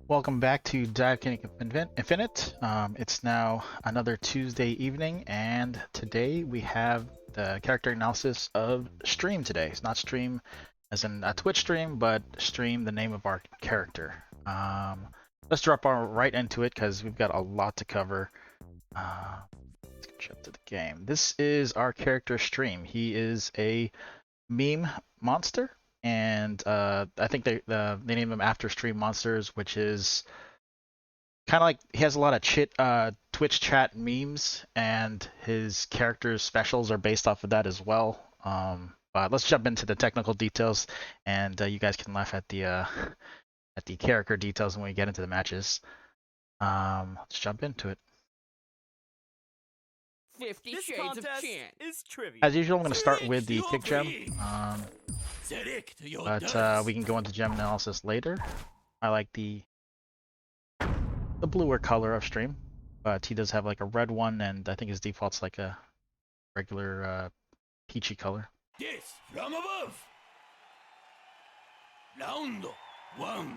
Welcome back to Divekick Infinite. It's now another Tuesday evening, and today we have the character analysis of Stream today. It's not Stream as in a Twitch stream, but Stream, the name of our character. Let's drop right into it because we've got a lot to cover. Let's jump to the game. This is our character Stream. He is a meme monster. And I think they named him after Stream Monsters, which is kind of like he has a lot of Twitch chat memes, and his character's specials are based off of that as well. But let's jump into the technical details, and you guys can laugh at the character details when we get into the matches. Let's jump into it. 50 This Shades of contest Chant. is trivia. As usual, I'm going to start with the kick gem, but we can go into gem analysis later. I like the bluer color of Stream, but he does have like a red one, and I think his default's like a regular peachy color. Yes, from above. Round one.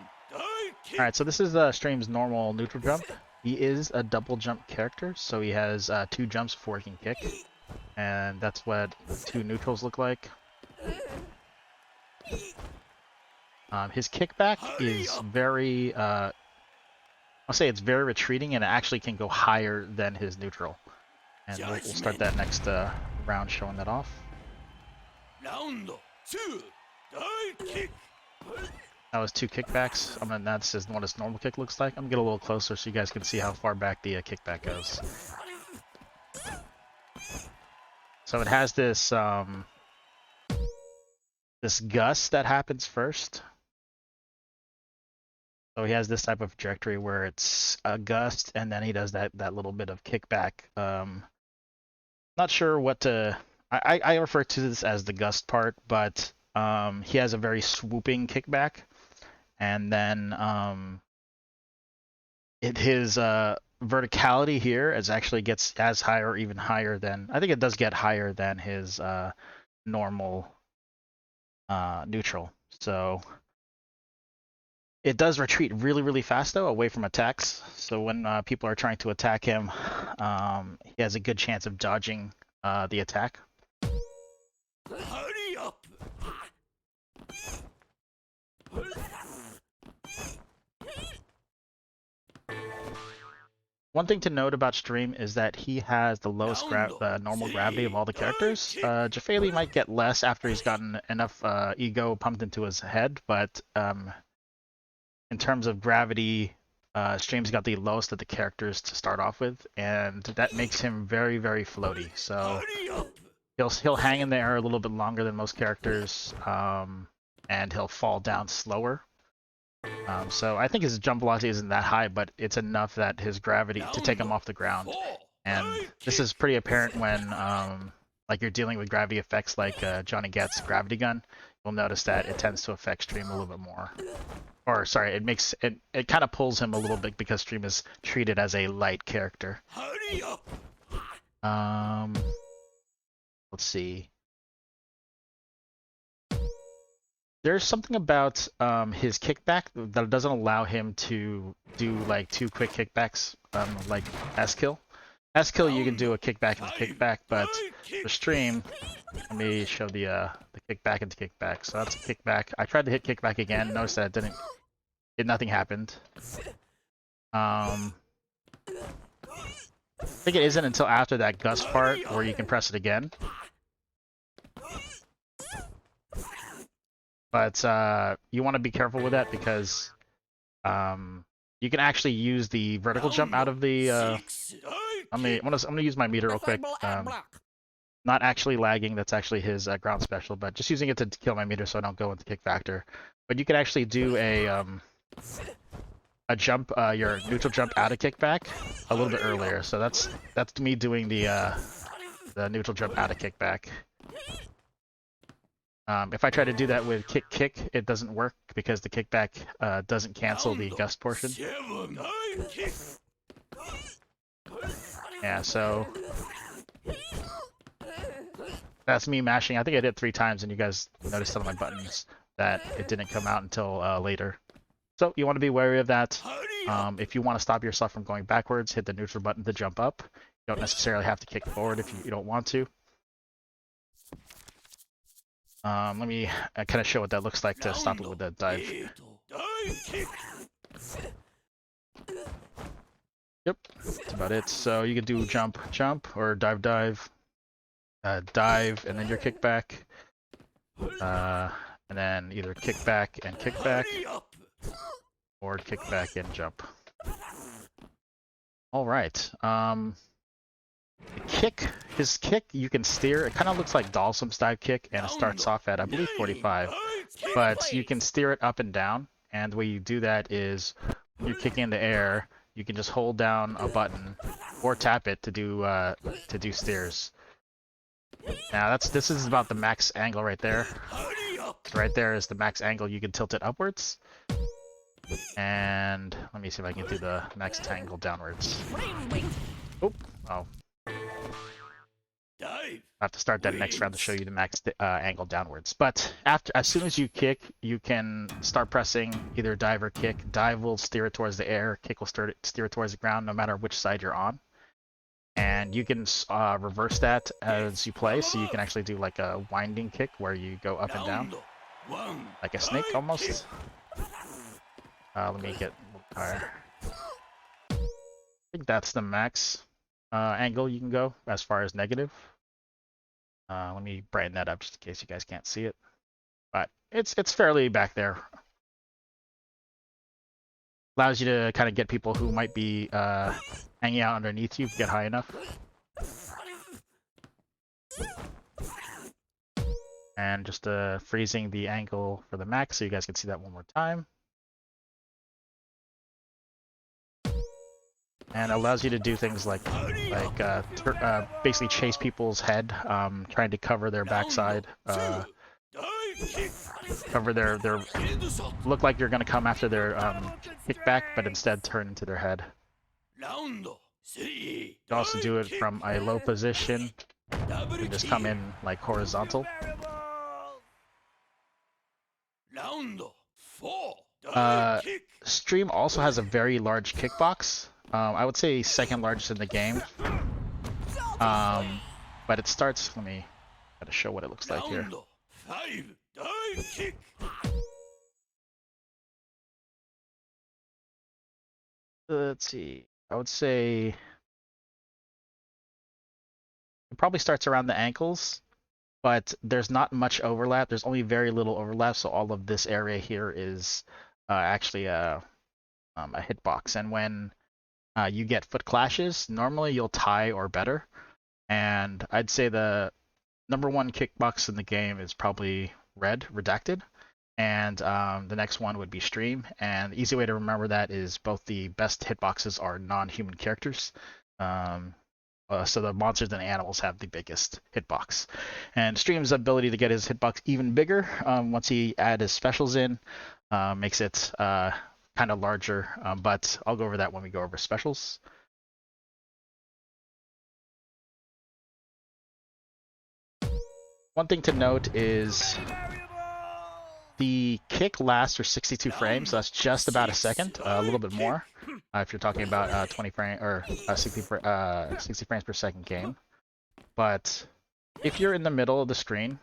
Alright, so this is Stream's normal neutral jump. He is a double jump character, so he has 2 jumps before he can kick, and that's what 2 neutrals look like. His kickback is very, I'll say it's very retreating, and it actually can go higher than his neutral. And we'll start that next round showing that off. Round 2. Kick. That was 2 kickbacks. This is what his normal kick looks like. I'm gonna get a little closer so you guys can see how far back the kickback goes. So it has this this gust that happens first. So he has this type of trajectory where it's a gust, and then he does that little bit of kickback. Not sure what to. I refer to this as the gust part, but he has a very swooping kickback. And then his verticality here actually gets as high or even higher than, I think it does get higher than his normal neutral. So it does retreat really, really fast though, away from attacks. So when people are trying to attack him, he has a good chance of dodging the attack. Hurry up. One thing to note about Stream is that he has the lowest normal gravity of all the characters. Jafali might get less after he's gotten enough ego pumped into his head, but in terms of gravity, Stream's got the lowest of the characters to start off with, and that makes him very, very floaty. So he'll hang in the air a little bit longer than most characters, and he'll fall down slower. So I think his jump velocity isn't that high, but it's enough that his gravity to take him off the ground. And this is pretty apparent when like you're dealing with gravity effects like Johnny Gat's gravity gun. You'll notice that it tends to affect Stream a little bit more. Or sorry, it kind of pulls him a little bit because Stream is treated as a light character. Hurry up. Let's see. There's something about his kickback that doesn't allow him to do like 2 quick kickbacks, like S-kill. S-kill you can do a kickback into kickback, but for Stream, let me show the kickback into kickback. So that's a kickback. I tried to hit kickback again. Notice that nothing happened. I think it isn't until after that gust part where you can press it again. But you want to be careful with that because you can actually use the vertical jump out of the. I'm gonna use my meter real quick. Not actually lagging. That's actually his ground special, but just using it to kill my meter so I don't go into Kickfactor. But you can actually do a jump, your neutral jump out of kickback a little bit earlier. So that's me doing the neutral jump out of kickback. If I try to do that with kick, it doesn't work because the kickback doesn't cancel the gust portion. Yeah, so that's me mashing. I think I did 3 times, and you guys noticed on my buttons that it didn't come out until later. So you want to be wary of that. Hurry up! If you want to stop yourself from going backwards, hit the neutral button to jump up. You don't necessarily have to kick forward if you don't want to. Let me kind of show what that looks like to stop it with the dive. Divekick! Yep, that's about it. So you can do jump, jump, or dive, dive, dive, and then your kickback. And then either kickback and kickback, Hurry up! or kickback and jump. All right. His kick, you can steer. It kind of looks like Dalsum's dive kick, and it starts off at, I believe, 45. But you can steer it up and down, and the way you do that is when you're kicking in the air, you can just hold down a button or tap it to do steers. Now this is about the max angle right there. Right there is the max angle. You can tilt it upwards. And let me see if I can do the max angle downwards. Oh, oh. Dive! I have to start that next round to show you the max angle downwards. But as soon as you kick, you can start pressing either dive or kick. Dive will steer it towards the air. Kick will steer it towards the ground, no matter which side you're on. And you can reverse that as you play, so you can actually do like a winding kick where you go up and down, like a snake almost. Let me get a little higher. I think that's the max angle you can go as far as negative. Let me brighten that up just in case you guys can't see it. But it's fairly back there. Allows you to kind of get people who might be hanging out underneath you get high enough. And just freezing the angle for the max so you guys can see that one more time. And allows you to do things like basically chase people's head, trying to cover their backside, cover their look like you're gonna come after their kickback, but instead turn into their head. You can also do it from a low position. You just come in like horizontal. Stream also has a very large kickbox. I would say second largest in the game. But it starts. Let me try to show what it looks like here. Let's see. I would say it probably starts around the ankles, but there's not much overlap. There's only very little overlap, so all of this area here is actually a hitbox. And when you get foot clashes, normally you'll tie or better. And I'd say the number one kickbox in the game is probably Redacted. And the next one would be Stream. And the easy way to remember that is both the best hitboxes are non-human characters. So the monsters and animals have the biggest hitbox. And Stream's ability to get his hitbox even bigger once he add his specials in makes it kind of larger, but I'll go over that when we go over specials. One thing to note is the kick lasts for 62 frames, so that's just about a second, a little bit more, if you're talking about 20 frame or 60 frames per second game. But if you're in the middle of the screen,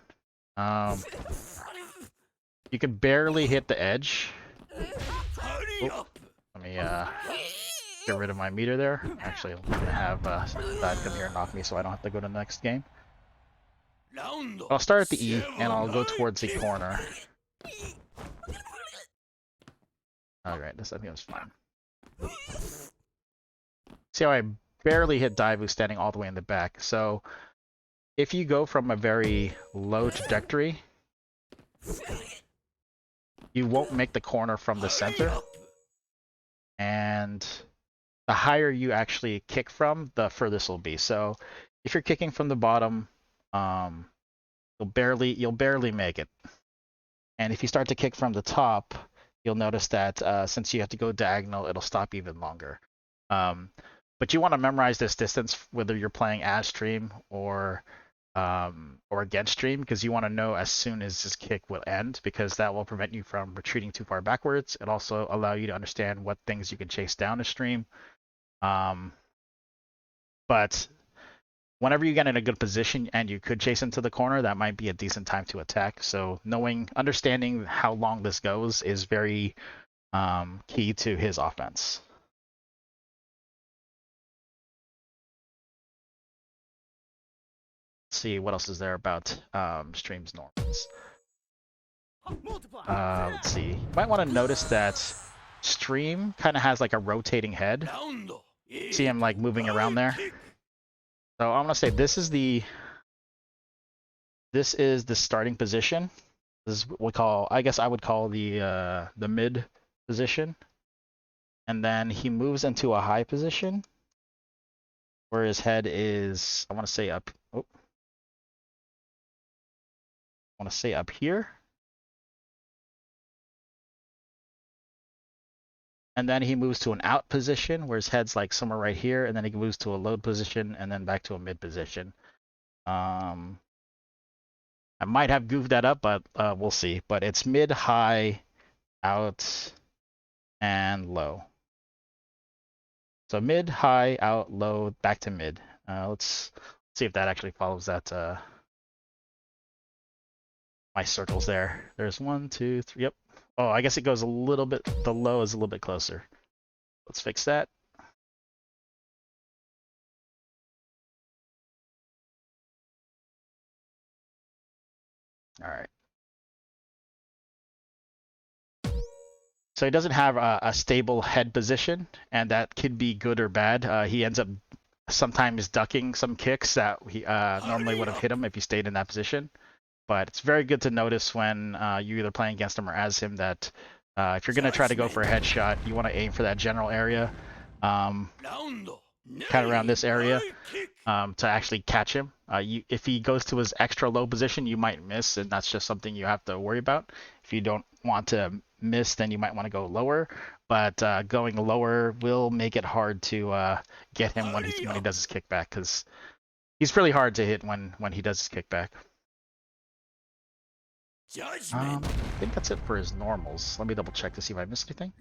you can barely hit the edge. Oh, let me get rid of my meter there. Actually, I'm gonna have Dad come here and knock me so I don't have to go to the next game. I'll start at the E and I'll go towards the corner. Alright, I think that's fine. See how I barely hit dive who's standing all the way in the back. So if you go from a very low trajectory, you won't make the corner from the center. And the higher you actually kick from, the furthest will be. So if you're kicking from the bottom, you'll barely make it. And if you start to kick from the top, you'll notice that since you have to go diagonal, it'll stop even longer. But you want to memorize this distance, whether you're playing as Stream or or against stream, because you want to know as soon as this kick will end, because that will prevent you from retreating too far backwards. It also allow you to understand what things you can chase down to stream. But whenever you get in a good position and you could chase into the corner, that might be a decent time to attack. So understanding how long this goes is very key to his offense. Let's see what else is there about stream's normals. Let's see. You might want to notice that stream kind of has like a rotating head. See him like moving around there. So I'm gonna say this is the starting position. This is what we call, I guess I would call the mid position. And then he moves into a high position where his head is, I want to say up. Oh, I want to say up here. And then he moves to an out position where his head's like somewhere right here, and then he moves to a low position and then back to a mid position. I might have goofed that up, but we'll see. But it's mid, high, out, and low. So mid, high, out, low, back to mid. Let's see if that actually follows that my circles there. There's 1, 2, 3. Yep. Oh, I guess it goes a little bit, the low is a little bit closer. Let's fix that. All right. So he doesn't have a stable head position, and that could be good or bad. He ends up sometimes ducking some kicks that he normally would have hit him if he stayed in that position. But it's very good to notice when you're either playing against him or as him that if you're going to try to go for a headshot, you want to aim for that general area, kind of around this area, to actually catch him. If he goes to his extra low position, you might miss, and that's just something you have to worry about. If you don't want to miss, then you might want to go lower. But going lower will make it hard to get him when he does his kickback, because he's really hard to hit when he does his kickback. I think that's it for his normals. Let me double check to see if I missed anything.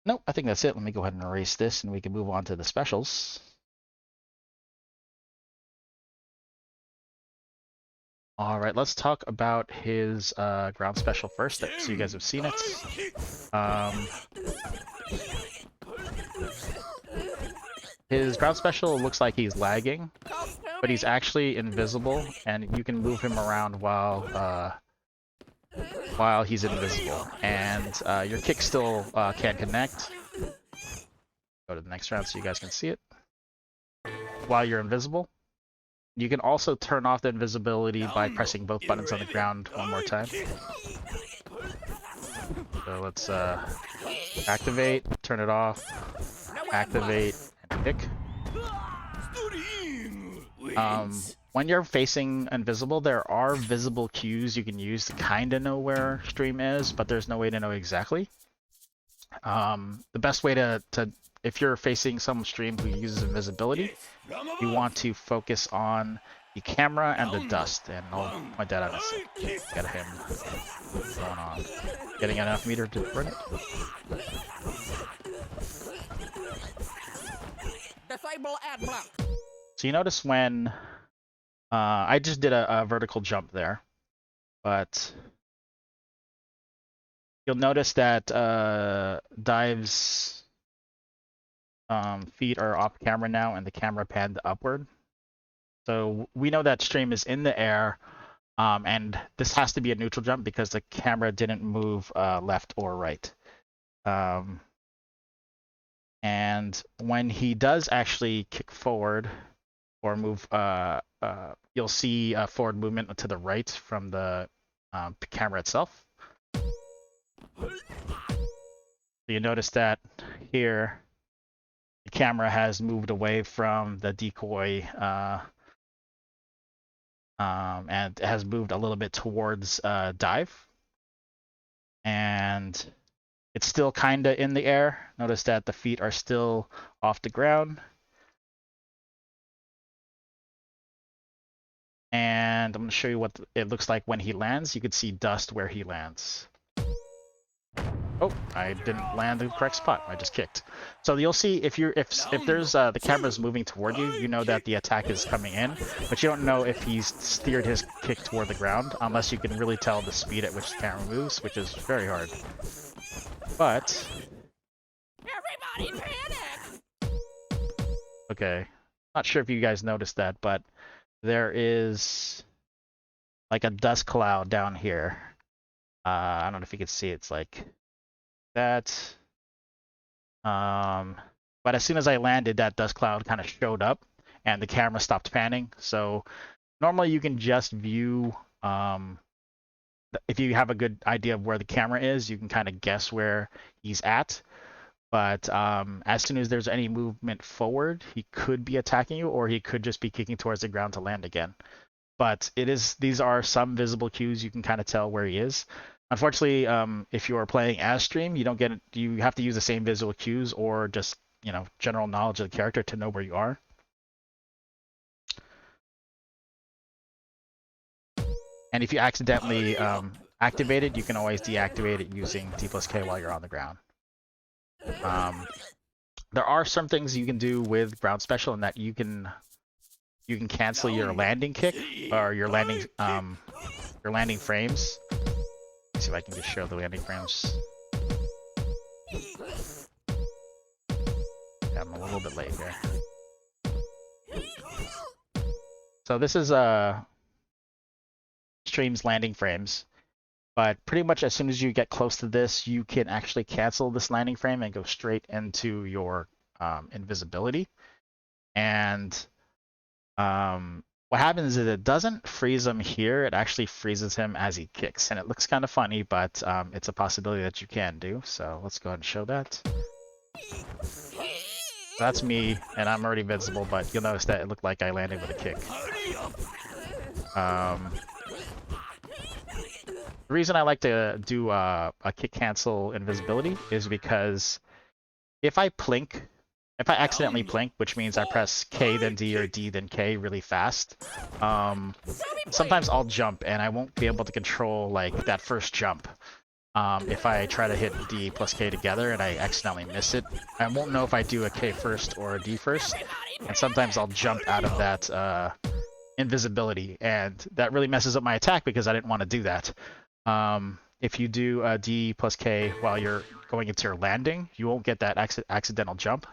Nope, I think that's it. Let me go ahead and erase this and we can move on to the specials. All right, let's talk about his ground special first, so you guys have seen it. His ground special looks like he's lagging, but he's actually invisible, and you can move him around while he's invisible, and your kick still can connect. Go to the next round so you guys can see it. While you're invisible, you can also turn off the invisibility by pressing both buttons on the ground one more time. So let's activate, turn it off, activate, and kick. When you're facing invisible, there are visible cues you can use to kind of know where stream is, but there's no way to know exactly. The best way to if you're facing some stream who uses invisibility, you want to focus on the camera and the dust, and I'll point that out in a second. Get him going on. Getting enough meter to burn it. Disable ad block. So you notice when I just did a vertical jump there, but you'll notice that Dive's feet are off camera now, and the camera panned upward. So we know that stream is in the air, and this has to be a neutral jump because the camera didn't move left or right. And when he does actually kick forward or move, you'll see a forward movement to the right from the camera itself. So you notice that here, the camera has moved away from the decoy and has moved a little bit towards Dive. And it's still kind of in the air. Notice that the feet are still off the ground. And I'm going to show you what it looks like when he lands. You can see dust where he lands. Oh, I didn't land the correct spot. I just kicked. So you'll see if there's the camera's moving toward you, you know that the attack is coming in, but you don't know if he's steered his kick toward the ground unless you can really tell the speed at which the camera moves, which is very hard. But Everybody panic! okay, not sure if you guys noticed that, but there is like a dust cloud down here. I don't know if you can see it. It's like that. But as soon as I landed, that dust cloud kind of showed up and the camera stopped panning. So normally you can just view, if you have a good idea of where the camera is, you can kind of guess where he's at. But as soon as there's any movement forward, he could be attacking you, or he could just be kicking towards the ground to land again. But these are some visible cues. You can kind of tell where he is. Unfortunately, if you are playing as Stream, you have to use the same visual cues or just, general knowledge of the character to know where you are. And if you accidentally activate it, you can always deactivate it using D+K while you're on the ground. There are some things you can do with ground special in that you can cancel your landing kick or your landing frames. Let's see if I can just show the landing frames. Yeah, I'm a little bit late here. So this is Stream's landing frames, but pretty much as soon as you get close to this, you can actually cancel this landing frame and go straight into your invisibility. And what happens is it doesn't freeze him here, it actually freezes him as he kicks. And it looks kind of funny, but it's a possibility that you can do. So let's go ahead and show that. That's me, and I'm already invincible, but you'll notice that it looked like I landed with a kick. The reason I like to do a kick cancel invisibility is because if I accidentally plink, which means I press K then D or D then K really fast, sometimes I'll jump and I won't be able to control like that first jump. If I try to hit D plus K together and I accidentally miss it, I won't know if I do a K first or a D first, and sometimes I'll jump out of that invisibility, and that really messes up my attack because I didn't want to do that. If you do a D plus K while you're going into your landing, you won't get that accidental jump.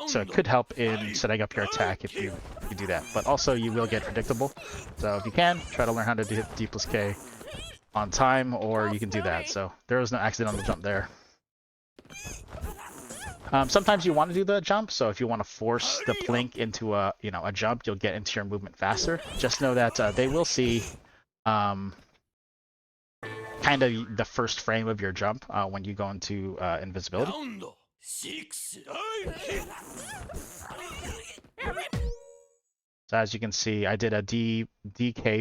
So it could help in setting up your attack if you do that. But also you will get predictable. So if you can, try to learn how to hit D plus K on time, or you can do that. So there was no accidental jump there. Sometimes you want to do the jump, so if you want to force the plink into a jump, you'll get into your movement faster. Just know that they will see kind of the first frame of your jump when you go into invisibility. So as you can see, I did a DK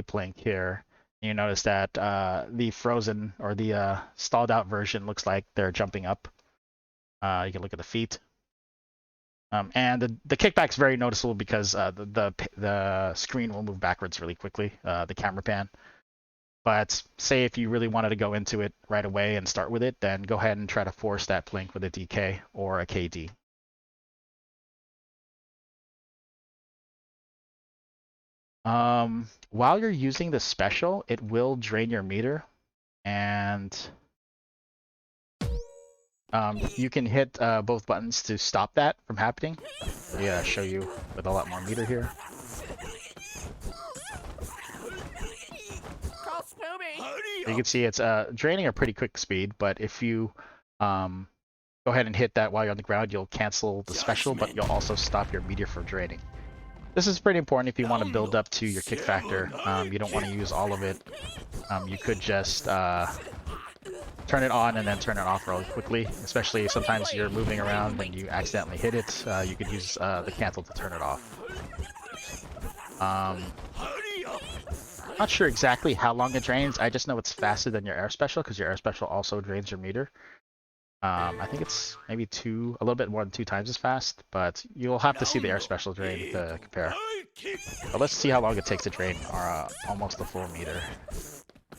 plink here. You notice that the frozen or the stalled out version looks like they're jumping up. You can look at the feet. And the kickback's very noticeable because the screen will move backwards really quickly, the camera pan. But say if you really wanted to go into it right away and start with it, then go ahead and try to force that plink with a DK or a KD. While you're using the special, it will drain your meter, and you can hit both buttons to stop that from happening. Yeah, show you with a lot more meter here. You can see it's draining a pretty quick speed, but if you go ahead and hit that while you're on the ground, you'll cancel the special, but you'll also stop your meter from draining. This is pretty important if you want to build up to your kick factor. You don't want to use all of it. You could just turn it on and then turn it off really quickly, especially if sometimes you're moving around and you accidentally hit it. You could use the cancel to turn it off. Not sure exactly how long it drains. I just know it's faster than your air special because your air special also drains your meter. I think it's maybe a little bit more than 2 times as fast, but you'll have to see the air special drain to compare. But let's see how long it takes to drain our almost the full meter.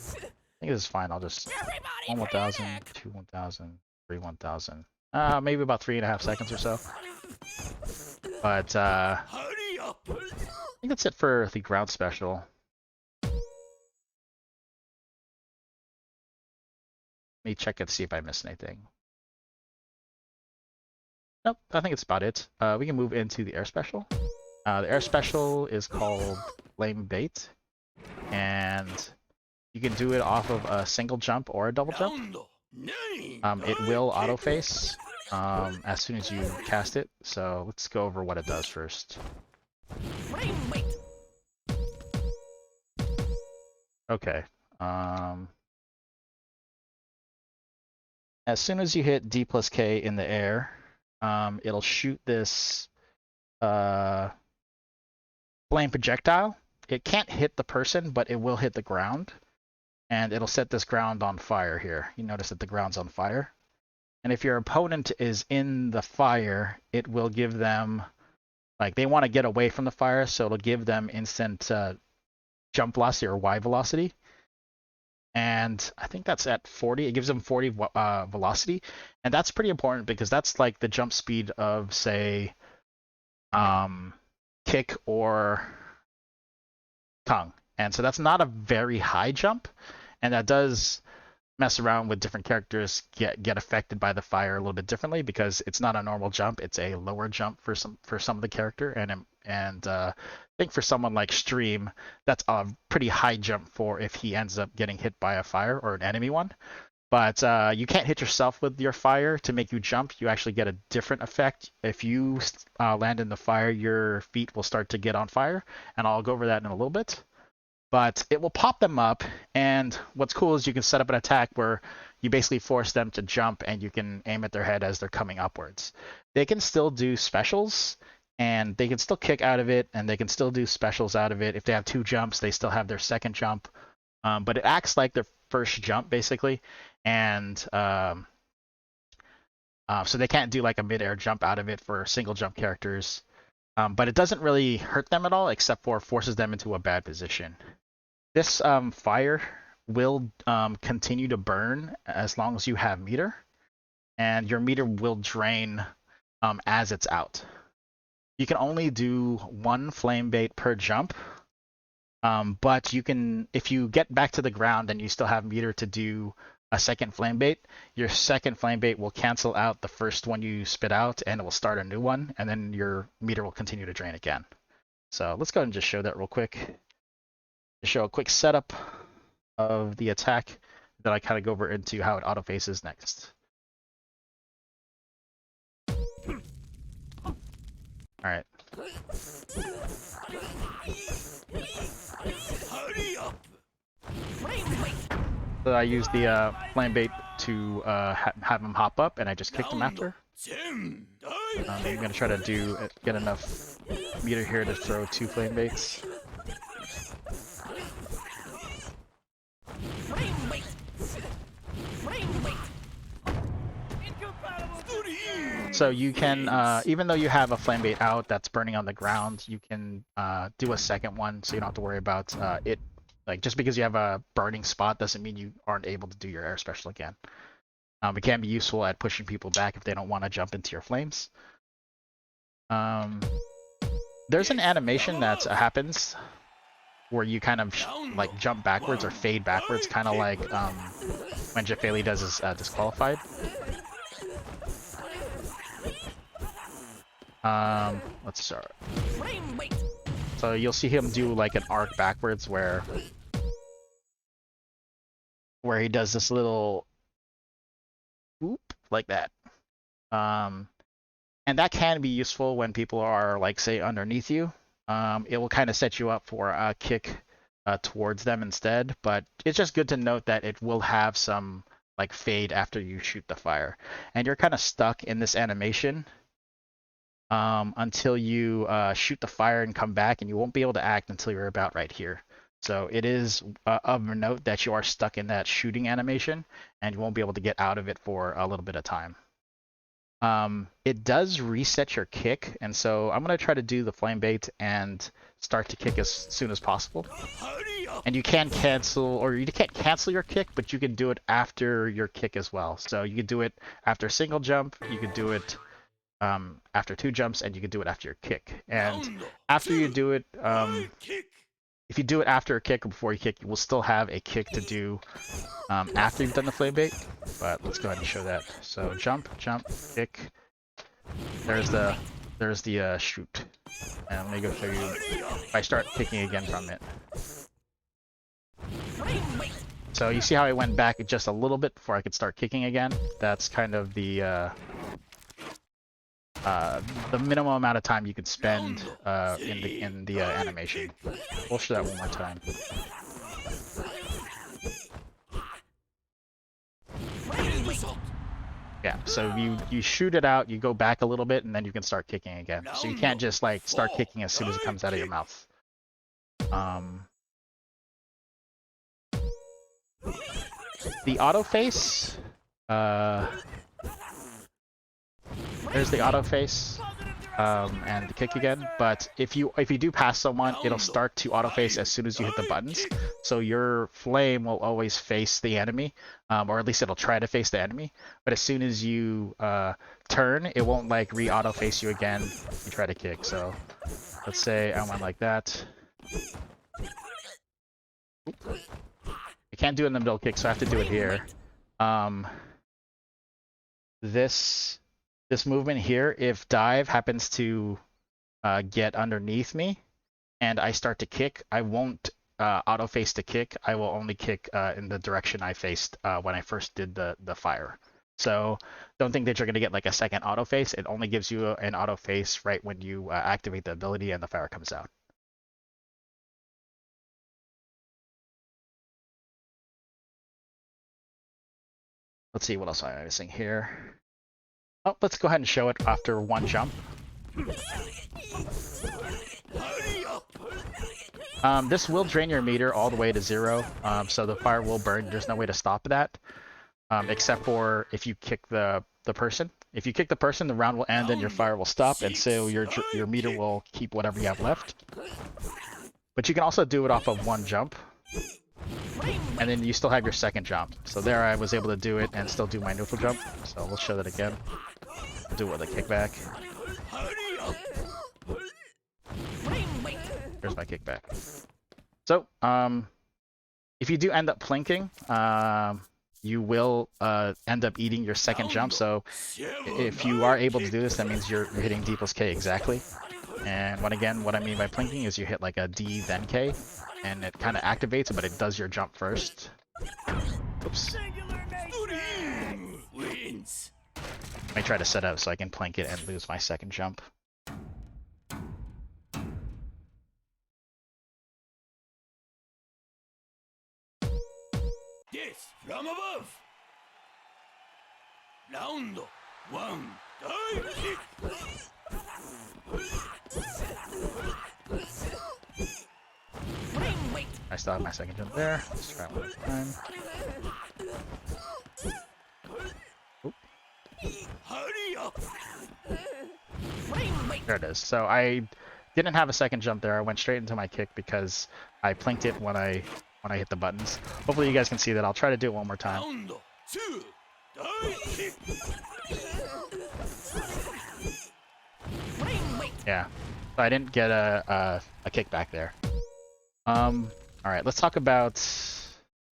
I think this is fine. I'll just 1,000, 2 1,000, 3 1,000. Maybe about 3.5 seconds or so. But I think that's it for the ground special. Let me check it to see if I missed anything. Nope, I think it's about it. We can move into the air special. The air special is called Flame Bait, and you can do it off of a single jump or a double jump. It will auto face as soon as you cast it, so let's go over what it does first. Okay. As soon as you hit D plus K in the air, it'll shoot this flame projectile. It can't hit the person, but it will hit the ground. And it'll set this ground on fire here. You notice that the ground's on fire. And if your opponent is in the fire, it will give them, like, they want to get away from the fire, so it'll give them instant jump velocity or Y velocity. And I think that's at 40. It gives them 40 velocity. And that's pretty important because that's like the jump speed of, say, Kick or Tongue. And so that's not a very high jump. And that does mess around with different characters, get affected by the fire a little bit differently because it's not a normal jump. It's a lower jump for some of the character. And I think for someone like Stream, that's a pretty high jump for if he ends up getting hit by a fire or an enemy one. But you can't hit yourself with your fire to make you jump. You actually get a different effect. If you land in the fire, your feet will start to get on fire. And I'll go over that in a little bit. But it will pop them up, and what's cool is you can set up an attack where you basically force them to jump and you can aim at their head as they're coming upwards. They can still do specials, and they can still kick out of it, and they can still do specials out of it. If they have 2 jumps, they still have their second jump. But it acts like their first jump, basically, and so they can't do like a mid-air jump out of it for single jump characters. But it doesn't really hurt them at all, except for forces them into a bad position. This fire will continue to burn as long as you have meter, and your meter will drain as it's out. You can only do 1 flame bait per jump, but you can, if you get back to the ground and you still have meter to do a second flame bait, your second flame bait will cancel out the first one you spit out and it will start a new one, and then your meter will continue to drain again. So let's go ahead and just show that real quick. To show a quick setup of the attack, then I kind of go over into how it auto faces next. Alright. So I used the flame bait to have him hop up, and I just kicked him after. I'm gonna try to get enough meter here to throw 2 flame baits. So you can, even though you have a flame bait out that's burning on the ground, you can do a second one, so you don't have to worry about it. Like, just because you have a burning spot doesn't mean you aren't able to do your air special again. It can be useful at pushing people back if they don't want to jump into your flames. There's an animation that happens where you kind of like jump backwards or fade backwards, kind of like when Jafeli does his disqualified. Let's start. So you'll see him do like an arc backwards where he does this little whoop like that. And that can be useful when people are, like, say, underneath you. It will kind of set you up for a kick towards them instead, but it's just good to note that it will have some like fade after you shoot the fire, and you're kind of stuck in this animation until you shoot the fire and come back, and you won't be able to act until you're about right here. So it is of note that you are stuck in that shooting animation, and you won't be able to get out of it for a little bit of time. It does reset your kick, and so I'm gonna try to do the flame bait and start to kick as soon as possible. And you can cancel, or you can't cancel your kick, but you can do it after your kick as well. So you could do it after a single jump, you could do it after 2 jumps, and you could do it after your kick. And after you do it, if you do it after a kick or before you kick, you will still have a kick to do after you've done the flame bait. But let's go ahead and show that. So jump, jump, kick. There's the shoot. And let me go show you if I start kicking again from it. So you see how I went back just a little bit before I could start kicking again? That's kind of the minimum amount of time you could spend in the animation. We'll show that one more time. Yeah, so you shoot it out, you go back a little bit, and then you can start kicking again. So you can't just like start kicking as soon as it comes out of your mouth. The auto face. There's the auto face. And the kick again, but if you do pass someone, it'll start to auto face as soon as you hit the buttons. So your flame will always face the enemy, or at least it'll try to face the enemy. But as soon as you turn, it won't like re-auto face you again. If you try to kick. So let's say I went like that. I can't do it in the middle kick, so I have to do it here. This movement here, if dive happens to get underneath me and I start to kick, I won't auto face the kick. I will only kick in the direction I faced when I first did the fire. So don't think that you're going to get like a second auto face. It only gives you an auto face right when you activate the ability and the fire comes out. Let's see what else I'm missing here. Oh, let's go ahead and show it after 1 jump. This will drain your meter all the way to 0, so the fire will burn. There's no way to stop that, except for if you kick the person. If you kick the person, the round will end and your fire will stop, and so your meter will keep whatever you have left. But you can also do it off of 1 jump, and then you still have your second jump. So there I was able to do it and still do my neutral jump. So let's show that again. Do it with a kickback. Here's my kickback. So, if you do end up plinking, you will end up eating your second jump. So if you are able to do this, that means you're hitting D plus K exactly. And what I mean by plinking is you hit like a D then K, and it kind of activates, but it does your jump first. Oops. Let me try to set up so I can plank it and lose my second jump. Yes, from above. Round 1, dive kick. I still have my second jump there. Let's try it one more time. Oop. Hurry up. There it is. So I didn't have a second jump there. I went straight into my kick because I plinked it when I hit the buttons. Hopefully you guys can see that. I'll try to do it one more time. Round 2, dive kick. Yeah. So I didn't get a kickback there. Alright, let's talk about...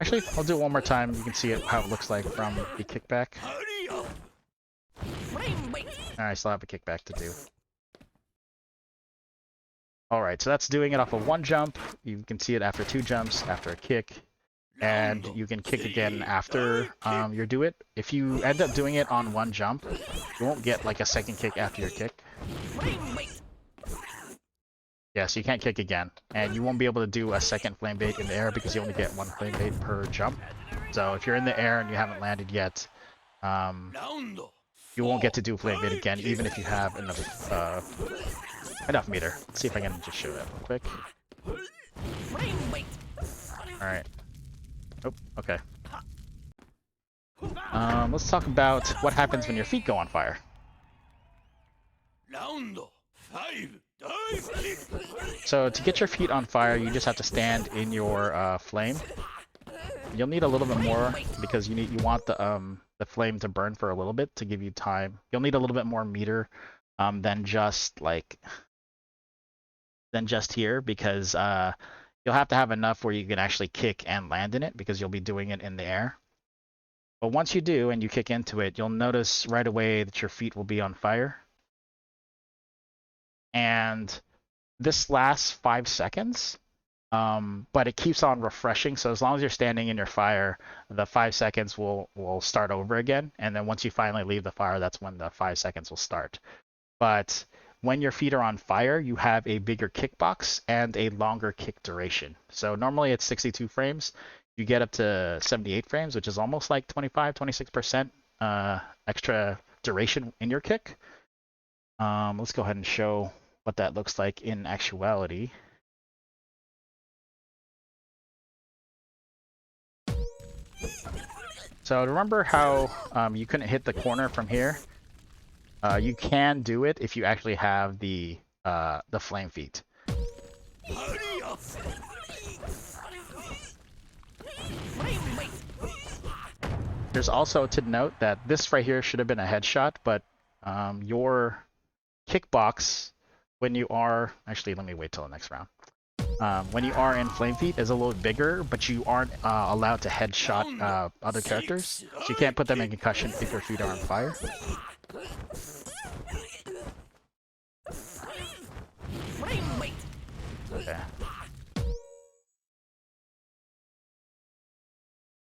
Actually, I'll do it one more time. You can see how it looks like from the kickback. Hurry up. I still have a kickback to do. Alright, so that's doing it off of 1 jump. You can see it after 2 jumps, after a kick. And you can kick again after you do it. If you end up doing it on 1 jump, you won't get like a second kick after your kick. Yeah, so you can't kick again. And you won't be able to do a second flame bait in the air because you only get 1 flame bait per jump. So if you're in the air and you haven't landed yet, you won't get to do flame bait again, even if you have enough meter. Let's see if I can just show that real quick. All right. Oh, okay. Let's talk about what happens when your feet go on fire. Round 5 dive kick. So to get your feet on fire, you just have to stand in your flame. You'll need a little bit more because you want the flame to burn for a little bit to give you time. You'll need a little bit more meter than just here because you'll have to have enough where you can actually kick and land in it because you'll be doing it in the air. But once you do and you kick into it, you'll notice right away that your feet will be on fire. And this lasts 5 seconds. But it keeps on refreshing. So as long as you're standing in your fire, the 5 seconds will start over again. And then once you finally leave the fire, that's when the 5 seconds will start. But when your feet are on fire, you have a bigger kickbox and a longer kick duration. So normally it's 62 frames. You get up to 78 frames, which is almost like 26% extra duration in your kick. Let's go ahead and show what that looks like in actuality. So remember how you couldn't hit the corner from here? You can do it if you actually have the flame feet. Hurry up. There's also to note that this right here should have been a headshot, but your kickbox when you are actually let me wait till the next round. When you are in flame feet is a little bigger, but you aren't allowed to headshot other characters, so you can't put them in concussion if your feet are on fire. Okay.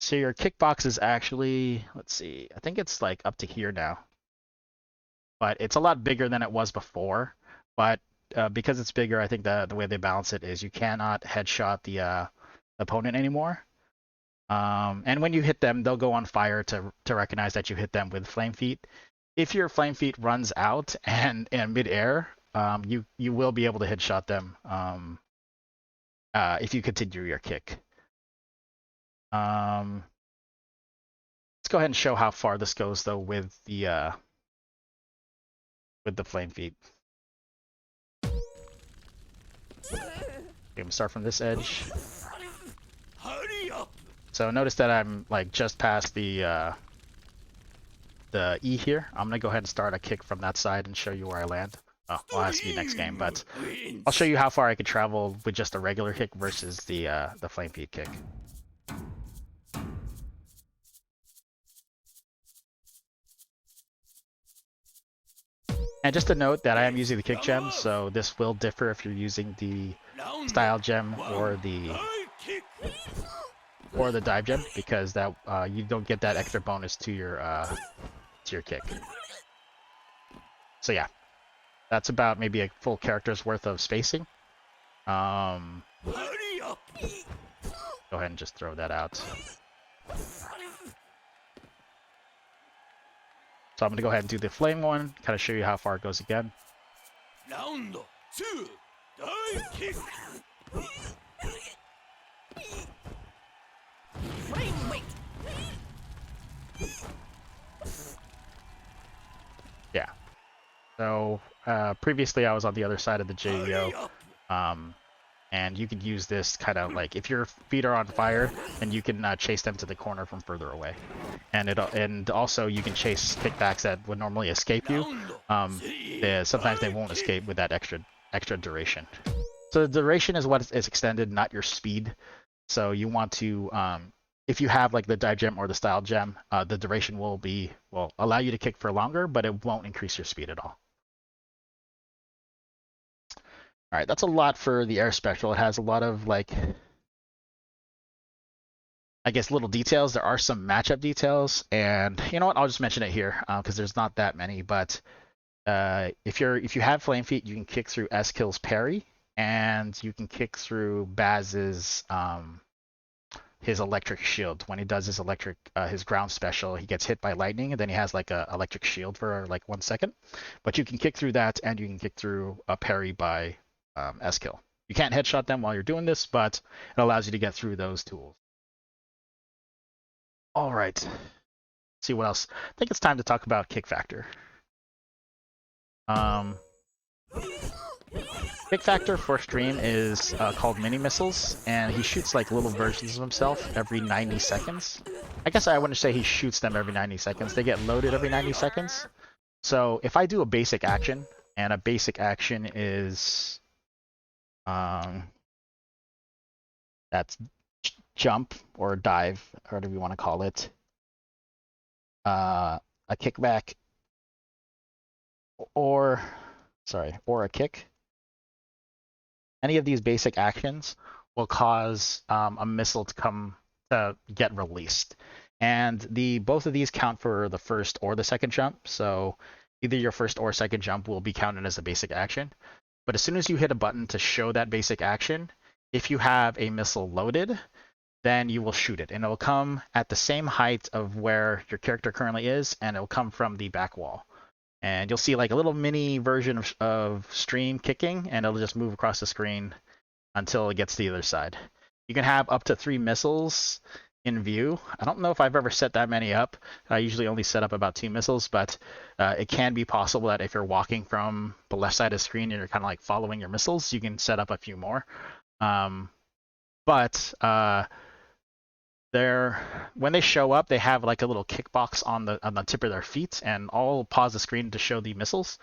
So your kickbox is actually, let's see, I think it's like up to here now, but it's a lot bigger than it was before. But because it's bigger, I think the way they balance it is you cannot headshot the opponent anymore. And when you hit them, they'll go on fire to recognize that you hit them with flame feet. If your flame feet runs out and in midair, you will be able to headshot them if you continue your kick. Let's go ahead and show how far this goes though with the flame feet. Okay, I'm gonna start from this edge. Hurry up. So notice that I'm like just past the E here. I'm gonna go ahead and start a kick from that side and show you where I land. Oh, well, it has to be next game, but I'll show you how far I could travel with just a regular kick versus the flame feet kick. And just a note that I am using the kick gem, so this will differ if you're using the style gem or the dive gem, because that you don't get that extra bonus to your kick. So yeah, that's about maybe a full character's worth of spacing. Go ahead and just throw that out. So I'm going to go ahead and do the flame one, kind of show you how far it goes again. Round 2 dive kick. Yeah. So previously I was on the other side of the JEO, and you could use this kind of like if your feet are on fire, then you can chase them to the corner from further away, and also you can chase kickbacks that would normally escape you. Sometimes they won't escape with that extra duration. So the duration is what is extended, not your speed. So you want to if you have like the dive gem or the style gem, the duration will allow you to kick for longer, but it won't increase your speed at all. All right, that's a lot for the air spectral. It has a lot of like, I guess, little details. There are some matchup details, and you know what? I'll just mention it here because there's not that many. But if you have flame feet, you can kick through S-Kill's parry, and you can kick through Baz's his electric shield. When he does his ground special, he gets hit by lightning, and then he has like a electric shield for like 1 second. But you can kick through that, and you can kick through a parry by S-Kill. You can't headshot them while you're doing this, but it allows you to get through those tools. All right. Let's see what else. I think it's time to talk about Kickfactor. Kickfactor for stream is called mini missiles, and he shoots like little versions of himself every 90 seconds. I guess I wouldn't say he shoots them every 90 seconds. They get loaded every 90 seconds. So if I do a basic action, and a basic action is that's jump or dive, or whatever you want to call it, a kickback, or a kick. Any of these basic actions will cause a missile to get released, and both of these count for the first or the second jump. So either your first or second jump will be counted as a basic action. But as soon as you hit a button to show that basic action, if you have a missile loaded, then you will shoot it, and it will come at the same height of where your character currently is, and it will come from the back wall. And you'll see like a little mini version of stream kicking, and it'll just move across the screen until it gets to the other side. You can have up to 3 missiles in view. I don't know if I've ever set that many up. I usually only set up about 2 missiles, but it can be possible that if you're walking from the left side of the screen and you're kind of like following your missiles, you can set up a few more. When they show up, they have like a little kick box on the tip of their feet, and I'll pause the screen to show the missiles.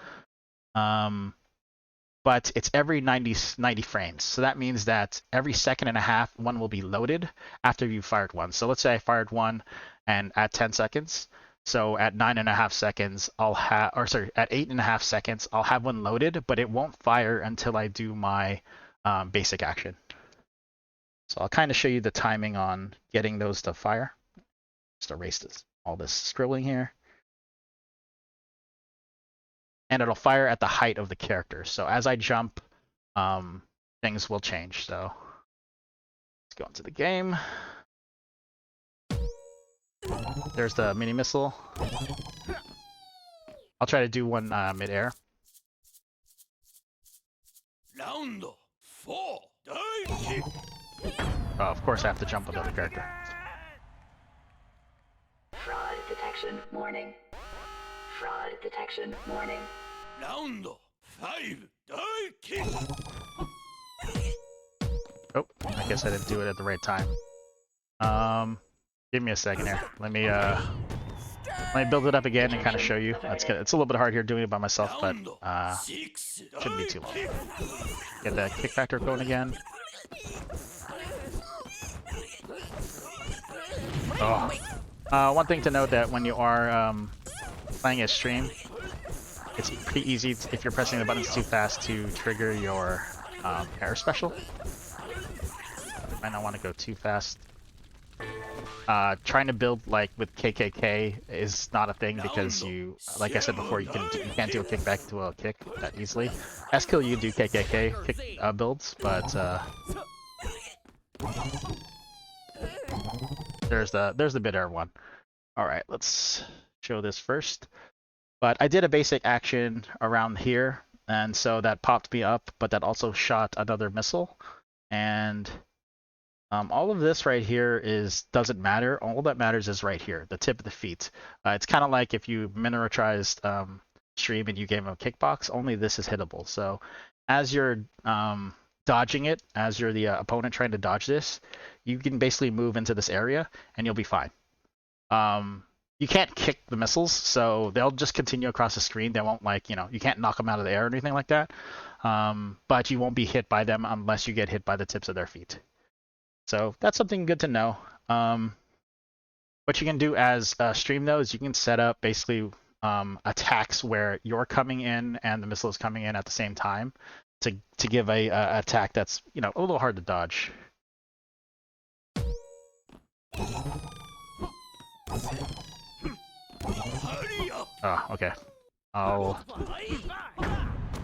But it's every 90 frames. So that means that every second and a half, one will be loaded after you've fired one. So let's say I fired one and at 10 seconds. So at 9.5 seconds, at 8.5 seconds, I'll have one loaded, but it won't fire until I do my basic action. So I'll kind of show you the timing on getting those to fire. Just erase all this scribbling here. And it'll fire at the height of the character. So as I jump, things will change. So let's go into the game. There's the mini missile. I'll try to do one mid-air. Round 4, Divekick. Oh, of course I have to jump with the other character. Fraud detection warning. Fraud detection warning. Round 5, Divekick. Oh, I guess I didn't do it at the right time. Give me a second here. Let me build it up again and kind of show you. It's a little bit hard here doing it by myself, but shouldn't be too long. Get that kick factor going again. Oh, one thing to note that when you are playing a stream, it's pretty easy if you're pressing the buttons too fast to trigger your air special. You might not want to go too fast. Trying to build like with KKK is not a thing because you, like I said before, you can't do a kickback to a kick that easily. SKill you do KKK kick builds, but there's the mid-air one. All right, let's show this first. But I did a basic action around here, and so that popped me up, but that also shot another missile. And all of this right here doesn't matter. All that matters is right here, the tip of the feet. It's kind of like if you miniaturized stream and you gave him a kickbox, only this is hittable. So as you're dodging it, as you're the opponent trying to dodge this, you can basically move into this area and you'll be fine. You can't kick the missiles, so they'll just continue across the screen. They won't you can't knock them out of the air or anything like that. But you won't be hit by them unless you get hit by the tips of their feet. So that's something good to know. What you can do as stream though is you can set up basically attacks where you're coming in and the missile is coming in at the same time to give a attack that's a little hard to dodge. Oh, okay. I'll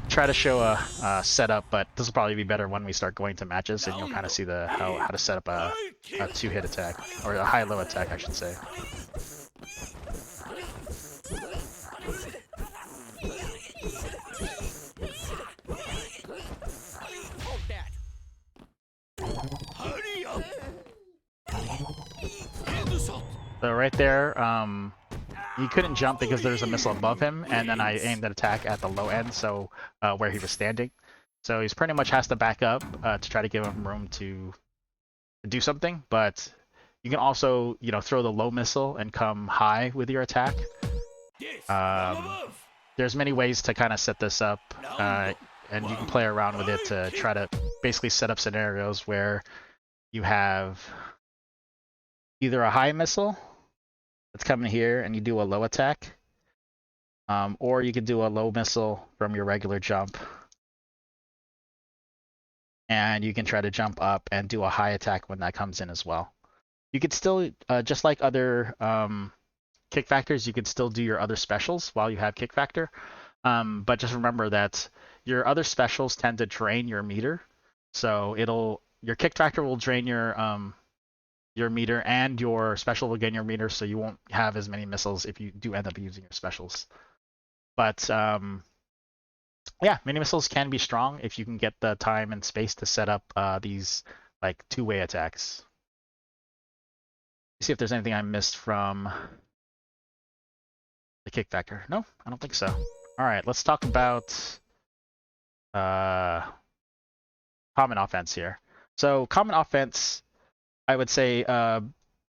try to show a setup, but this will probably be better when we start going to matches, and you'll kind of see how to set up a 2-hit attack, or a high-low attack, I should say. Hold that. So right there, he couldn't jump because there's a missile above him, and then I aimed an attack at the low end, so where he was standing. So he's pretty much has to back up to try to give him room to do something. But you can also, throw the low missile and come high with your attack. There's many ways to kind of set this up, and you can play around with it to try to basically set up scenarios where you have either a high missile that's coming here and you do a low attack, or you could do a low missile from your regular jump, and you can try to jump up and do a high attack when that comes in as well. You could still, just like other kick factors, you could still do your other specials while you have kick factor, but just remember that your other specials tend to drain your meter, so your kick factor will drain your meter, and your special will gain your meter, so you won't have as many missiles if you do end up using your specials. But yeah, mini missiles can be strong if you can get the time and space to set up these like two-way attacks. Let's see if there's anything I missed from the kick factor. No, I don't think so. All right, let's talk about common offense here. So common offense, I would say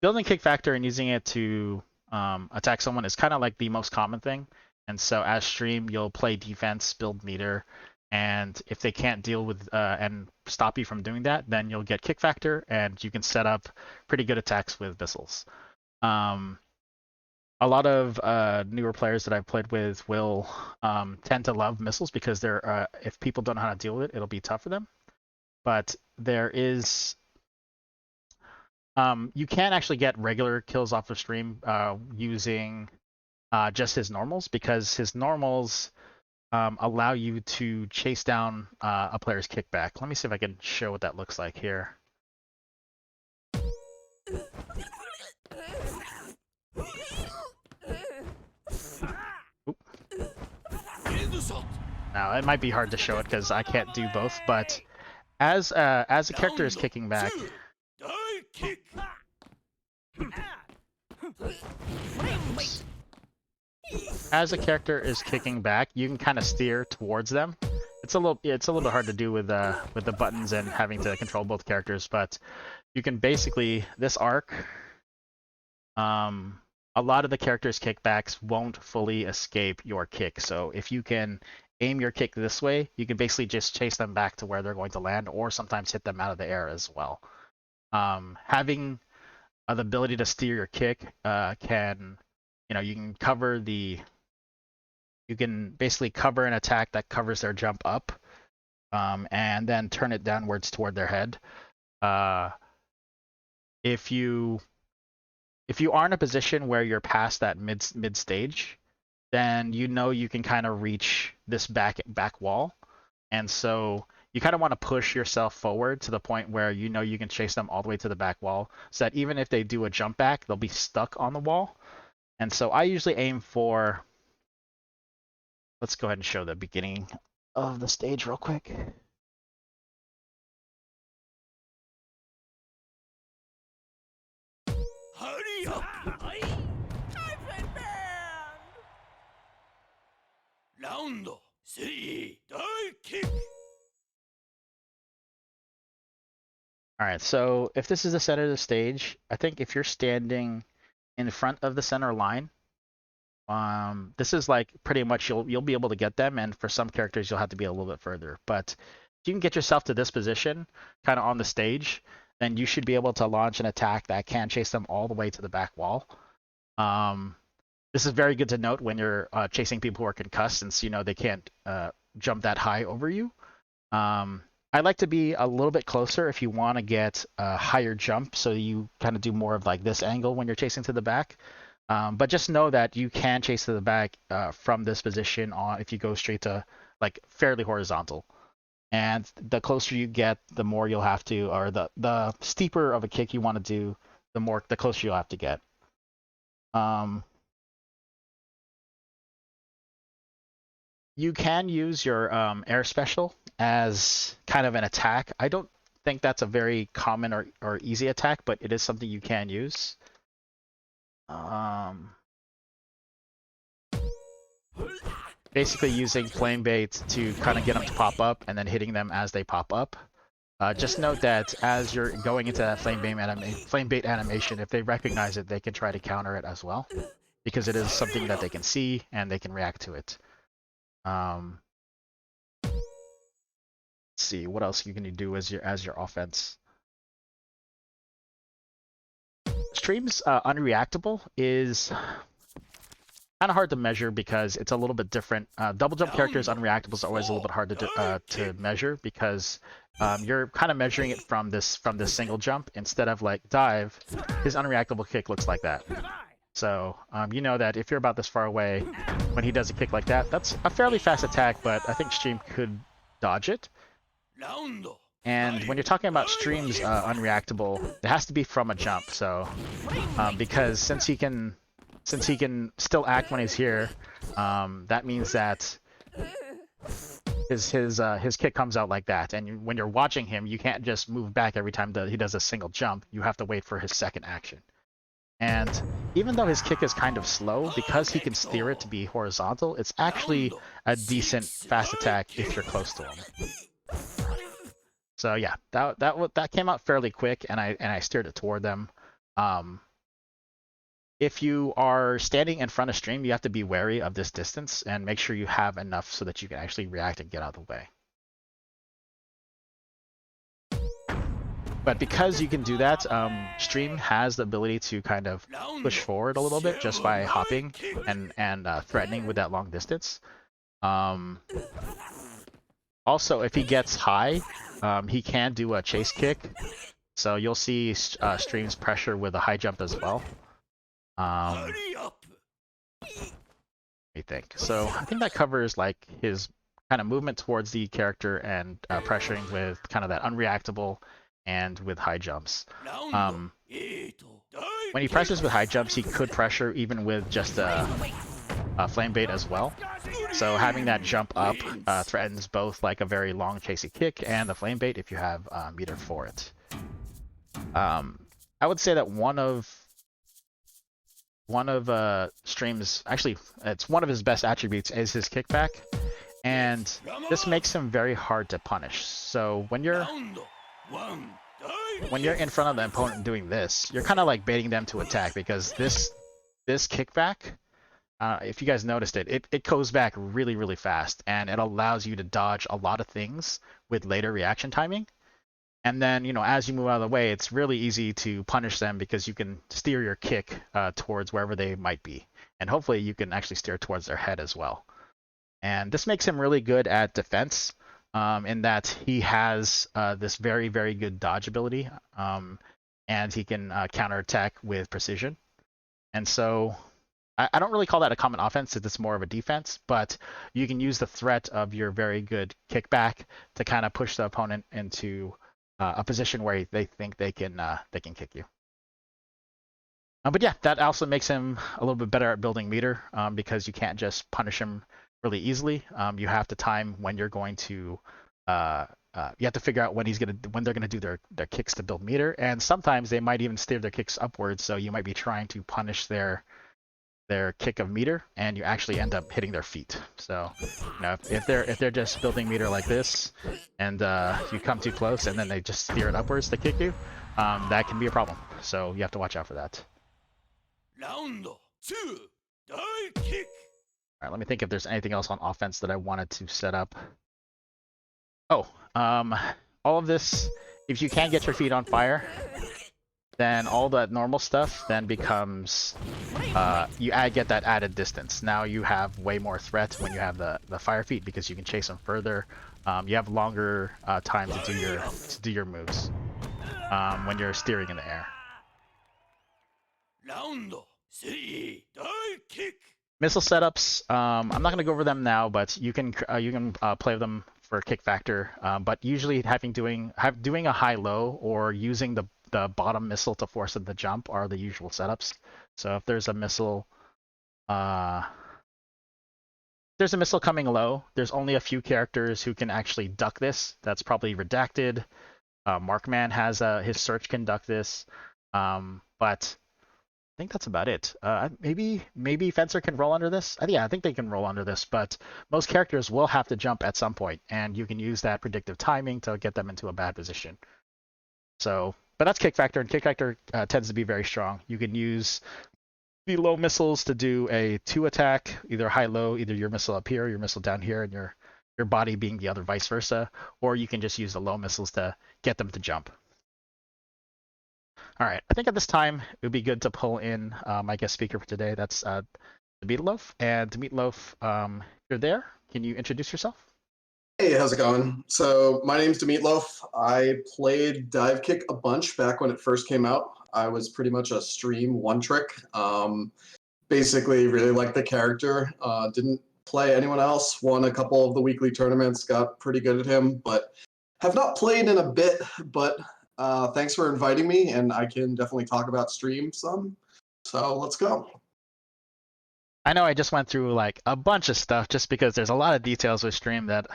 building kick factor and using it to attack someone is kind of like the most common thing. And so as stream, you'll play defense, build meter, and if they can't deal with and stop you from doing that, then you'll get kick factor, and you can set up pretty good attacks with missiles. A lot of newer players that I've played with will tend to love missiles because they're if people don't know how to deal with it, it'll be tough for them. But there is you can actually get regular kills off the stream using just his normals, because his normals allow you to chase down a player's kickback. Let me see if I can show what that looks like here. Oop. Now it might be hard to show it because I can't do both, but as a character is kicking back, as a character is kicking back, you can kind of steer towards them. It's a little bit hard to do with the buttons and having to control both characters, but you can basically, this arc, a lot of the characters' kickbacks won't fully escape your kick. So if you can aim your kick this way, you can basically just chase them back to where they're going to land, or sometimes hit them out of the air as well. Having the ability to steer your kick can, you can cover you can basically cover an attack that covers their jump up, and then turn it downwards toward their head. If you are in a position where you're past that mid stage, then you can kind of reach this back wall, and so you kind of want to push yourself forward to the point where you can chase them all the way to the back wall, so that even if they do a jump back, they'll be stuck on the wall. And so I usually aim for, let's go ahead and show the beginning of the stage real quick. Hurry up! I've been banned! Round 3, Divekick! All right, so if this is the center of the stage, I think if you're standing in front of the center line, this is like pretty much you'll be able to get them, and for some characters you'll have to be a little bit further. But if you can get yourself to this position, kind of on the stage, then you should be able to launch an attack that can chase them all the way to the back wall. This is very good to note when you're chasing people who are concussed, since they can't jump that high over you. I like to be a little bit closer if you want to get a higher jump, so you kind of do more of like this angle when you're chasing to the back. But just know that you can chase to the back from this position on if you go straight to like fairly horizontal. And the closer you get, the more you'll have to, or the steeper of a kick you want to do, the closer you'll have to get. You can use your air special as kind of an attack. I don't think that's a very common or easy attack, but it is something you can use. Basically using flame bait to kind of get them to pop up and then hitting them as they pop up. Just note that as you're going into that flame bait animation, if they recognize it, they can try to counter it as well, because it is something that they can see and they can react to it. Let's see what else you can do as your offense. Stream's unreactable is kind of hard to measure because it's a little bit different. Double jump characters unreactable is always a little bit hard to measure because you're kind of measuring it from this single jump instead of like dive. His unreactable kick looks like that. So you know that if you're about this far away when he does a kick like that, that's a fairly fast attack, but I think Stream could dodge it. And when you're talking about Stream's unreactable, it has to be from a jump. So because since he can still act when he's here, that means that his kick comes out like that. And when you're watching him, you can't just move back every time that he does a single jump. You have to wait for his second action. And even though his kick is kind of slow, because he can steer it to be horizontal, it's actually a decent fast attack if you're close to him. So yeah, that came out fairly quick, and I steered it toward them. If you are standing in front of Stream, you have to be wary of this distance and make sure you have enough so that you can actually react and get out of the way. But because you can do that, Stream has the ability to kind of push forward a little bit just by hopping and threatening with that long distance. Also, if he gets high, he can do a chase kick. So you'll see Stream's pressure with a high jump as well. I think. So I think that covers like his kind of movement towards the character and pressuring with kind of that unreactable and with high jumps. When he presses with high jumps, he could pressure even with just a flame bait as well. So having that jump up threatens both like a very long chasey kick and the flame bait if you have meter for it. I would say that one of Stream's, actually it's one of his best attributes is his kickback, and this makes him very hard to punish. So when you're in front of the opponent doing this, you're kind of like baiting them to attack, because this kickback, if you guys noticed it goes back really, really fast, and it allows you to dodge a lot of things with later reaction timing. And then, you know, as you move out of the way, it's really easy to punish them because you can steer your kick towards wherever they might be. And hopefully you can actually steer towards their head as well. And this makes him really good at defense, in that he has this very, very good dodge ability, and he can counterattack with precision. And so I don't really call that a common offense, it's more of a defense, but you can use the threat of your very good kickback to kind of push the opponent into a position where they think they can kick you. But yeah, that also makes him a little bit better at building meter, because you can't just punish him really easily. You have to time when you're going to you have to figure out when they're gonna do their kicks to build meter, and sometimes they might even steer their kicks upwards, so you might be trying to punish their kick of meter, and you actually end up hitting their feet. So, you know, if they're just building meter like this, and you come too close, and then they just steer it upwards to kick you, that can be a problem. So you have to watch out for that. Round 2, Divekick. All right, let me think if there's anything else on offense that I wanted to set up. Oh, all of this, if you can get your feet on fire, then all that normal stuff then becomes, you get that added distance. Now you have way more threat when you have the fire feet, because you can chase them further. You have longer time to do your moves when you're steering in the air. Round 3, Divekick. Missile setups, I'm not going to go over them now, but you can play them for Kickfactor. But usually doing a high-low or using the bottom missile to force it to jump are the usual setups. So if there's a missile coming low, there's only a few characters who can actually duck this. That's probably Redacted. Markman has his search can duck this. But think that's about it. Maybe Fencer can roll under this. Yeah, I think they can roll under this, but most characters will have to jump at some point, and you can use that predictive timing to get them into a bad position. So, but that's Kickfactor, and Kickfactor tends to be very strong. You can use the low missiles to do a 2 attack, either high-low, either your missile up here, your missile down here, and your body being the other vice versa, or you can just use the low missiles to get them to jump. All right, I think at this time it would be good to pull in my guest speaker for today. That's Demeteloaf. And Demeteloaf, you're there. Can you introduce yourself? Hey, how's it going? So my name's Demeteloaf. I played Divekick a bunch back when it first came out. I was pretty much a stream one trick. Basically, really liked the character. Didn't play anyone else. Won a couple of the weekly tournaments. Got pretty good at him, but have not played in a bit. But thanks for inviting me, and I can definitely talk about stream some. So let's go. I know I just went through like a bunch of stuff just because there's a lot of details with stream that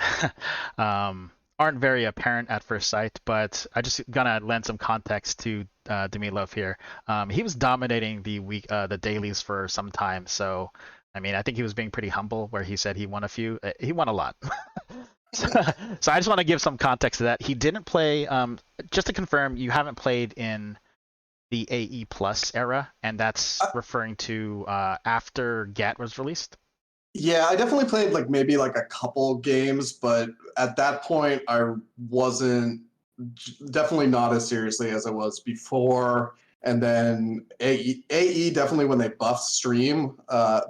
aren't very apparent at first sight, but I just gonna lend some context to Demeteloaf here. He was dominating the dailies for some time, so I mean I think he was being pretty humble where he said he won a few. He won a lot. So I just want to give some context to that. He didn't play. Just to confirm, you haven't played in the AE Plus era, and that's referring to after GAT was released? Yeah, I definitely played like maybe like a couple games, but at that point I wasn't definitely not as seriously as I was before. And then AE definitely when they buffed stream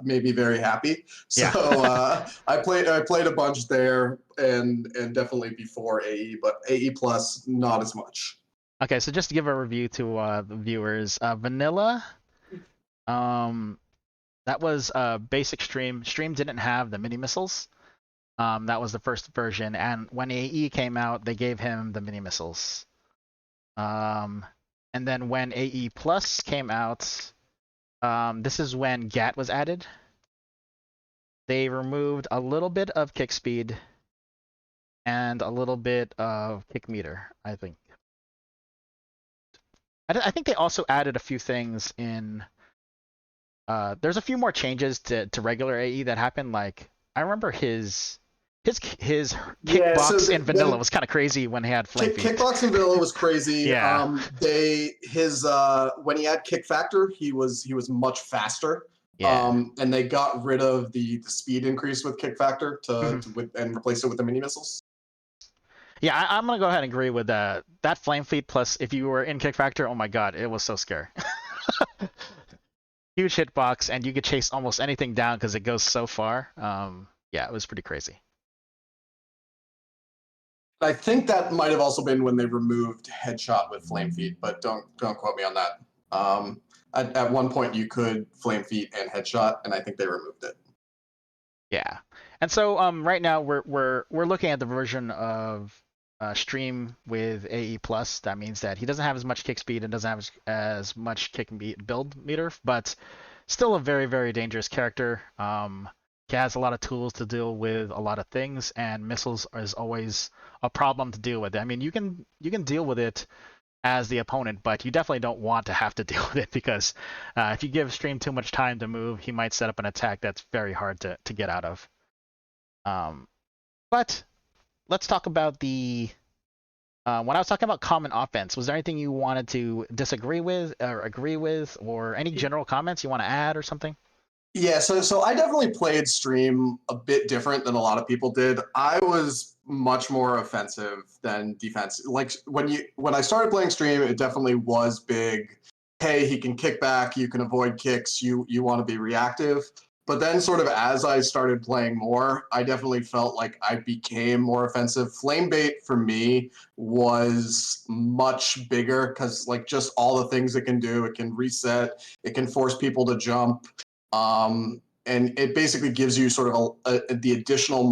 made me very happy. So Yeah. I played a bunch there and definitely before AE, but AE Plus not as much. Okay, so just to give a review to the viewers, Vanilla, that was basic stream. Stream didn't have the mini missiles. That was the first version, and when AE came out, they gave him the mini missiles. And then when AE Plus came out, this is when GAT was added. They removed a little bit of kick speed and a little bit of kick meter, I think. I think they also added a few things in. There's a few more changes to regular AE that happened. Like I remember his kickbox in Vanilla was kind of crazy when he had flame feet. Kickbox in Vanilla was crazy. Yeah. When he had Kickfactor, he was much faster. Yeah. And they got rid of the speed increase with Kickfactor and replaced it with the mini missiles. Yeah, I'm gonna go ahead and agree with that. That flame feet plus if you were in Kickfactor, oh my god, it was so scary. Huge hitbox, and you could chase almost anything down because it goes so far. Yeah, it was pretty crazy. I think that might have also been when they removed headshot with flame feet, but don't quote me on that. At one point you could flame feet and headshot, and I think they removed it. Yeah, and so right now we're looking at the version of stream with AE Plus. That means that he doesn't have as much kick speed and doesn't have as much kick build meter, but still a very, very dangerous character. He has a lot of tools to deal with a lot of things, and missiles is always a problem to deal with. I mean, you can deal with it as the opponent, but you definitely don't want to have to deal with it because if you give stream too much time to move, he might set up an attack that's very hard to get out of. But let's talk about the when I was talking about common offense, was there anything you wanted to disagree with or agree with, or any general comments you want to add or something? Yeah, so I definitely played stream a bit different than a lot of people did. I was much more offensive than defensive. Like when I started playing stream, it definitely was big. Hey, he can kick back, you can avoid kicks, you want to be reactive. But then sort of as I started playing more, I definitely felt like I became more offensive. Flame bait for me was much bigger because like just all the things it can do, it can reset, it can force people to jump. And it basically gives you sort of the additional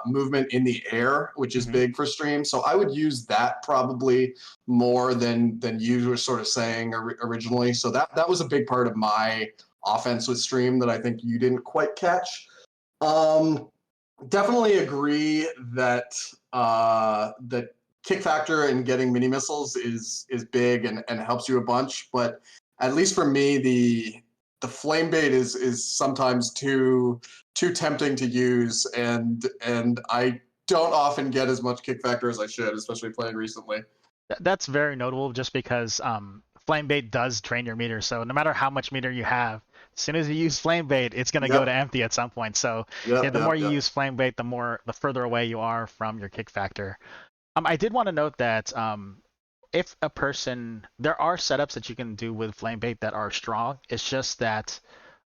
movement in the air, which is big for stream. So I would use that probably more than you were sort of saying originally. So that was a big part of my offense with stream that I think you didn't quite catch. Definitely agree that that Kickfactor and getting mini missiles is big and helps you a bunch, but at least for me, the flame bait is sometimes too tempting to use, and I don't often get as much kick factor as I should, especially playing recently. That's very notable just because flame bait does drain your meter. So no matter how much meter you have, as soon as you use flame bait, it's going to go to empty at some point. So yeah, the more you use flame bait, the further away you are from your kick factor. I did want to note that if a person, there are setups that you can do with flame bait that are strong. It's just that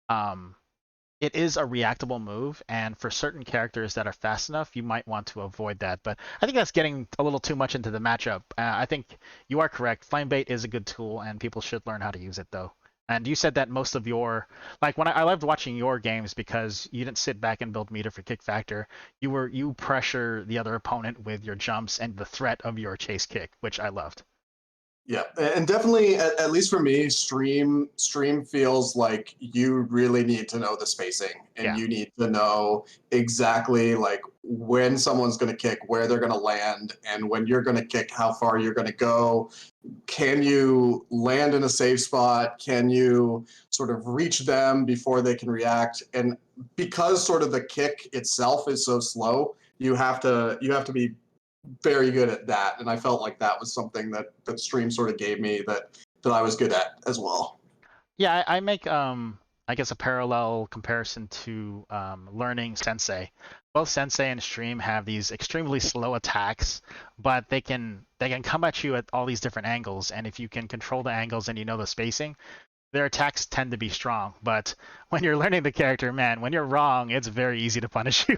it is a reactable move, and for certain characters that are fast enough, you might want to avoid that. But I think that's getting a little too much into the matchup. I think you are correct. Flame bait is a good tool, and people should learn how to use it, though. And you said that most of your, like when I loved watching your games because you didn't sit back and build meter for kick factor. You pressure the other opponent with your jumps and the threat of your chase kick, which I loved. Yeah, and definitely, at least for me, stream feels like you really need to know the spacing, and you need to know exactly like when someone's going to kick, where they're going to land, and when you're going to kick, how far you're going to go. Can you land in a safe spot? Can you sort of reach them before they can react? And because sort of the kick itself is so slow, you have to be very good at that, and I felt like that was something that stream sort of gave me that I was good at as well. Yeah, I make I guess a parallel comparison to learning Sensei. Both Sensei and Stream have these extremely slow attacks, but they can come at you at all these different angles, and if you can control the angles and you know the spacing, their attacks tend to be strong. But when you're learning the character, man, when you're wrong, it's very easy to punish you.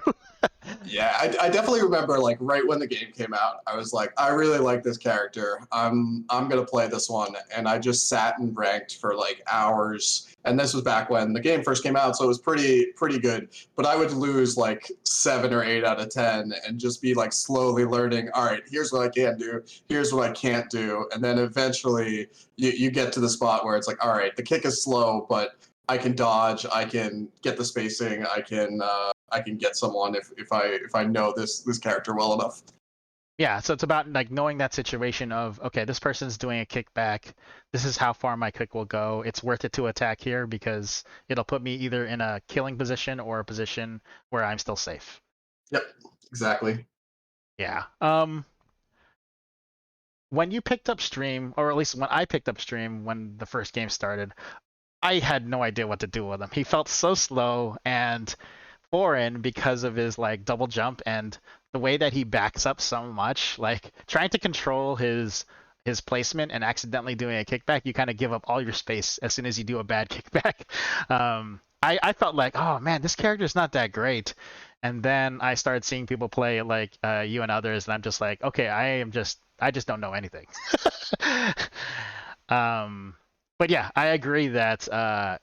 Yeah, I definitely remember like right when the game came out, I was like, I really like this character. I'm gonna play this one, and I just sat and ranked for like hours. And this was back when the game first came out, so it was pretty good. But I would lose like 7 or 8 out of 10, and just be like slowly learning. All right, here's what I can do. Here's what I can't do, and then eventually you get to the spot where it's like, all right, the kick is slow, but I can dodge. I can get the spacing. I can get someone if I know this character well enough. Yeah, so it's about like knowing that situation of, okay, this person's doing a kickback. This is how far my kick will go. It's worth it to attack here because it'll put me either in a killing position or a position where I'm still safe. Yep, exactly. Yeah. When you picked up Stream, or at least when I picked up Stream when the first game started, I had no idea what to do with him. He felt so slow and foreign because of his like double jump and the way that he backs up so much. Like trying to control his placement and accidentally doing a kickback, you kind of give up all your space as soon as you do a bad kickback. I felt like, oh man, this character is not that great. And then I started seeing people play like you and others, and I'm just like, okay, I just don't know anything. But yeah, I agree that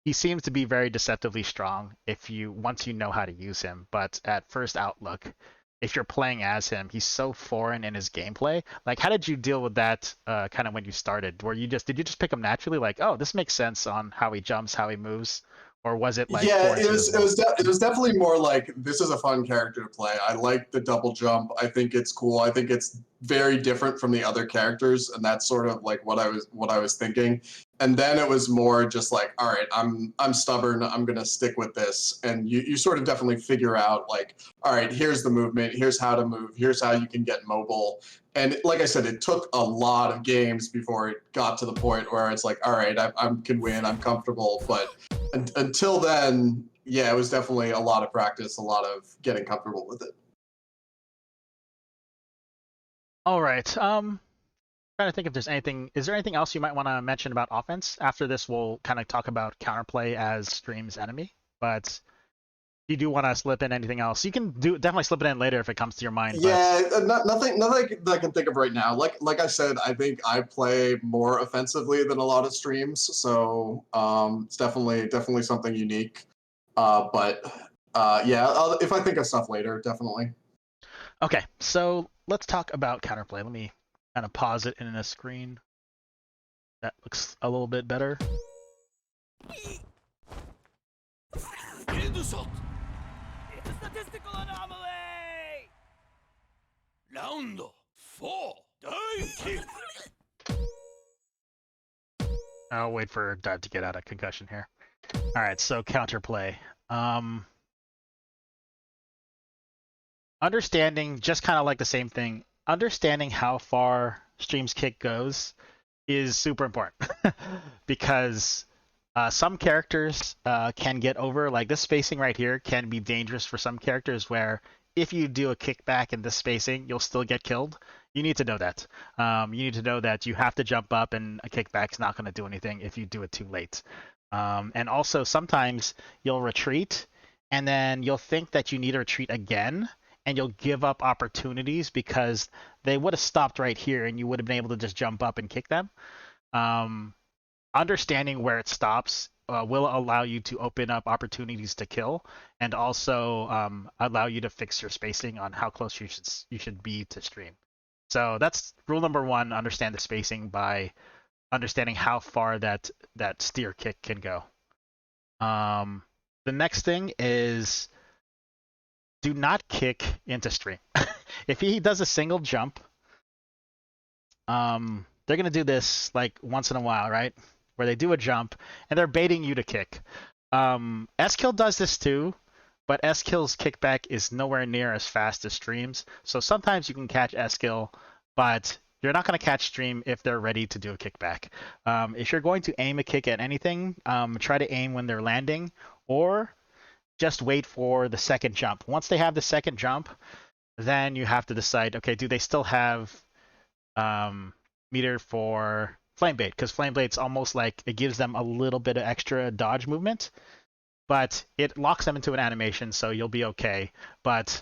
he seems to be very deceptively strong once you know how to use him. But at first outlook, if you're playing as him, he's so foreign in his gameplay. Like, how did you deal with that kind of when you started? Did you just pick him naturally? Like, oh, this makes sense on how he jumps, how he moves, or was it like? Yeah, it was definitely more like, this is a fun character to play. I like the double jump. I think it's cool. I think it's very different from the other characters, and that's sort of like what I was thinking. And then it was more just like, all right, I'm stubborn. I'm gonna stick with this. And you sort of definitely figure out like, all right, here's the movement. Here's how to move. Here's how you can get mobile. And like I said, it took a lot of games before it got to the point where it's like, all right, I can win. I'm comfortable. But until then, yeah, it was definitely a lot of practice, a lot of getting comfortable with it. All right. Trying to think if there's anything. Is there anything else you might want to mention about offense? After this, we'll kind of talk about counterplay as Stream's enemy. But if you do want to slip in anything else, you can definitely slip it in later if it comes to your mind. Yeah, nothing that I can think of right now. Like I said, I think I play more offensively than a lot of streams, so it's definitely something unique. But yeah, if I think of stuff later, definitely. Okay, so let's talk about counterplay. Let me kind of pause it in a screen. That looks a little bit better. Headshot. It's a statistical anomaly! Round 4. Divekick. I'll wait for Dive to get out of concussion here. All right, so counterplay. Understanding, just kind of like the same thing, understanding how far Stream's kick goes is super important because some characters can get over, like this spacing right here can be dangerous for some characters where if you do a kickback in this spacing, you'll still get killed. You need to know that. You need to know that you have to jump up and a kickback's not going to do anything if you do it too late. And also sometimes you'll retreat and then you'll think that you need to retreat again and you'll give up opportunities because they would have stopped right here and you would have been able to just jump up and kick them. Understanding where it stops will allow you to open up opportunities to kill and also allow you to fix your spacing on how close you should be to stream. So that's rule number one, understand the spacing by understanding how far that steer kick can go. The next thing is do not kick into stream. If he does a single jump, they're going to do this like once in a while, right? Where they do a jump and they're baiting you to kick. S-Kill does this too, but S-Kill's kickback is nowhere near as fast as Stream's. So sometimes you can catch S-Kill, but you're not going to catch Stream if they're ready to do a kickback. If you're going to aim a kick at anything, try to aim when they're landing or just wait for the second jump. Once they have the second jump, then you have to decide, okay, do they still have meter for flame bait? Because flame bait's almost like it gives them a little bit of extra dodge movement, but it locks them into an animation, so you'll be okay. But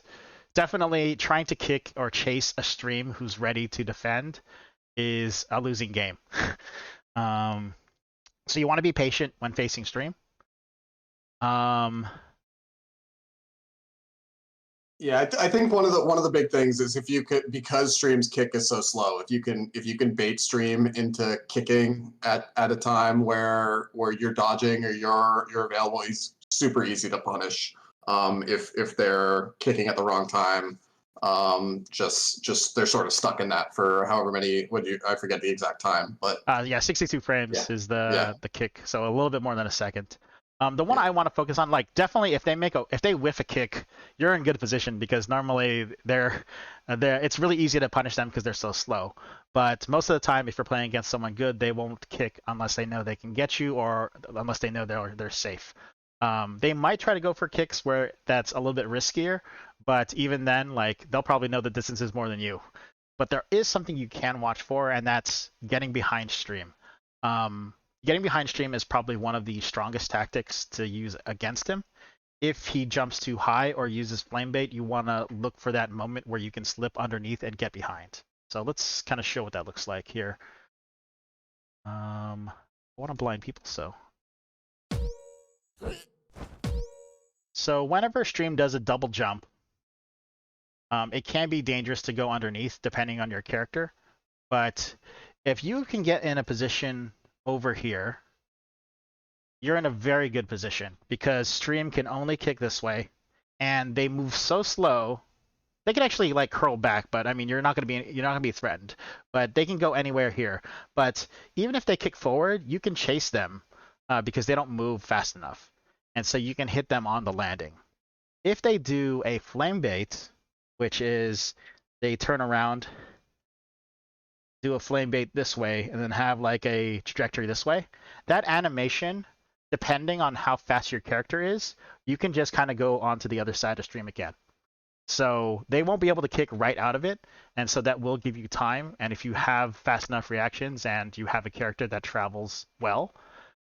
definitely trying to kick or chase a stream who's ready to defend is a losing game. So you want to be patient when facing stream. Yeah, I think one of the big things is if you could, because Stream's kick is so slow, if you can bait Stream into kicking at a time where you're dodging or you're available, he's super easy to punish. If they're kicking at the wrong time, just they're sort of stuck in that for however many. I forget the exact time, but yeah, 62 frames is the kick, so a little bit more than a second. The one Yeah. I want to focus on, like definitely if they whiff a kick, you're in good position because normally it's really easy to punish them because they're so slow. But most of the time, if you're playing against someone good, they won't kick unless they know they can get you or unless they know they're safe. They might try to go for kicks where that's a little bit riskier, but even then, like they'll probably know the distance is more than you. But there is something you can watch for, and that's getting behind stream. Getting behind stream is probably one of the strongest tactics to use against him. If he jumps too high or uses flame bait, you want to look for that moment where you can slip underneath and get behind. So let's kind of show what that looks like here. I want to blind people, so whenever stream does a double jump, it can be dangerous to go underneath depending on your character. But if you can get in a position over here, you're in a very good position because stream can only kick this way and they move so slow. They can actually like curl back, but I mean you're not going to be threatened. But they can go anywhere here. But even if they kick forward, you can chase them because they don't move fast enough. And so you can hit them on the landing. If they do a flame bait, which is they turn around, do a flame bait this way, and then have like a trajectory this way, that animation, depending on how fast your character is, you can just kind of go onto the other side of stream again. So they won't be able to kick right out of it, and so that will give you time. And if you have fast enough reactions and you have a character that travels well,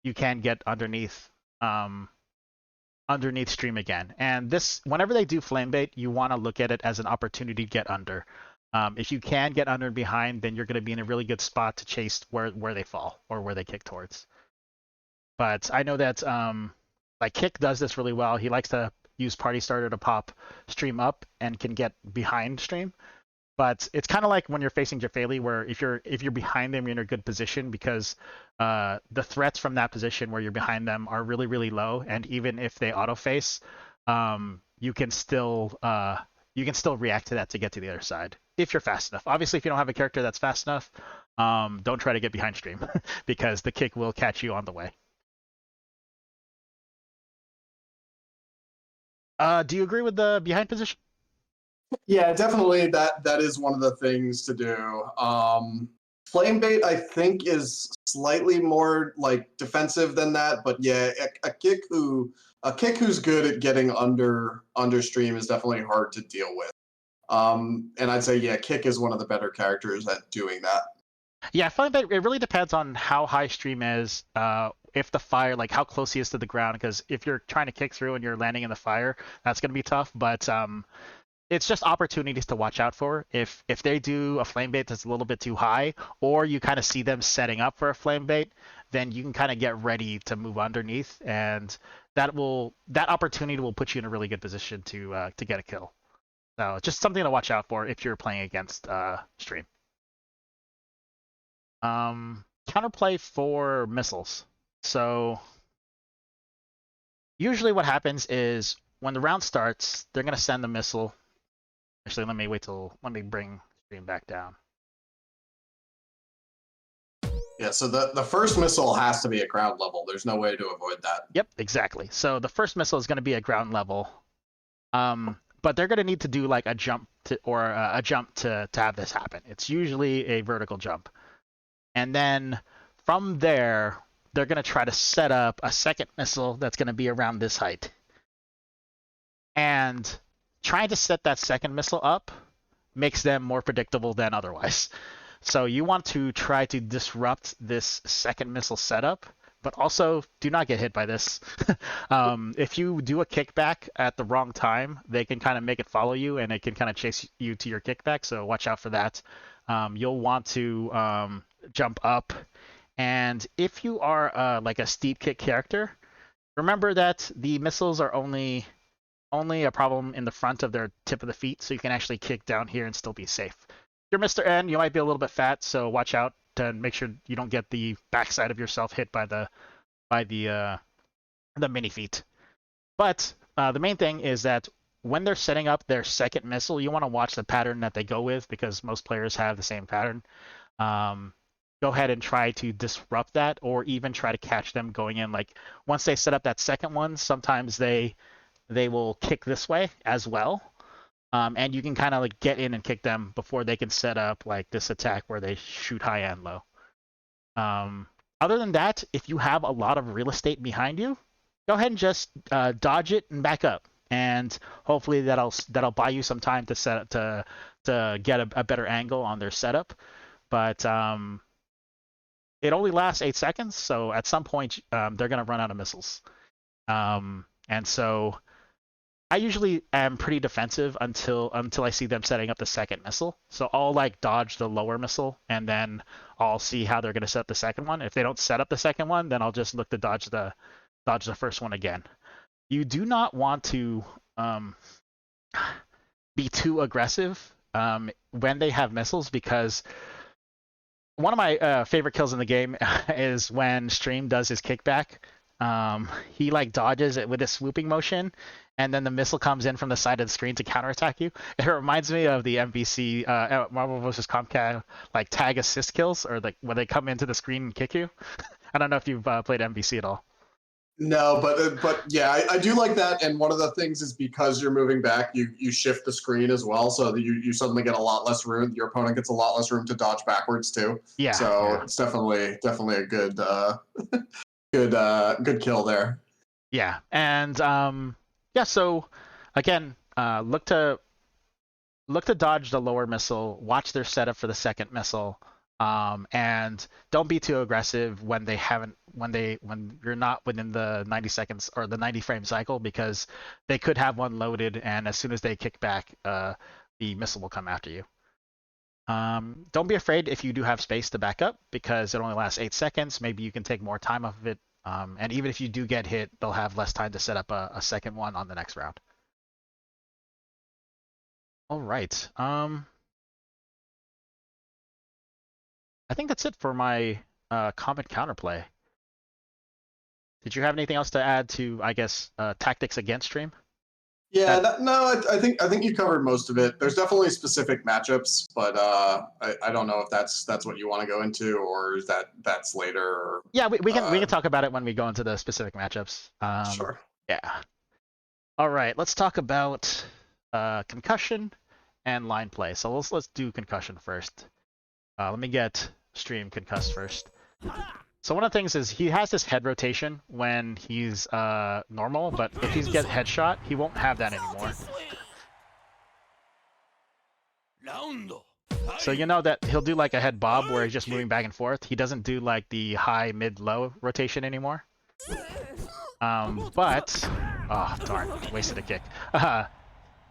you can get underneath stream again. And this, whenever they do flame bait, you want to look at it as an opportunity to get under. If you can get under and behind, then you're going to be in a really good spot to chase where they fall or where they kick towards. But I know that like Kick does this really well. He likes to use Party Starter to pop stream up and can get behind stream. But it's kind of like when you're facing Jafali, where if you're behind them, you're in a good position because the threats from that position where you're behind them are really, really low. And even if they auto face, you can still react to that to get to the other side. if you're fast enough. Obviously, if you don't have a character that's fast enough, don't try to get behind stream because the kick will catch you on the way. Do you agree with the behind position? Yeah, definitely. That is one of the things to do. Flame bait, I think, is slightly more like defensive than that, but yeah, a kick who's good at getting under stream is definitely hard to deal with. And I'd say yeah, kick is one of the better characters at doing that. Yeah, flame bait. It really depends on how high stream is. If the fire, like how close he is to the ground, because if you're trying to kick through and you're landing in the fire, that's gonna be tough. But it's just opportunities to watch out for. If they do a flame bait that's a little bit too high, or you kind of see them setting up for a flame bait, then you can kind of get ready to move underneath, and that opportunity will put you in a really good position to get a kill. So just something to watch out for if you're playing against stream. Counterplay for missiles. So usually what happens is when the round starts, they're gonna send the missile. Actually, let me bring stream back down. Yeah, so the first missile has to be at ground level. There's no way to avoid that. Yep, exactly. So the first missile is going to be at ground level, but they're going to need to do like a jump to have this happen. It's usually a vertical jump, and then from there they're going to try to set up a second missile that's going to be around this height, and trying to set that second missile up makes them more predictable than otherwise. So you want to try to disrupt this second missile setup, but also do not get hit by this. If you do a kickback at the wrong time, they can kind of make it follow you and it can kind of chase you to your kickback. So watch out for that. You'll want to jump up. And if you are like a steep kick character, remember that the missiles are only a problem in the front of their tip of the feet, so you can actually kick down here and still be safe. If you're Mr. N, you might be a little bit fat, so watch out to make sure you don't get the backside of yourself hit by the mini feet. But the main thing is that when they're setting up their second missile, you want to watch the pattern that they go with because most players have the same pattern. Go ahead and try to disrupt that, or even try to catch them going in. Like once they set up that second one, sometimes they will kick this way as well. And you can kind of like get in and kick them before they can set up like this attack where they shoot high and low. Other than that, if you have a lot of real estate behind you, go ahead and just dodge it and back up, and hopefully that'll buy you some time to get a better angle on their setup. But it only lasts 8 seconds, so at some point they're gonna run out of missiles, and so I usually am pretty defensive until I see them setting up the second missile. So I'll like dodge the lower missile, and then I'll see how they're gonna set up the second one. If they don't set up the second one, then I'll just look to dodge the first one again. You do not want to be too aggressive when they have missiles, because one of my favorite kills in the game is when Stream does his kickback. He like dodges it with a swooping motion, and then the missile comes in from the side of the screen to counterattack you. It reminds me of the MVC Marvel vs. Comcast like tag assist kills, or like when they come into the screen and kick you. I don't know if you've played MVC at all. No, but yeah, I do like that. And one of the things is because you're moving back, you shift the screen as well, so that you suddenly get a lot less room. Your opponent gets a lot less room to dodge backwards too. Yeah. So yeah. it's definitely a good good kill there. Yeah, and yeah. So again, look to dodge the lower missile. Watch their setup for the second missile. And don't be too aggressive when you're not within the 90 seconds or the 90 frame cycle, because they could have one loaded, and as soon as they kick back, the missile will come after you. Don't be afraid if you do have space to back up, because it only lasts 8 seconds. Maybe you can take more time off of it. And even if you do get hit, they'll have less time to set up a second one on the next round. All right. I think that's it for my comment counterplay. Did you have anything else to add to, I guess, tactics against stream? Yeah, I think you covered most of it. There's definitely specific matchups, but I don't know if that's what you want to go into, or is that's later. Or, Yeah, we can talk about it when we go into the specific matchups. Sure. Yeah. All right, let's talk about concussion and line play. So let's do concussion first. Let me get stream concussed first. So one of the things is he has this head rotation when he's normal, but if he's get headshot, he won't have that anymore. So you know that he'll do like a head bob where he's just moving back and forth. He doesn't do like the high, mid, low rotation anymore. But oh darn, wasted a kick.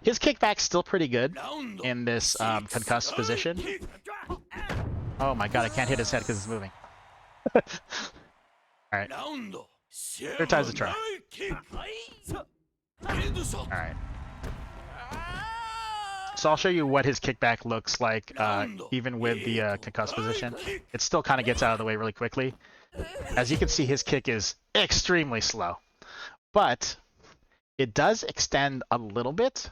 His kickback's still pretty good in this concussed position. Oh my god, I can't hit his head because it's moving. Alright. Third time's a try. Alright. So I'll show you what his kickback looks like, even with the concussed position. It still kind of gets out of the way really quickly. As you can see, his kick is extremely slow. But it does extend a little bit.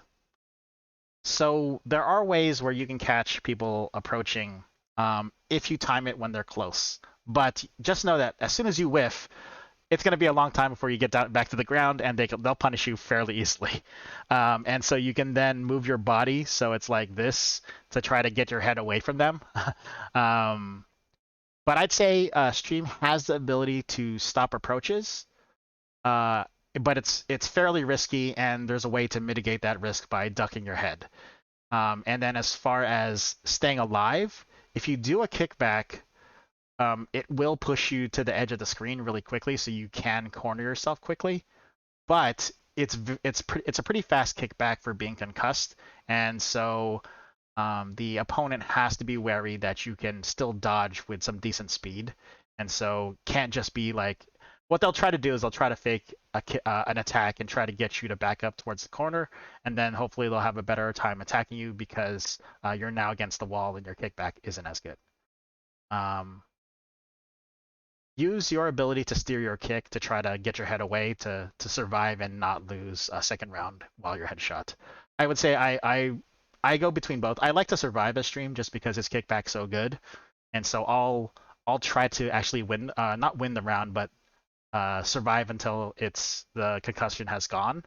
So there are ways where you can catch people approaching if you time it when they're close. But just know that as soon as you whiff, it's going to be a long time before you get down back to the ground, and they'll punish you fairly easily. And so you can then move your body so it's like this to try to get your head away from them. But I'd say Stream has the ability to stop approaches, but it's fairly risky, and there's a way to mitigate that risk by ducking your head. And then as far as staying alive, if you do a kickback, it will push you to the edge of the screen really quickly, so you can corner yourself quickly. But it's a pretty fast kickback for being concussed, and so the opponent has to be wary that you can still dodge with some decent speed, and so can't just be like. What they'll try to do is they'll try to fake an attack and try to get you to back up towards the corner, and then hopefully they'll have a better time attacking you because you're now against the wall and your kickback isn't as good. Use your ability to steer your kick to try to get your head away to survive and not lose a second round while you're headshot. I would say I go between both. I like to survive a stream just because his kickback's so good, and so I'll try to actually win, not win the round, but survive until the concussion has gone,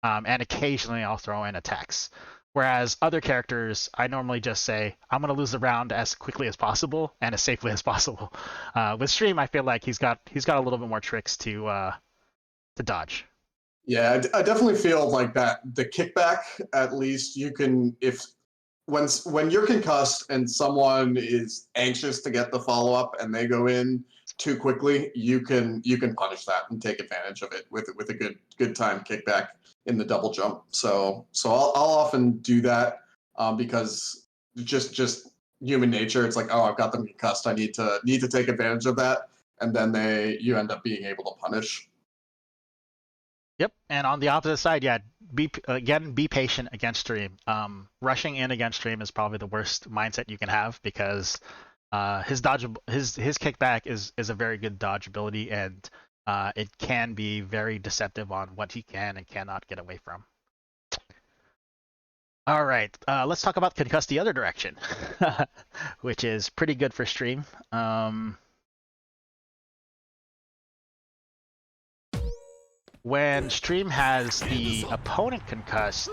and occasionally I'll throw in attacks. Whereas other characters, I normally just say, I'm going to lose the round as quickly as possible and as safely as possible. With Stream, I feel like he's got a little bit more tricks to dodge. Yeah, I definitely feel like that the kickback, at least you can, when you're concussed and someone is anxious to get the follow-up and they go in too quickly, you can punish that and take advantage of it with a good time kickback in the double jump. So I'll often do that because just human nature. It's like, oh, I've got them concussed. I need to take advantage of that, and then you end up being able to punish. Yep, and on the opposite side, yeah, be patient against Stream. Rushing in against Stream is probably the worst mindset you can have because his kickback is a very good dodge ability, and it can be very deceptive on what he can and cannot get away from. All right, let's talk about concuss the other direction, which is pretty good for Stream. When Stream has the opponent concussed,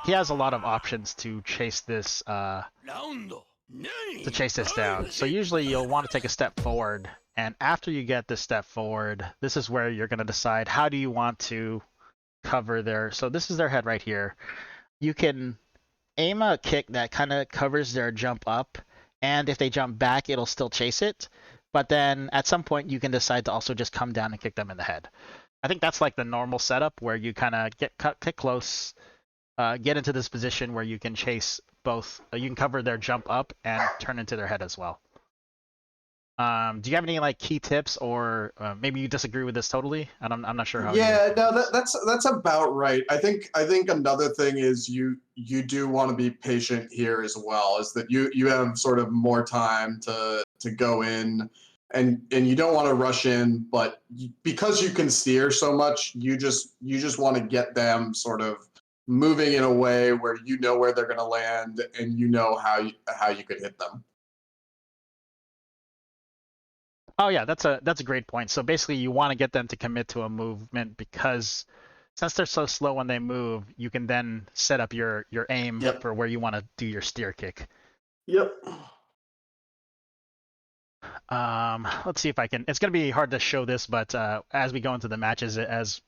he has a lot of options to chase this down. So usually you'll want to take a step forward, and after you get this step forward, this is where you're going to decide how do you want to cover their. So this is their head right here. You can aim a kick that kind of covers their jump up, and if they jump back, it'll still chase it. But then at some point, you can decide to also just come down and kick them in the head. I think that's like the normal setup where you kind of get close, get into this position where you can chase both. You can cover their jump up and turn into their head as well. Do you have any like key tips, or maybe you disagree with this totally? And I'm not sure how. Yeah, no, that's about right. I think another thing is you do want to be patient here as well. Is that you have sort of more time to go in. And you don't want to rush in, but because you can steer so much, you just want to get them sort of moving in a way where you know where they're going to land and you know how you could hit them. Oh yeah, that's a great point. So basically, you want to get them to commit to a movement because since they're so slow when they move, you can then set up your aim Yep. for where you want to do your steer kick. Yep. Let's see if I can. It's gonna be hard to show this, but as we go into the matches, as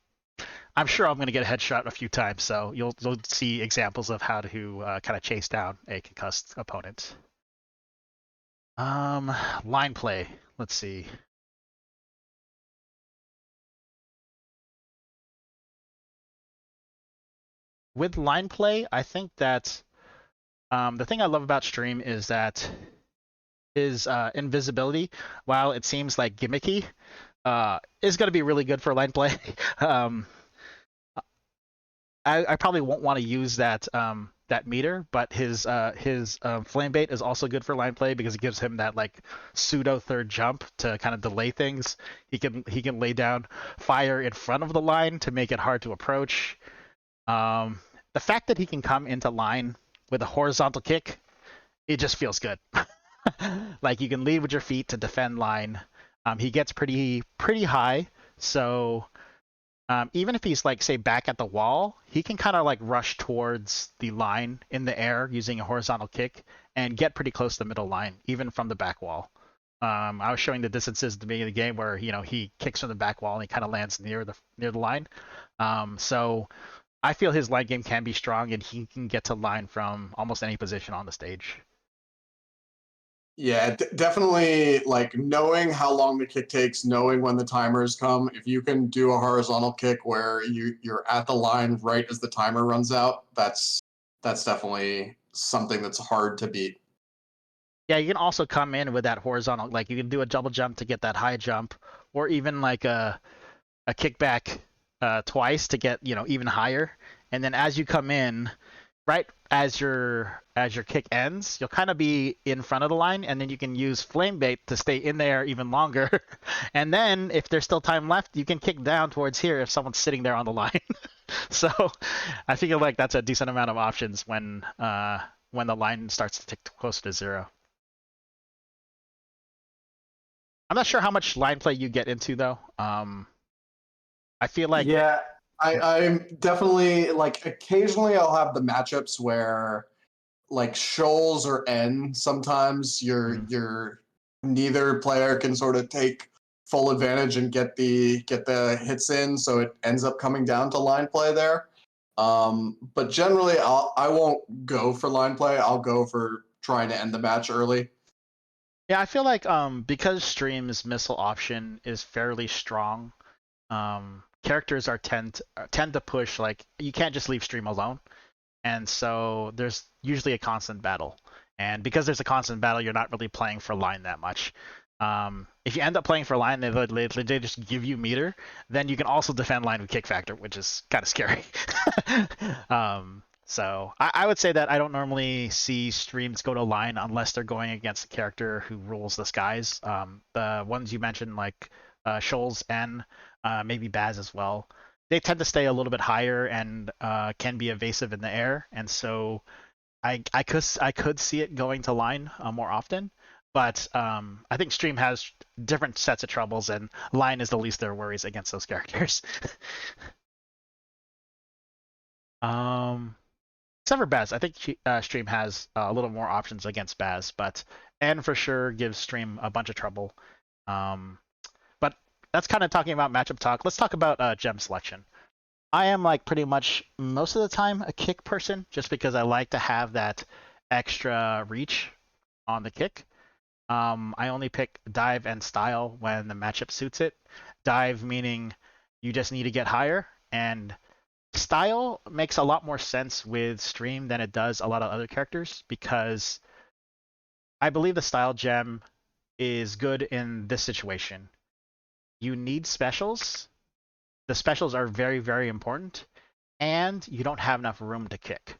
I'm sure I'm gonna get a headshot a few times, so you'll see examples of how to kind of chase down a concussed opponent. Line play. Let's see. With line play, I think that the thing I love about Stream is that his invisibility, while it seems like gimmicky, is going to be really good for line play. I probably won't want to use that that meter, but his flame bait is also good for line play because it gives him that like pseudo third jump to kind of delay things. He can lay down fire in front of the line to make it hard to approach. The fact that he can come into line with a horizontal kick, it just feels good. Like you can lead with your feet to defend line. He gets pretty high, so even if he's like say back at the wall, he can kind of like rush towards the line in the air using a horizontal kick and get pretty close to the middle line, even from the back wall. I was showing the distances at the beginning of the game where he kicks from the back wall and he kind of lands near the line. So I feel his line game can be strong and he can get to line from almost any position on the stage. Yeah, definitely. Like knowing how long the kick takes, knowing when the timers come. If you can do a horizontal kick where you're at the line right as the timer runs out, that's definitely something that's hard to beat. Yeah, you can also come in with that horizontal, like you can do a double jump to get that high jump, or even like a kickback twice to get even higher. And then as you come in, right as your kick ends, you'll kind of be in front of the line, and then you can use flame bait to stay in there even longer. And then if there's still time left, you can kick down towards here if someone's sitting there on the line. So I feel like that's a decent amount of options when the line starts to tick closer to 0. I'm not sure how much line play you get into though. I feel like Yeah, I'm definitely like occasionally I'll have the matchups where like Shoals or N. Sometimes you're neither player can sort of take full advantage and get the hits in, so it ends up coming down to line play there. But generally, I won't go for line play. I'll go for trying to end the match early. Yeah, I feel like because Stream's missile option is fairly strong, characters tend to push, like you can't just leave Stream alone. And so there's usually a constant battle. And because there's a constant battle, you're not really playing for line that much. If you end up playing for line, they just give you meter, then you can also defend line with Kickfactor, which is kind of scary. So I would say that I don't normally see streams go to line unless they're going against a character who rules the skies. The ones you mentioned, like Shoals and maybe Baz as well, they tend to stay a little bit higher and can be evasive in the air, and so I could see it going to line more often. But I think Stream has different sets of troubles, and line is the least of their worries against those characters. Except for Baz, I think Stream has a little more options against Baz, but N for sure gives Stream a bunch of trouble. But that's kind of talking about matchup talk. Let's talk about gem selection. I am like pretty much most of the time a kick person, just because I like to have that extra reach on the kick. I only pick dive and style when the matchup suits it. Dive meaning you just need to get higher, and style makes a lot more sense with Stream than it does a lot of other characters, because I believe the style gem is good in this situation. You need specials. The specials are very, very important, and you don't have enough room to kick.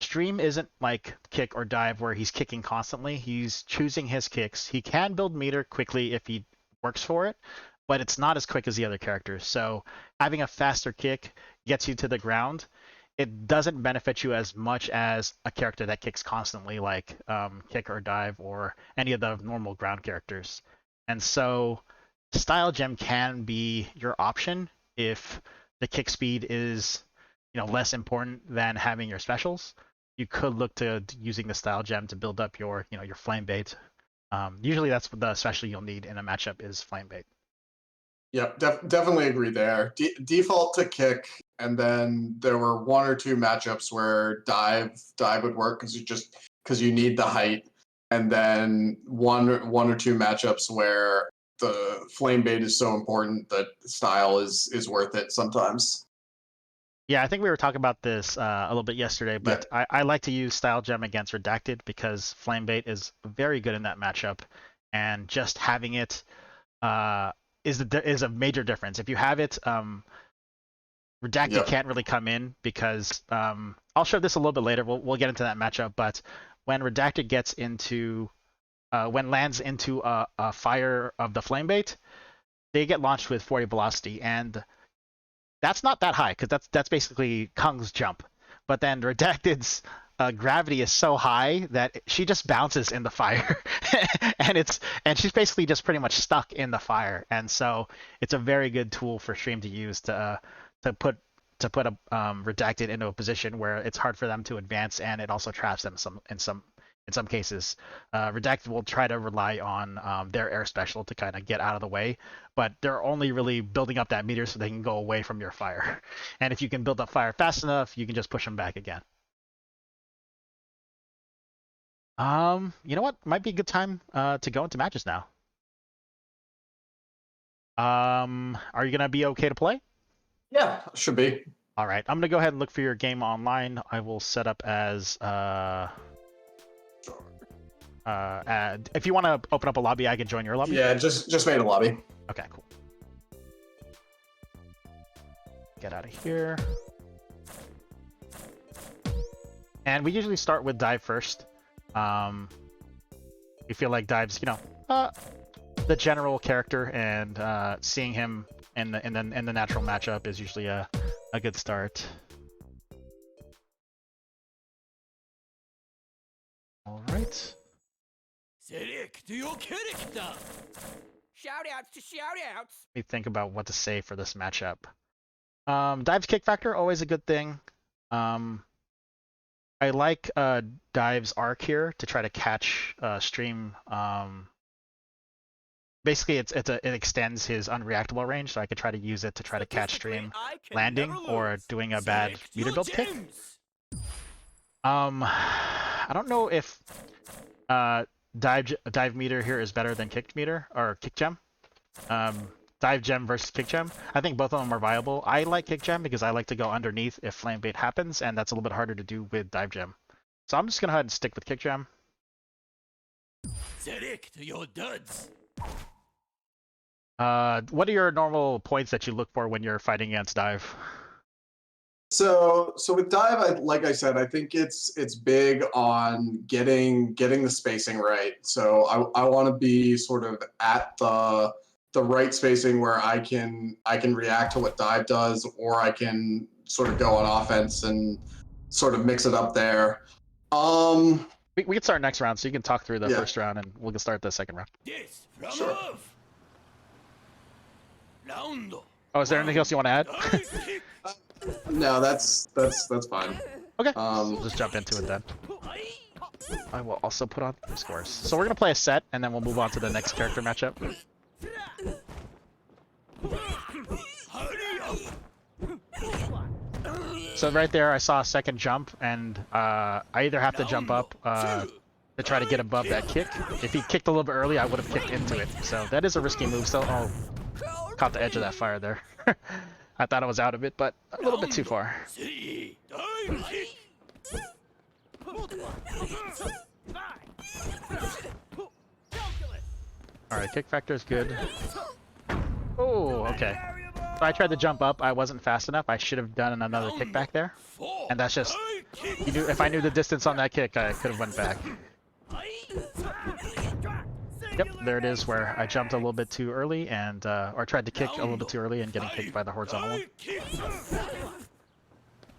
Stream isn't like kick or dive where he's kicking constantly. He's choosing his kicks. He can build meter quickly if he works for it, but it's not as quick as the other characters. So having a faster kick gets you to the ground it doesn't benefit you as much as a character that kicks constantly, like kick or dive or any of the normal ground characters. And so Style Gem can be your option if the kick speed is, less important than having your specials. You could look to using the Style Gem to build up your, your Flame Bait. Usually that's what the special you'll need in a matchup is Flame Bait. Yep, definitely agree there. Default to kick, and then there were one or two matchups where dive would work because you need the height, and then one or two matchups where the flame bait is so important that style is worth it sometimes. Yeah, I think we were talking about this a little bit yesterday, but Yeah. I like to use Style Gem against Redacted because Flame Bait is very good in that matchup, and just having it is a major difference. If you have it, Redacted Yep. can't really come in because I'll show this a little bit later. We'll get into that matchup, but when Redacted gets into when lands into a fire of the Flame Bait, they get launched with 40 velocity, and that's not that high because that's basically Kung's jump. But then Redacted's gravity is so high that she just bounces in the fire, and she's basically just pretty much stuck in the fire. And so it's a very good tool for Stream to use to put a Redacted into a position where it's hard for them to advance, and it also traps them in some cases. Redacted will try to rely on their air special to kind of get out of the way, but they're only really building up that meter so they can go away from your fire. And if you can build up fire fast enough, you can just push them back again. You know what? Might be a good time to go into matches now. Are you gonna be okay to play? Yeah, should be. All right, I'm gonna go ahead and look for your game online. I will set up as if you want to open up a lobby, I can join your lobby. Yeah, just made a lobby. Okay, cool. Get out of here. And we usually start with dive first. We feel like dive's, the general character, and seeing him in the natural matchup is usually a good start. All right. Select your character. Shoutouts to shoutouts. Let me think about what to say for this matchup. Dive's Kickfactor, always a good thing. I like Dive's arc here to try to catch Stream. Basically, it extends his unreactable range, so I could try to use it to try to catch Stream landing or doing a bad meter build kick. I don't know if dive meter here is better than kick meter or kick gem. Dive gem versus kick gem. I think both of them are viable. I like kick gem because I like to go underneath if flame bait happens, and that's a little bit harder to do with dive gem. So I'm just gonna go ahead and stick with kick gem. Select your duds. What are your normal points that you look for when you're fighting against dive? So with dive, like I said, I think it's big on getting the spacing right. So I want to be sort of at the right spacing where I can react to what dive does, or I can sort of go on offense and sort of mix it up there. We can start next round, so you can talk through the first round, and we'll start the second round. Yes, from Sure. above. Round. Oh, is there anything else you want to add? Divekick. No, that's fine. Okay, we'll just jump into it then. I will also put on the scores. So we're gonna play a set, and then we'll move on to the next character matchup. Hurry up. So right there, I saw a second jump, and I either have to jump up to try to get above that kick. If he kicked a little bit early, I would have kicked into it. So that is a risky move. So, oh, caught the edge of that fire there. I thought I was out of it, but a little bit too far. See, Divekick. Alright, kick factor is good. Oh, okay. So I tried to jump up. I wasn't fast enough. I should have done another kick back there. And that's just... if I knew the distance on that kick, I could have went back. Yep, there it is where I jumped a little bit too early and or tried to kick a little bit too early and getting kicked by the horizontal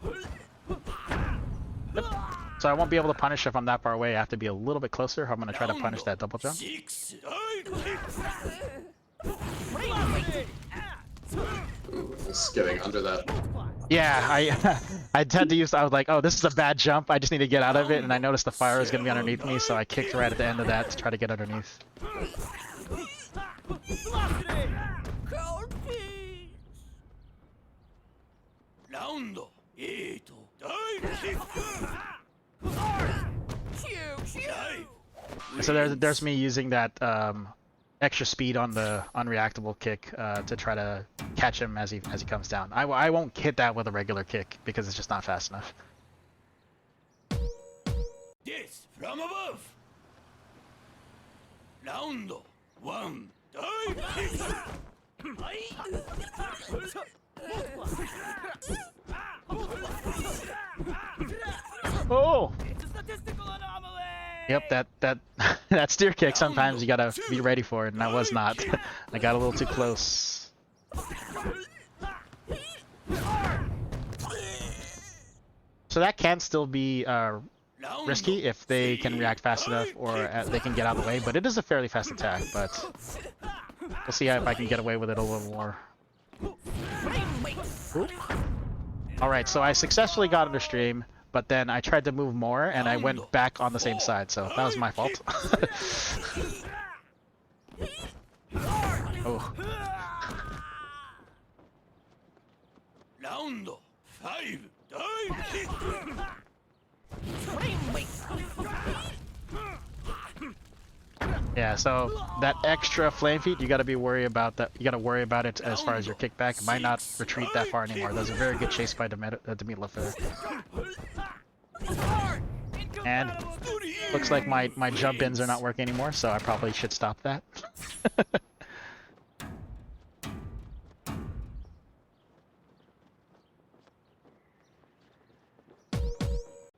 one. So I won't be able to punish if I'm that far away. I have to be a little bit closer. I'm gonna try to punish that double jump. 6 dive kick. Ooh, just getting under that. Yeah, I tend to use. I was like, oh, this is a bad jump. I just need to get out of it, and I noticed the fire was gonna be underneath me, so I kicked right at the end of that to try to get underneath. Round 8 dive kick. Dive. So there's me using that extra speed on the unreactable kick to try to catch him as he comes down. I won't hit that with a regular kick because it's just not fast enough. This from above. Round 1 dive kick. Oh! It's a statistical anomaly! Yep, that steer kick. Sometimes you gotta be ready for it, and I was not. I got a little too close. So that can still be risky if they can react fast enough or they can get out of the way, but it is a fairly fast attack, but we'll see if I can get away with it a little more. Alright, so I successfully got under stream, but then I tried to move more and I went back on the same side, so that was my fault. Oh. Round 5 dive kick. Yeah, so that extra flame feet, you gotta be worried about that. You gotta worry about it as far as your kickback. It might not retreat that far anymore. That was a very good chase by Demeteloaf there. And looks like my jump ins are not working anymore, so I probably should stop that.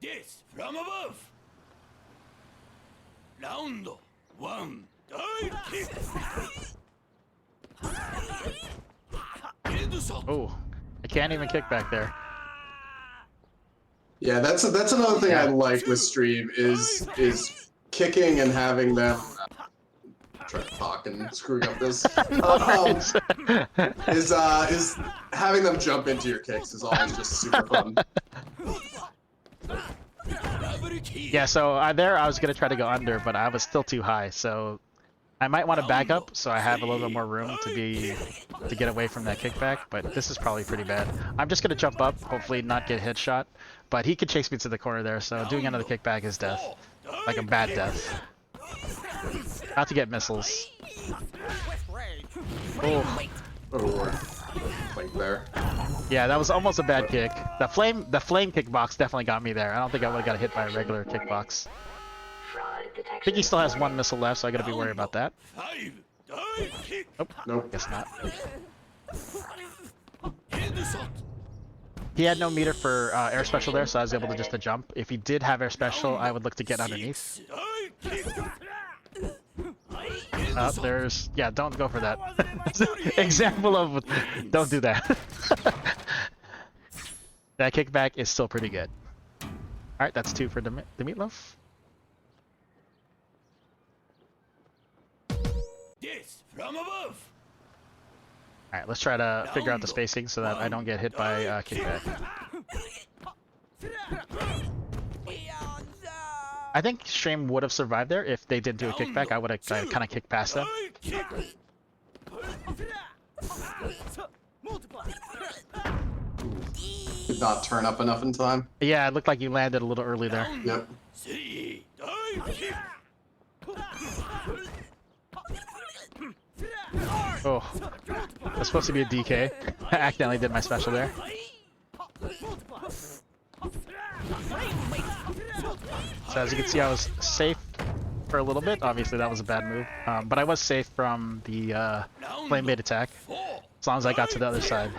This from above. Round 1 dive kick. Oh, I can't even kick back there. Yeah, that's another thing I like with stream is kicking and having them. I'm trying to talk and screwing up this. Is having them jump into your kicks is always just super fun. Yeah, so there I was gonna try to go under, but I was still too high, so I might want to back up so I have a little bit more room to get away from that kickback, but this is probably pretty bad. I'm just gonna jump up, hopefully not get headshot, but he could chase me to the corner there, so doing another kickback is death. Like a bad death. About to get missiles. Oh. Oh, like there. Yeah, that was almost a bad kick. The flame kickbox definitely got me there. I don't think I would have got hit by a regular kickbox. I think he still has one missile left, so I gotta be worried about that. Oh, Nope. guess not. He had no meter for air special there, so I was able to just jump. If he did have air special, I would look to get underneath. There's... Yeah, don't go for that. Example of... Don't do that. That kickback is still pretty good. Alright, that's 2 for Demeteloaf. This from above. Alright, let's try to figure out the spacing so that I don't get hit by kickback. I think stream would have survived there if they didn't do a kickback. I would have kind of kicked past them. Did not turn up enough in time. Yeah, it looked like you landed a little early there. Yep. Oh, that's supposed to be a DK. I accidentally did my special there. So as you can see, I was safe for a little bit. Obviously, that was a bad move. But I was safe from the flame bait attack, as long as I got to the other side.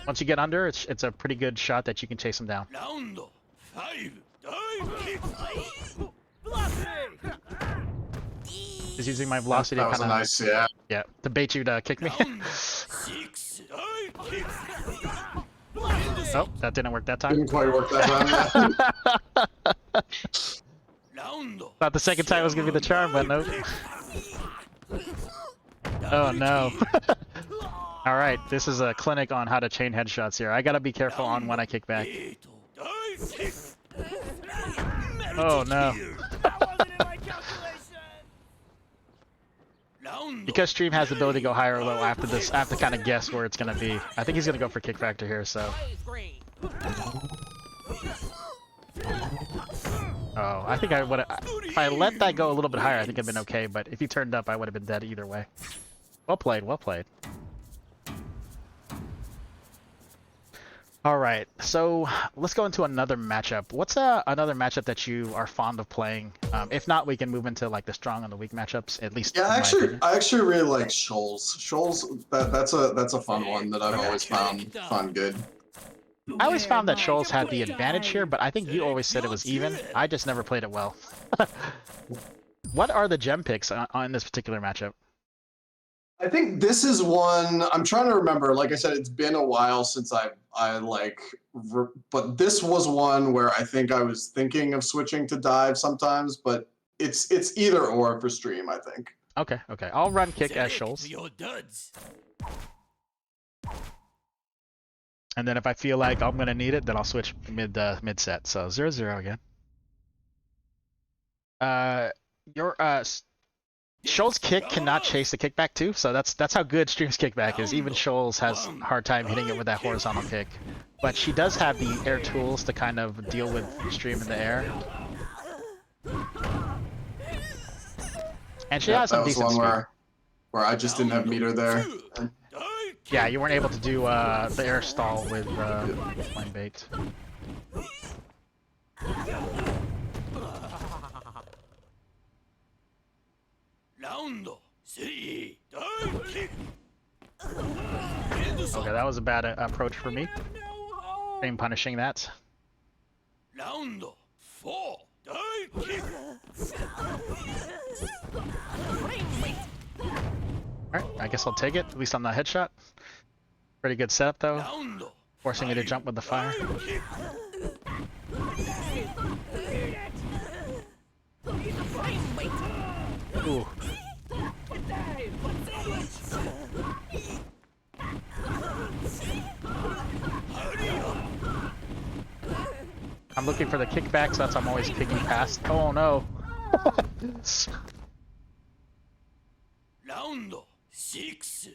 Once you get under, it's a pretty good shot that you can chase him down. Just using my velocity That was kind a of nice, yeah. to bait you to kick me. Oh, that didn't work that time. Didn't quite work that time. Thought the second time was gonna be the charm, but nope. Oh no. Alright, this is a clinic on how to chain headshots here. I gotta be careful on when I kick back. Oh no. Because Stream has the ability to go higher or low after this, I have to kind of guess where it's gonna be. I think he's gonna go for Kickfactor here, so. Oh, I think I would. If I let that go a little bit higher, I think I'd been okay. But if he turned up, I would have been dead either way. Well played, well played. All right, so let's go into another matchup. What's another matchup that you are fond of playing? If not, we can move into like the strong and the weak matchups. At least. Yeah, I actually really like Shoals. Shoals, that's a fun one that I've always found good. I always found that Shoals had the advantage here, but I think you always said it was even. I just never played it well. What are the gem picks on this particular matchup? I think this is one I'm trying to remember. Like I said, it's been a while since but this was one where I think I was thinking of switching to dive sometimes, but it's either or for Stream, I think. Okay, okay. I'll run kick as Shoals. And then if I feel like I'm gonna need it, then I'll switch mid set. So 0-0 again. Your Shoals kick cannot chase the kickback too, so that's how good Stream's kickback is. Even Shoals has a hard time hitting it with that horizontal kick. But she does have the air tools to kind of deal with Stream in the air. And she has some decent speed. Where I just didn't have meter there. Yeah, you weren't able to do the air stall with flame bait. Okay, that was a bad approach for me. Stream punishing that. Alright, I guess I'll take it, at least on the headshot. Pretty good setup though. Forcing me to jump with the fire. Ooh. I'm looking for the kickback, so that's I'm always kicking past. Oh no. Round 6.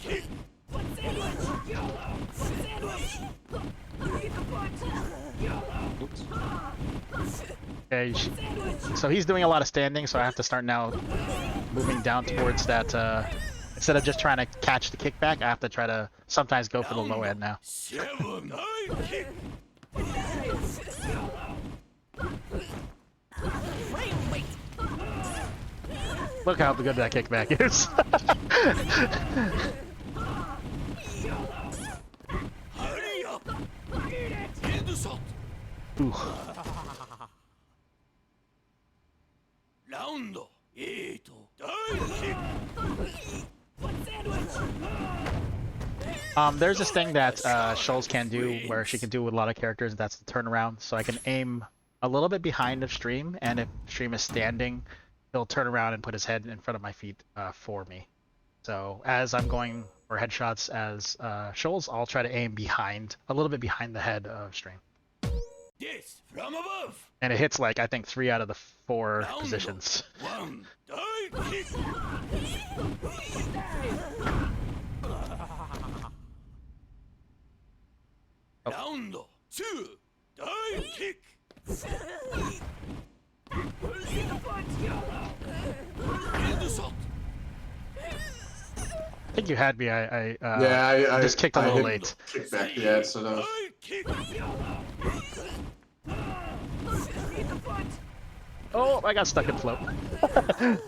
Kick. Okay, so he's doing a lot of standing, so I have to start now moving down towards that. Instead of just trying to catch the kickback, I have to try to sometimes go for the low end now. 7. Kick. Look how good that kickback is. Hurry up. Headshot. Ooh. Round 8. Kick. There's this thing that Shoals can do where she can do with a lot of characters, that's the turnaround. So I can aim a little bit behind of Stream, and if Stream is standing, he'll turn around and put his head in front of my feet for me. So as I'm going for headshots as Shoals, I'll try to aim behind, a little bit behind the head of Stream. Yes, from above. And it hits like, I think 3 out of the 4 positions. 1. Kick. Round 2. Kick. Headshot. I think you had me. I just kicked a I little hit late. Kickback, yeah, so that was... Kick. Oh, I got stuck in float. I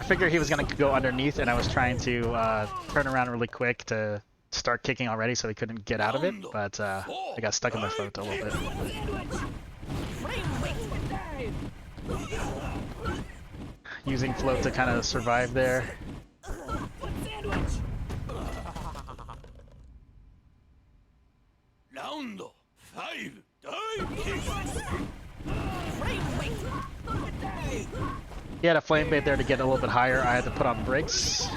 figured he was gonna go underneath, and I was trying to turn around really quick to start kicking already, so he couldn't get out of it. But I got stuck in my float a little bit. Using float to kind of survive there. He had a flame bait there to get a little bit higher. I had to put on brakes.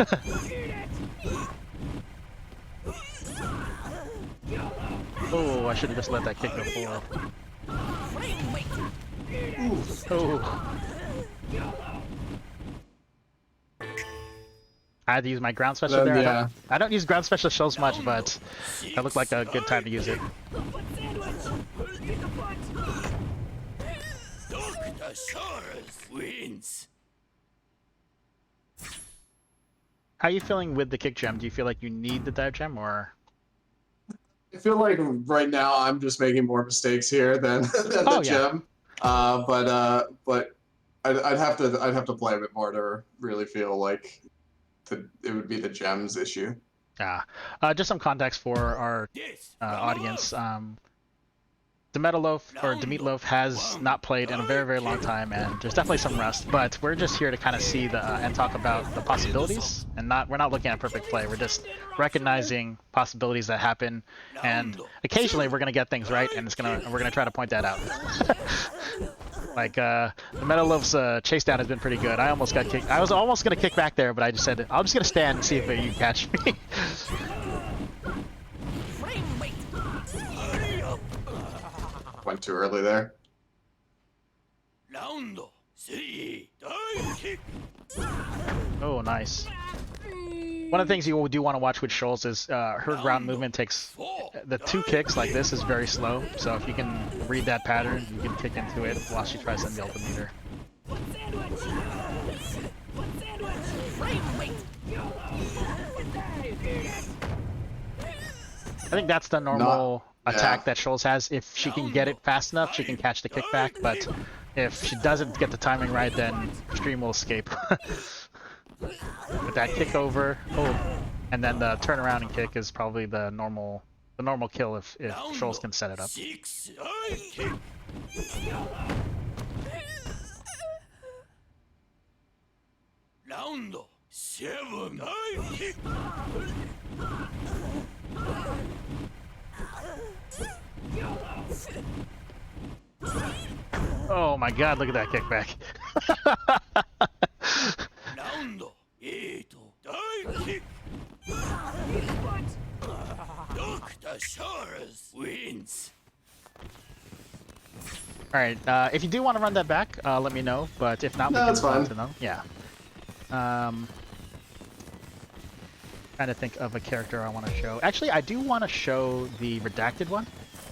Oh, I should have just let that kick go forward. Oh. I had to use my ground special there. Yeah. I don't use ground special Shoals much, but that looked like a good time to use it. Dr. Shoals wins. How are you feeling with the kick gem? Do you feel like you need the dive gem, or? I feel like right now I'm just making more mistakes here than the gem. But I'd have to play a bit more to really feel like it would be the gems issue. Just some context for our audience. Demeteloaf has not played in a very, very long time, and there's definitely some rust. But we're just here to kind of see and talk about the possibilities, and we're not looking at perfect play. We're just recognizing possibilities that happen, and occasionally we're gonna get things right, and we're gonna try to point that out. Like Demeteloaf's chase down has been pretty good. I almost got kicked. I was almost gonna kick back there, but I just said I'm just gonna stand and see if you catch me. Went too early there. Round 3, Divekick. Oh, nice. One of the things you do want to watch with Shoals is her ground movement takes the 2 kicks like this is very slow. So if you can read that pattern, you can kick into it while she tries to build the meter. I think that's the normal attack that Shoals has. If she can get it fast enough, she can catch the kickback. But if she doesn't get the timing right, then Stream will escape. With that kick over, and then the turnaround and kick is probably the normal kill if Shoals can set it up. 6, Divekick. Round 7, Divekick. Oh my god, look at that kickback. Round 8, Divekick. Dr. Shoals wins. Alright, if you do want to run that back, let me know, but if not, we can that's move on fine. to them. Yeah. Trying to think of a character I want to show. Actually, I do want to show the redacted one,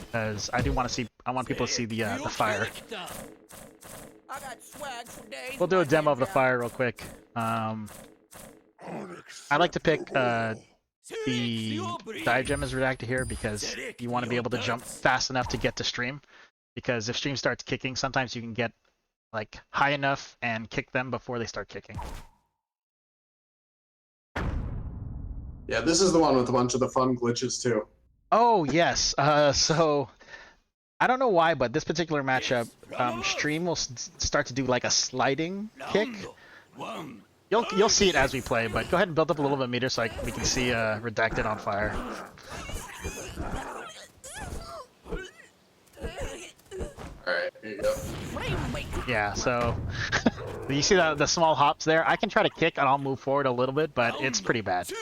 because I want people to see the fire. I got swag for days. We'll do a demo of the fire real quick. I like to pick the dive gem as redacted here because you want to be able to jump fast enough to get to Stream. Because if Stream starts kicking, sometimes you can get like high enough and kick them before they start kicking. Yeah, this is the one with a bunch of the fun glitches too. Oh yes. So I don't know why, but this particular matchup, Stream will start to do like a sliding kick. You'll see it as we play, but go ahead and build up a little bit of meter so we can see Redacted on fire. Alright, here you go. Yeah, so you see the small hops there? I can try to kick and I'll move forward a little bit, but it's pretty bad.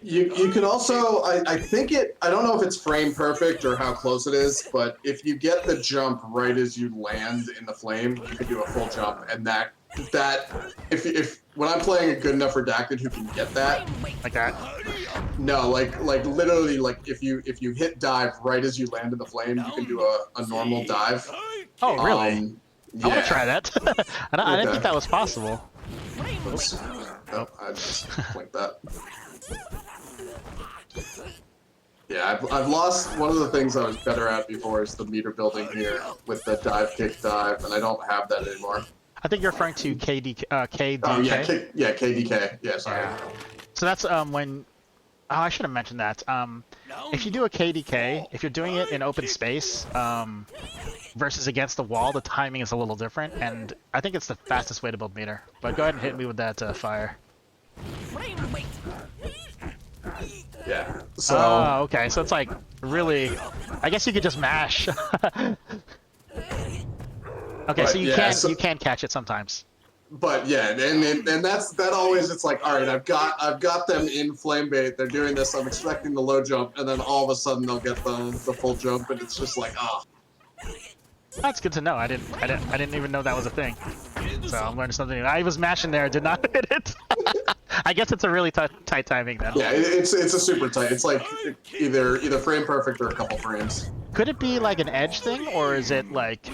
You can also, I think I don't know if it's frame perfect or how close it is, but if you get the jump right as you land in the flame, you can do a full jump, and that if when I'm playing a good enough redacted who can get that, Like that? no, like literally, like if you hit dive right as you land in the flame, you can do a normal dive. Oh, really? Yeah. I want to try that. I didn't think that was possible. Oops. Nope, I just blinked that. Yeah, I've lost one of the things I was better at before is the meter building here with the dive, kick, dive, and I don't have that anymore. I think you're referring to KDK. Oh yeah, KDK. Yeah, sorry. Yeah. So that's when. Oh, I should have mentioned that. If you do a KDK, if you're doing it in open space, versus against the wall, the timing is a little different, and I think it's the fastest way to build meter. But go ahead and hit me with that fire. Yeah. So. Oh, okay. So it's like really. I guess you could just mash. Okay, But, so you yeah, can catch it sometimes. But yeah, and that always, it's like, all right, I've got them in flame bait. They're doing this. I'm expecting the low jump, and then all of a sudden they'll get the full jump, and it's just like, ah. That's good to know. I didn't even know that was a thing. So I'm learning something new. I was mashing there, did not hit it. I guess it's a really tight timing then. Yeah, it's a super tight. It's like either frame perfect or a couple frames. Could it be like an edge thing, or is it like?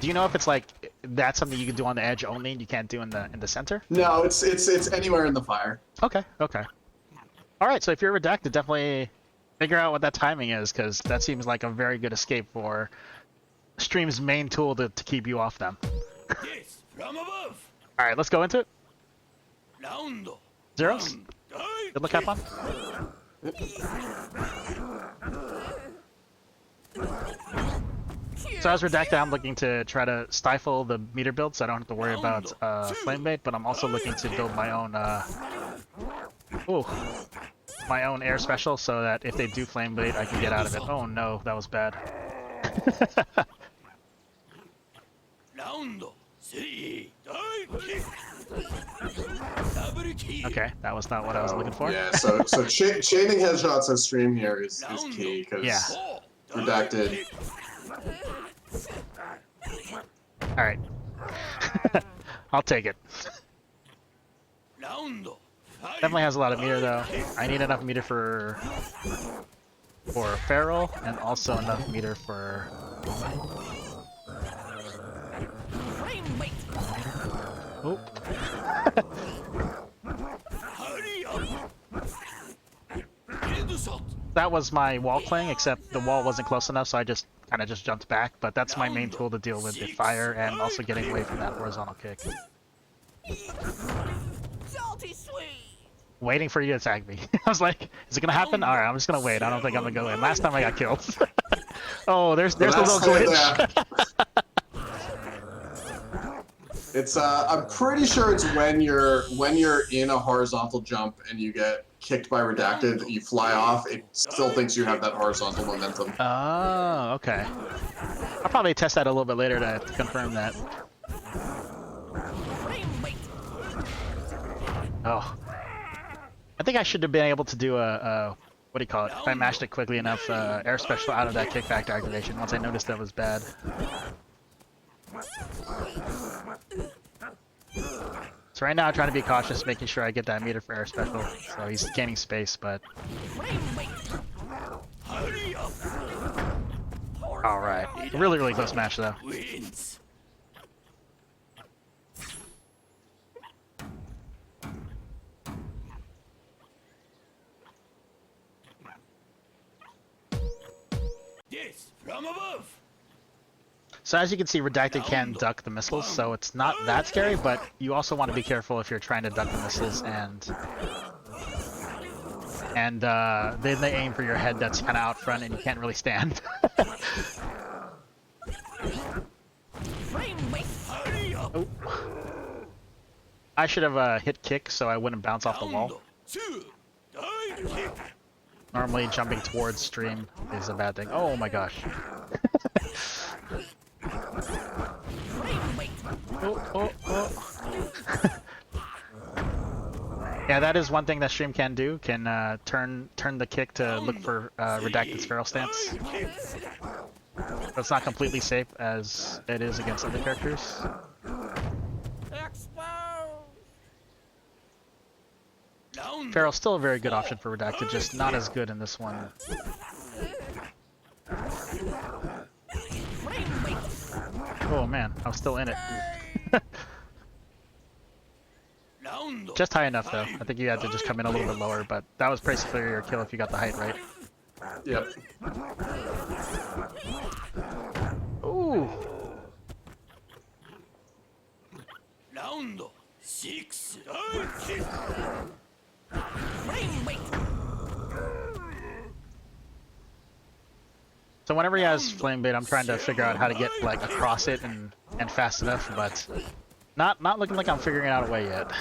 Do you know if it's like that's something you can do on the edge only and you can't do in the center? No, it's anywhere in the fire. Okay. All right. So if you're redacted, definitely figure out what that timing is, because that seems like a very good escape for Stream's main tool to keep you off them. Yes, from above. All right, let's go into it. Roundo. Zeros. Good luck, have fun. So as Redacted, I'm looking to try to stifle the meter build so I don't have to worry about flame bait, but I'm also looking to build my own air special so that if they do flame bait, I can get out of it. Oh no, that was bad. Okay, that was not what I was looking for. Yeah, so chaining headshots on stream here is key, because Redacted. Alright. I'll take it. Definitely has a lot of meter though. I need enough meter for Feral, and also enough meter for... Oh. That was my wall clang, except the wall wasn't close enough, so I just kind of just jumped back. But that's my main tool to deal with the fire and also getting away from that horizontal kick. Salty sweet. Waiting for you to attack me. I was like, is it gonna happen? All right, I'm just gonna wait. I don't think I'm gonna go in. Last time I got killed. Oh, there's the little glitch. It's I'm pretty sure it's when you're in a horizontal jump and you get kicked by Redacted, you fly off, it still thinks you have that horizontal momentum. Oh, okay. I'll probably test that a little bit later to confirm that. Oh. I think I should have been able to do a what do you call it? If I mashed it quickly enough, air special out of that Kickfactor activation once I noticed that was bad. So right now I'm trying to be cautious, making sure I get that meter for air special. So he's gaining space, but... Alright. Really, really close match though. Yes, from above. So as you can see, Redacted can duck the missiles, so it's not that scary, but you also want to be careful if you're trying to duck the missiles and then they aim for your head that's kind of out front and you can't really stand. Oh. I should have hit kick so I wouldn't bounce off the wall. Normally jumping towards stream is a bad thing. Oh my gosh. Yeah, that is one thing that stream can do. Can turn the kick to look for Redacted's feral stance. So it's not completely safe as it is against other characters. Feral's still a very good option for Redacted, just not as good in this one. Oh man, I was still in it. Just high enough though. I think you had to just come in a little bit lower, but that was basically your kill if you got the height right. Yep. Ooh. Round 6. So whenever he has flame bait, I'm trying to figure out how to get like across it and fast enough, but not looking like I'm figuring out a way yet.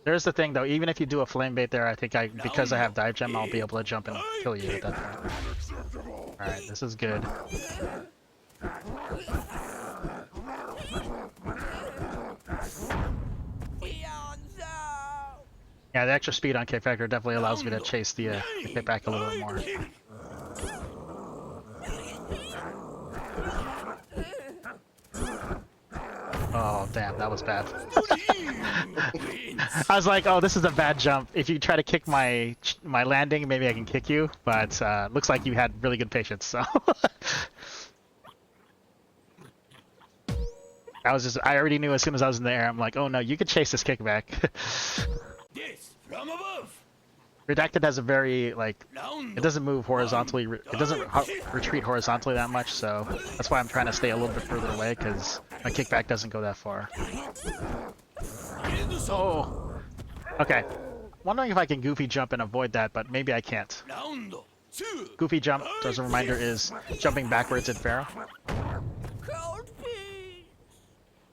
There's the thing though, even if you do a flame bait there, I think because I have dive gem, I'll be able to jump and kill you at that point. Alright, this is good. Yeah, the extra speed on Kickfactor definitely allows me to chase the kickback a little bit more. Oh, damn, that was bad. I was like, oh, this is a bad jump. If you try to kick my landing, maybe I can kick you, but looks like you had really good patience, so. I already knew as soon as I was in the air, I'm like, oh no, you could chase this kickback. Yes, from above. Redacted has a very, like, it doesn't move horizontally, it doesn't retreat horizontally that much, so that's why I'm trying to stay a little bit further away, because my kickback doesn't go that far. Oh! Okay. Wondering if I can goofy jump and avoid that, but maybe I can't. Goofy jump, as a reminder, is jumping backwards in Pharaoh.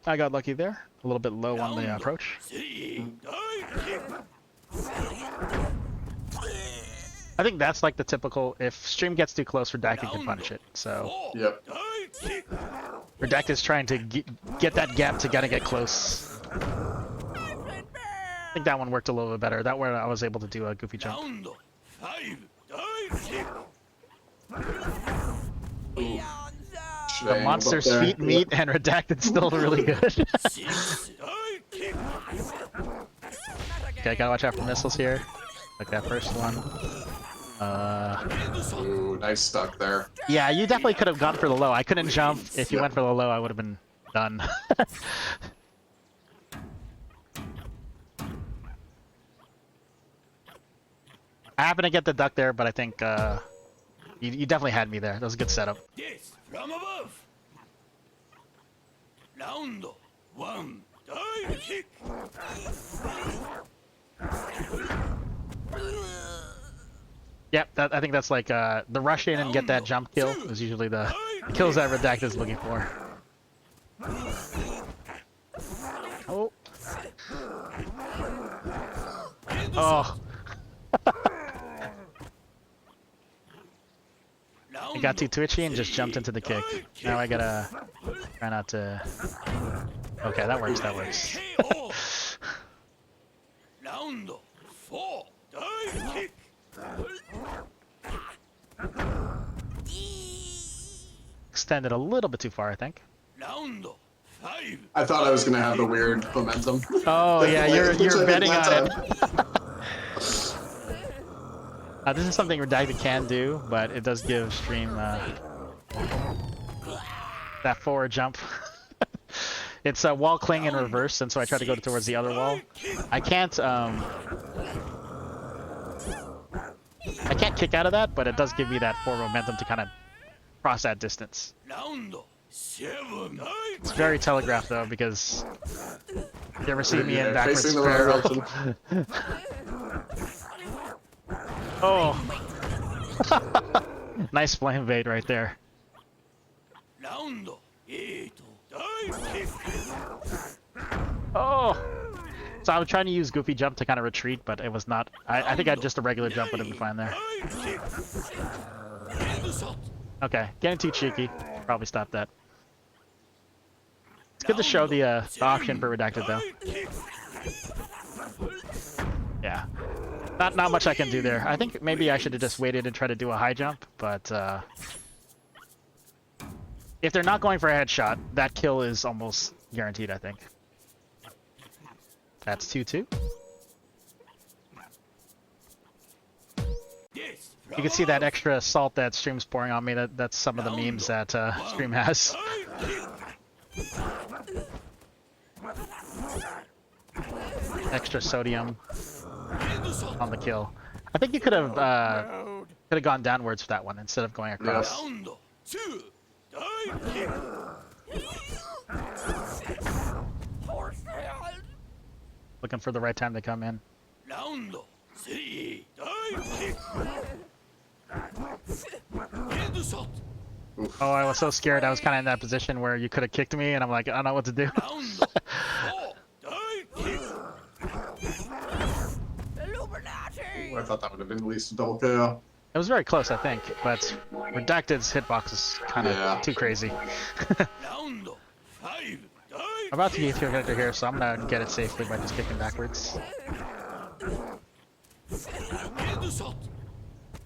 I got lucky there. A little bit low on the approach. I think that's like the typical, if stream gets too close, Redacted can punish it. So Yep. Redacted is trying to get that gap to gotta get close. I think that one worked a little bit better. That way I was able to do a goofy jump. The monster's feet meet and Redacted's still really good. Okay, gotta watch out for missiles here. Like that first one. Ooh, nice stuck there. Yeah, you definitely could have gone for the low. I couldn't jump. If you went for the low, I would have been done. I happened to get the duck there, but I think you definitely had me there. That was a good setup. Yes, from above. Round one, dive kick. Yep, I think that's like the rush in and get that jump kill is usually the kills that Redacted is looking for. Oh. Oh. I got too twitchy and just jumped into the kick. Now I gotta try not to... Okay, that works, that works. Round four, dive kick. Extended a little bit too far, I think. Round five. I thought I was gonna have the weird momentum. Oh yeah, you're betting on it. This is something Redacted can do, but it does give stream that forward jump. It's a wall cling in reverse, and so I try to go towards the other wall. I can't kick out of that, but it does give me that forward momentum to kind of cross that distance. Round seven. It's very telegraphed though, because you ever see me in Yeah, backwards facing the right Pharaoh? direction. Oh! Nice flame bait right there. Round eight, dive kick. Oh! So I was trying to use Goofy Jump to kind of retreat, but it was not... I think just a regular jump would have been fine there. Okay, getting too cheeky. Probably stop that. It's good to show the option for Redacted, though. Yeah. Not much I can do there. I think maybe I should have just waited and tried to do a high jump, but... if they're not going for a headshot, that kill is almost guaranteed, I think. That's 2-2. You can see that extra salt that Stream's pouring on me. That's some of the memes that Stream has. Extra sodium on the kill. I think you could have gone downwards for that one instead of going across. Looking for the right time to come in. Round three, dive kick. Oh, I was so scared. I was kind of in that position where you could have kicked me, and I'm like, I don't know what to do. Round four, dive kick. Ooh, I thought that would have been at least a double KO. It was very close, I think, but Detection warning. Redacted's hitbox is kind of Yeah. too crazy. Round 5. I'm about to get your character here, so I'm gonna get it safely by just kicking backwards. Headshot.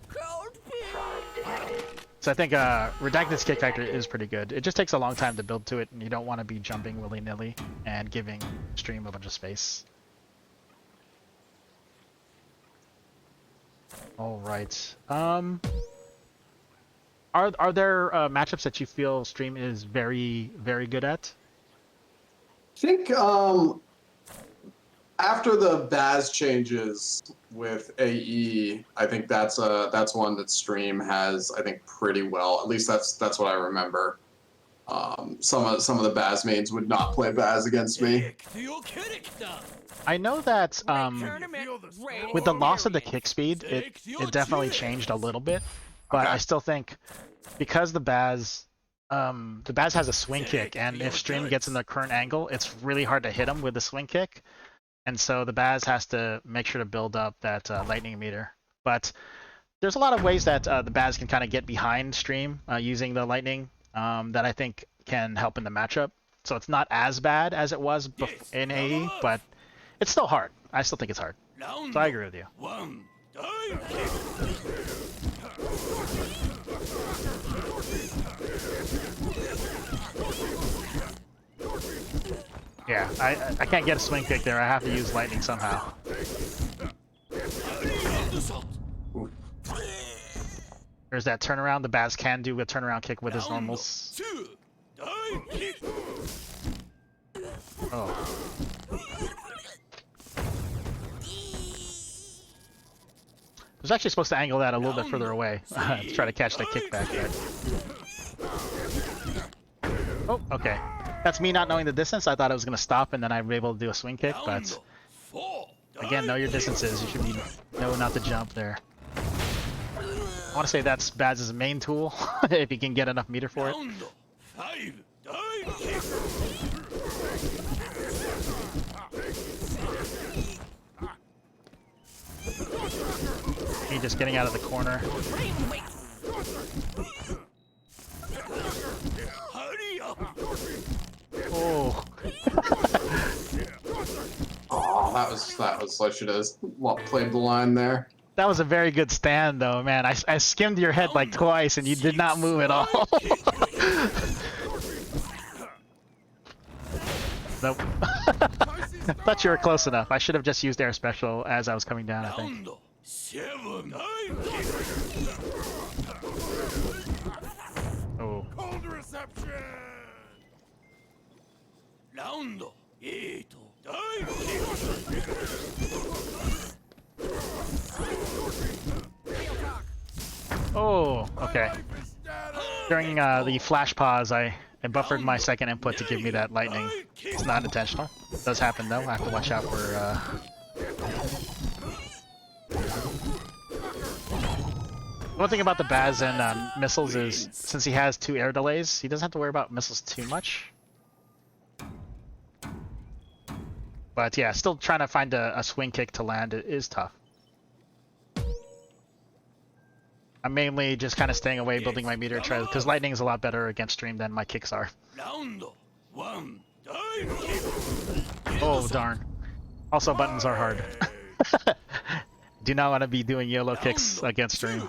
Cold feet. Fraud detected. So I think Redacted's Kickfactor is pretty good. It just takes a long time to build to it, and you don't want to be jumping willy-nilly and giving Stream a bunch of space. All right. Are there matchups that you feel Stream is very, very good at? I think after the Baz changes with AE, I think that's one that Stream has, I think, pretty well. At least that's what I remember. Some of the Baz mains would not play Baz against me. I know that Tournament. Raid with the loss of the experience. kick speed, it definitely changed a little bit. But Okay. I still think because the Baz has a swing kick, and if Stream gets in the current angle, it's really hard to hit him with the swing kick. And so the Baz has to make sure to build up that lightning meter. But there's a lot of ways that the Baz can kind of get behind Stream using the lightning that I think can help in the matchup. So it's not as bad as it was in AE, but it's still hard. I still think it's hard. So I agree with you. 1. Dive kick. Yeah, I can't get a swing kick there. I have to use lightning somehow. Headshot. There's that turnaround. The Baz can do a turnaround kick with his Round normals. 2. Dive kick. Oh. I was actually supposed to angle that a little bit further away to try to catch that kickback. But... Oh, okay. That's me not knowing the distance. I thought I was going to stop and then I'd be able to do a swing kick, Round but 4. again, know your distances. You should know not to jump there. I want to say that's Baz's main tool, if he can get enough meter for it. Round 5. Dive kick. Me just getting out of the corner. Hurry up. Oh. Oh, that was I should have played the line there. That was a very good stand, though, man. I skimmed your head like twice, and you did not move at all. Nope. Thought you were close enough. I should have just used air special as I was coming down, I think. Round 7. Dive kick. Oh. Cold reception. Round 8. Dive kick. Oh, okay. During the flash pause, I buffered my second input to give me that lightning. It's not intentional. It does happen, though. I have to watch out for... One thing about the Baz and missiles is, since he has 2 air delays, he doesn't have to worry about missiles too much. But yeah, still trying to find a swing kick to land is tough. I'm mainly just kind of staying away, building my meter, because lightning is a lot better against Stream than my kicks are. Round 1. Dive kick. Oh, darn. Also, buttons are hard. Do not want to be doing YOLO kicks against Stream.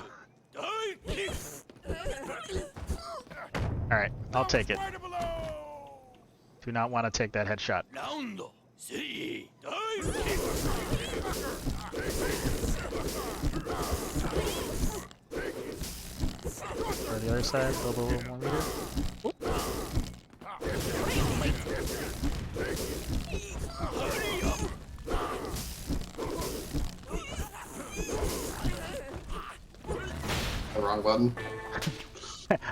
Dive kick. Alright, I'll take it. Do not want to take that headshot. Round 3. Dive kick. For the other side, build a little more meter. Hurry up. The wrong button.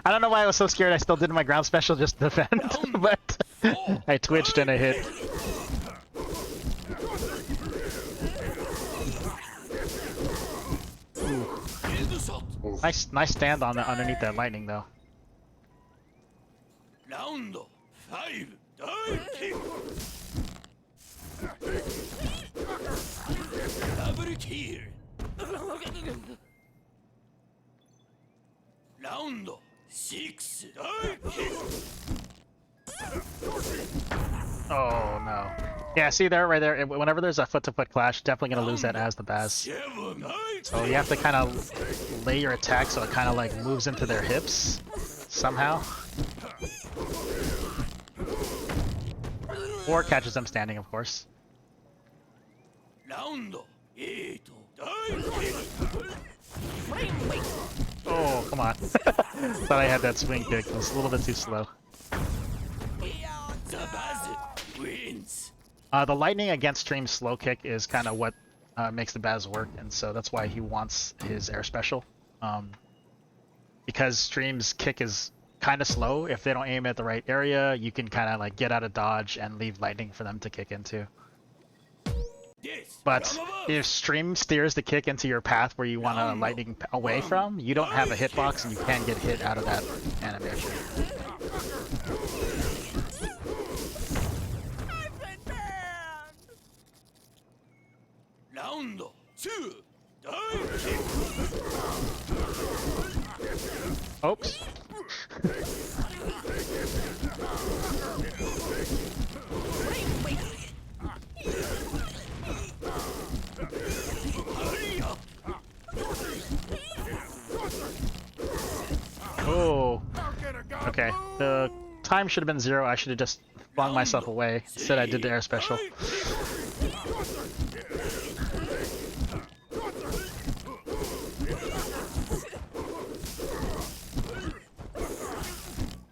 I don't know why I was so scared I still did my ground special just to defend, but I twitched and I hit. Headshot. Nice stand on the, underneath that lightning, though. Round 5. Dive kick. Double kill. Round 6 dive kick. Oh no. Yeah, see there, right there. Whenever there's a foot-to-foot clash, definitely gonna lose that as the Baz. 7 dive So you have to kind of lay your attack so it kind of like moves into their hips somehow, or catches them standing, of course. Round 8 dive kick. Oh, come on. Thought I had that swing kick. It was a little bit too slow. The Baz wins. The lightning against Stream's slow kick is kind of what makes the Baz work, and so that's why he wants his air special. Because Stream's kick is kind of slow, if they don't aim at the right area, you can kind of like get out of dodge and leave lightning for them to kick into. Yes, But from above. if Stream steers the kick into your path where you want to lightning away from, you don't have a hitbox and you can get hit out of that animation. I've been banned. Round 2 dive kick. Oops. Hurry up. Oh. Okay. The time should have been 0. I should have just flung myself away. Instead, I did the air special.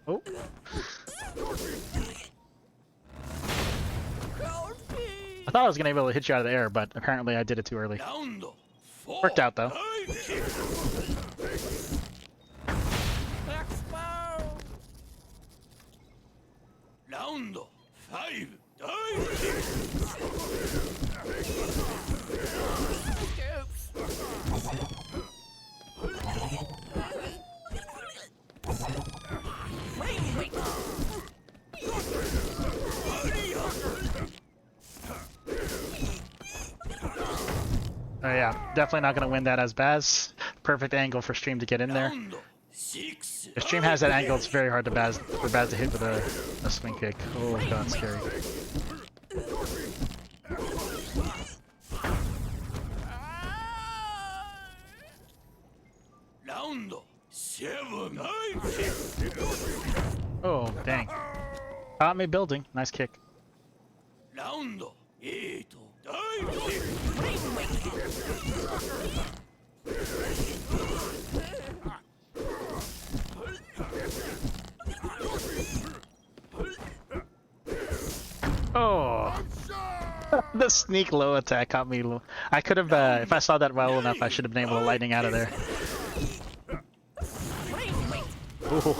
Oh. Cold feet. I thought I was going to be able to hit you out of the air, but apparently I did it too early. Round 4 Worked out, though. dive kick. Expo. Round 5 dive kick. Scoops. Oh yeah, definitely not going to win that as Baz. Perfect angle for Stream to get in there. Round 6 If Stream has that angle, it's very hard to for Baz to hit with a swing kick. Oh god, scary. Round 7 dive kick. Oh, dang. Caught me building. Nice kick. Round 8 dive kick. Oh. The sneak low attack caught me low. I could have, if I saw that well enough, I should have been able to lightning out of there. Ooh.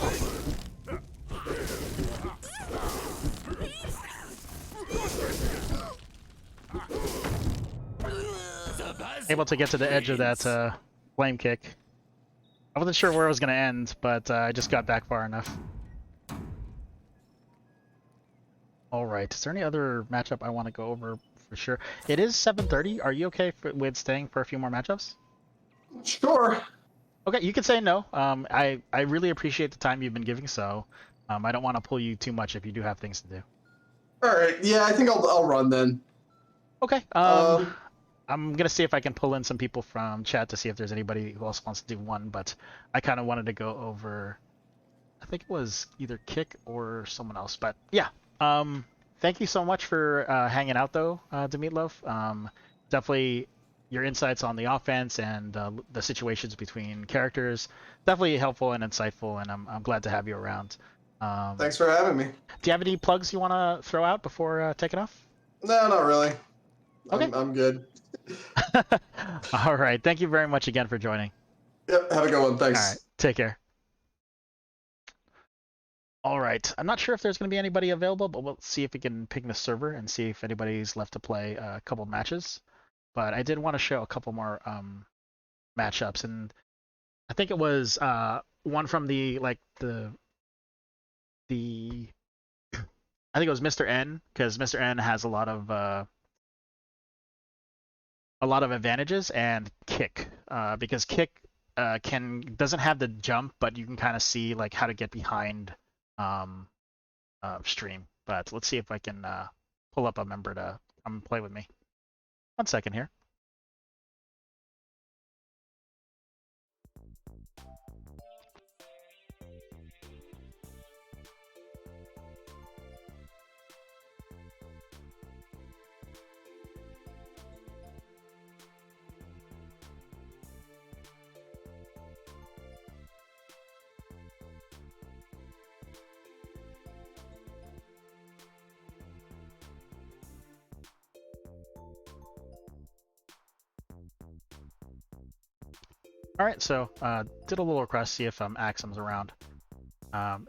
The Baz Able to get to the edge of that flame kick. I wasn't sure where it was going to end, but I just got back far enough. Alright, is there any other matchup I want to go over for sure? It is 7:30. Are you okay with staying for a few more matchups? Sure. Okay, you can say no. I really appreciate the time you've been giving, so I don't want to pull you too much if you do have things to do. All right. Yeah, I think I'll run then. Okay. I'm gonna see if I can pull in some people from chat to see if there's anybody who else wants to do one, but I kind of wanted to go over. I think it was either Kick or someone else, but yeah. Thank you so much for hanging out though, Demeteloaf. Definitely your insights on the offense and the situations between characters definitely helpful and insightful, and I'm glad to have you around. Thanks for having me. Do you have any plugs you want to throw out before taking off? No, not really. Okay. I'm good. All right. Thank you very much again for joining. Yep. Have a good one. Thanks. All right. Take care. All right. I'm not sure if there's going to be anybody available, but we'll see if we can ping the server and see if anybody's left to play a couple matches. But I did want to show a couple more matchups, and I think it was one from the I think it was Mr. N, because Mr. N has a lot of advantages, and Kick, because Kick doesn't have the jump, but you can kind of see like how to get behind stream. But let's see if I can pull up a member to come play with me. 1 second here. All right, so did a little request, see if Axem's around.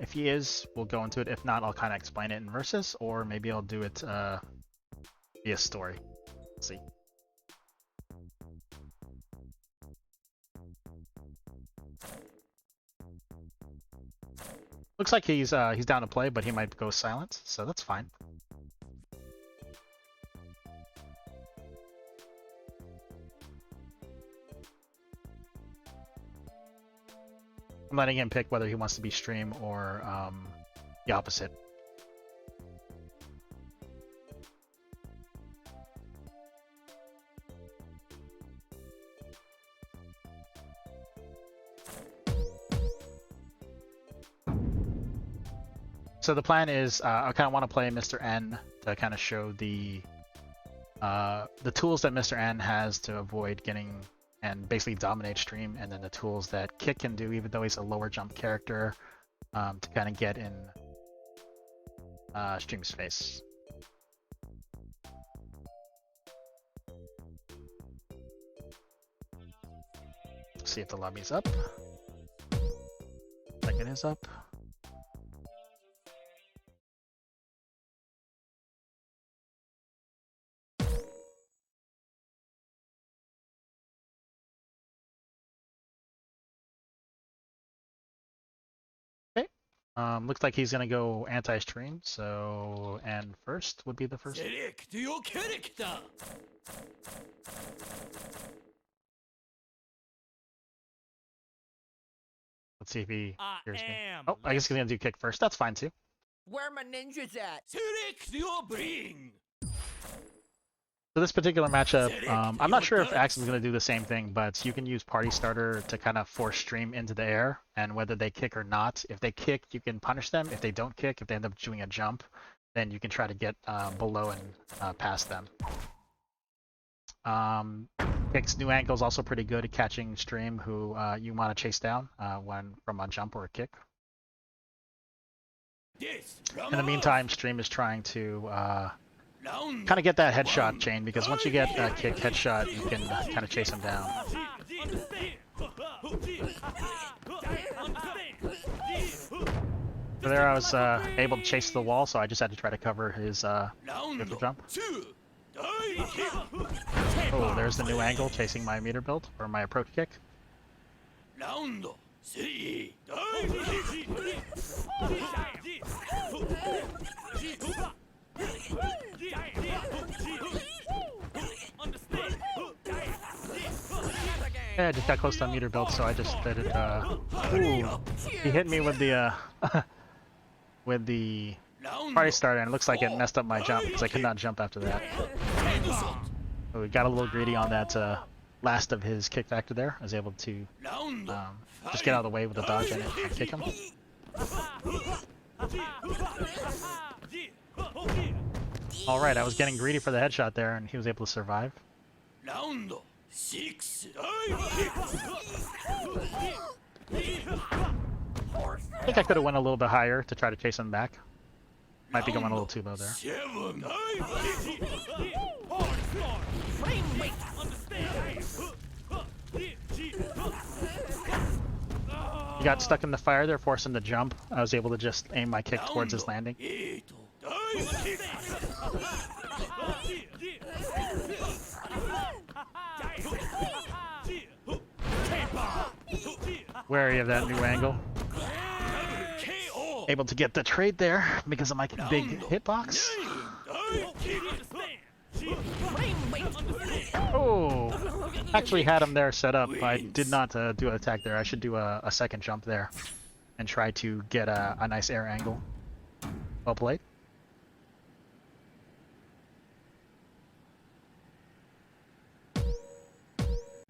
If he is, we'll go into it. If not, I'll kind of explain it in versus, or maybe I'll do it via story. Let's see. Looks like he's down to play, but he might go silent, so that's fine. I'm letting him pick whether he wants to be stream or the opposite. So the plan is I kind of want to play Mr. N to kind of show the tools that Mr. N has to avoid getting and basically dominate stream, and then the tools that Kick can do, even though he's a lower jump character, to kind of get in stream's face. See if the lobby's up. Second is up. Looks like he's gonna go anti-stream, so and first would be the first. Select your character. Let's see if he hears me. am Oh, I guess he's gonna do Kick first. That's fine too. Where my ninjas at? Select your bring. So this particular matchup, I'm not sure if Axem's gonna do the same thing, but you can use Party Starter to kind of force stream into the air, and whether they kick or not, if they kick, you can punish them. If they don't kick, if they end up doing a jump, then you can try to get below and past them. Kick's new angle is also pretty good at catching stream who you want to chase down when from a jump or a kick. In the meantime, stream is trying to kind of get that headshot chain, because once you get that kick headshot, you can kind of chase him down. So there I was able to chase the wall, so I just had to try to cover his triple jump. Oh, there's the new angle chasing my meter build, or my approach kick. Yeah, I just got close to a meter build, so I just did it. Ooh, he hit me with the with the party starter, and it looks like it messed up my jump because I could not jump after that. So we got a little greedy on that last of his Kickfactor there. I was able to just get out of the way with the dodge and kick him. All right, I was getting greedy for the headshot there, and he was able to survive. Round 6. I think I could have went a little bit higher to try to chase him back. Might be going a little too low there. 7. He got stuck in the fire there, forced him to jump. I was able to just aim my kick towards his landing. 8. Wary of that new angle. Able to get the trade there because of my big hitbox. Oh, actually had him there set up. I did not do an attack there. I should do a second jump there and try to get a nice air angle. Well played.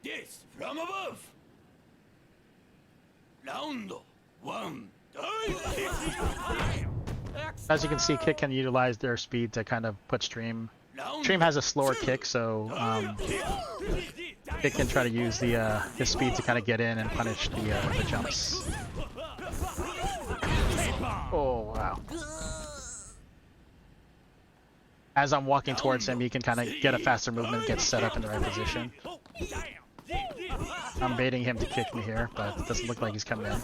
This from above. Round 1. As you can see, Kick can utilize their speed to kind of put Stream. Stream has a slower kick, so Kick can try to use the his speed to kind of get in and punish the jumps. Oh wow! As I'm walking towards him, he can kind of get a faster movement, get set up in the right position. I'm baiting him to kick me here, but it doesn't look like he's coming in.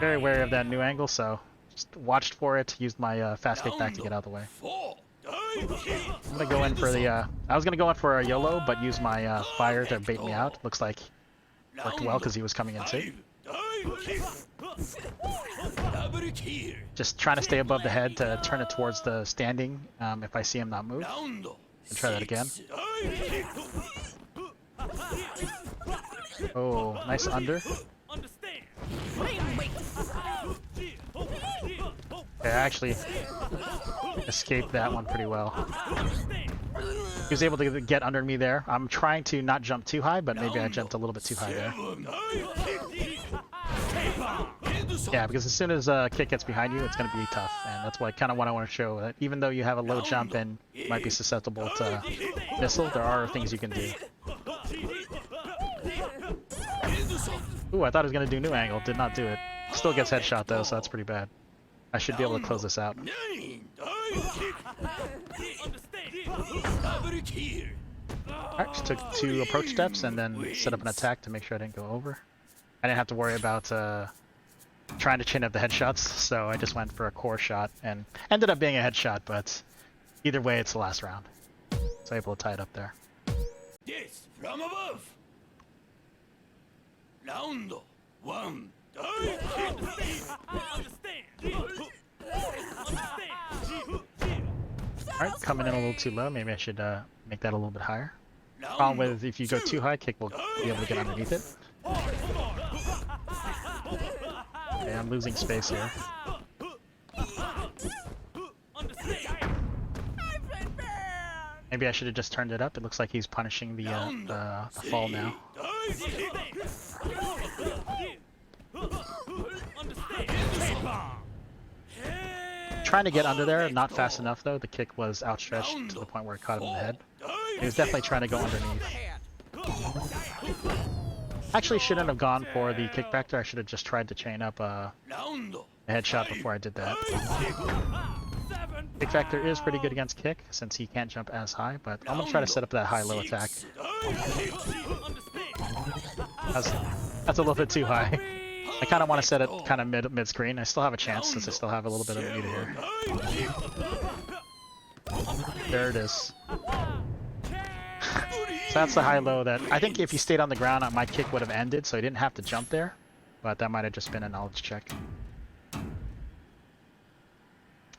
Very wary of that new angle, so just watched for it, used my fast kick back to get out of the way. I'm gonna go in for the, I was gonna go in for a YOLO, but use my fire to bait me out. Looks like worked well because he was coming in too. Just trying to stay above the head to turn it towards the standing if I see him not move. And try that again. Oh, nice under. Okay, I actually escaped that one pretty well. He was able to get under me there. I'm trying to not jump too high, but maybe I jumped a little bit too high there. Yeah, because as soon as Kick gets behind you, it's going to be tough, and that's kind of what I want to show. That even though you have a low jump and you might be susceptible to missile, there are things you can do. Ooh, I thought he was going to do new angle. Did not do it. Still gets headshot though, so that's pretty bad. I should be able to close this out. Alright, just took 2 approach steps and then set up an attack to make sure I didn't go over. I didn't have to worry about trying to chain up the headshots, so I just went for a core shot and ended up being a headshot, but either way, it's the last round. So able to tie it up there. This from above. Round 1. Alright, coming in a little too low. Maybe I should make that a little bit higher. Problem with if you go too high, Kick will be able to get underneath it. Okay, I'm losing space here. Maybe I should have just turned it up. It looks like he's punishing the fall now. Trying to get under there, not fast enough though. The kick was outstretched to the point where it caught him in the head. He was definitely trying to go underneath. Actually shouldn't have gone for the Kickfactor. I should have just tried to chain up a headshot before I did that. Kickfactor is pretty good against Kick since he can't jump as high, but I'm gonna try to set up that high-low attack. That's a little bit too high. I kind of want to set it kind of mid-screen. I still have a chance since I still have a little bit of a meter here. There it is. So that's the high-low that I think if he stayed on the ground, my kick would have ended, so he didn't have to jump there. But that might have just been a knowledge check.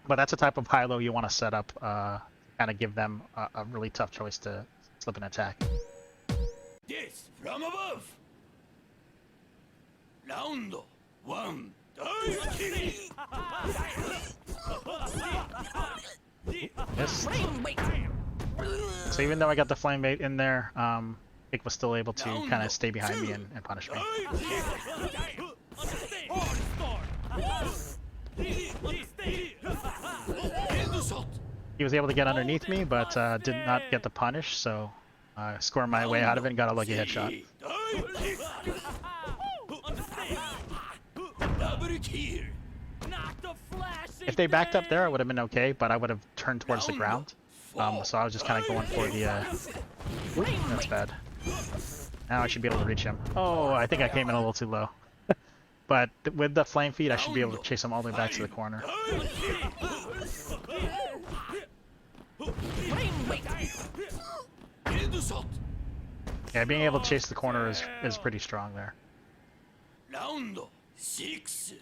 But that's a type of high-low you want to set up, kind of give them a really tough choice to slip an attack. This from above. Round 1. Missed. So even though I got the flame bait in there, Kick was still able to kind of stay behind me and punish me. He was able to get underneath me, but did not get the punish, so I scored my way out of it and got a lucky headshot. If they backed up there, I would have been okay, but I would have turned towards the ground. So I was just kind of going for the... Ooh, that's bad. Now I should be able to reach him. Oh, I think I came in a little too low. But with the flame feed, I should be able to chase him all the way back to the corner. Yeah, being able to chase the corner is pretty strong there. Round 6.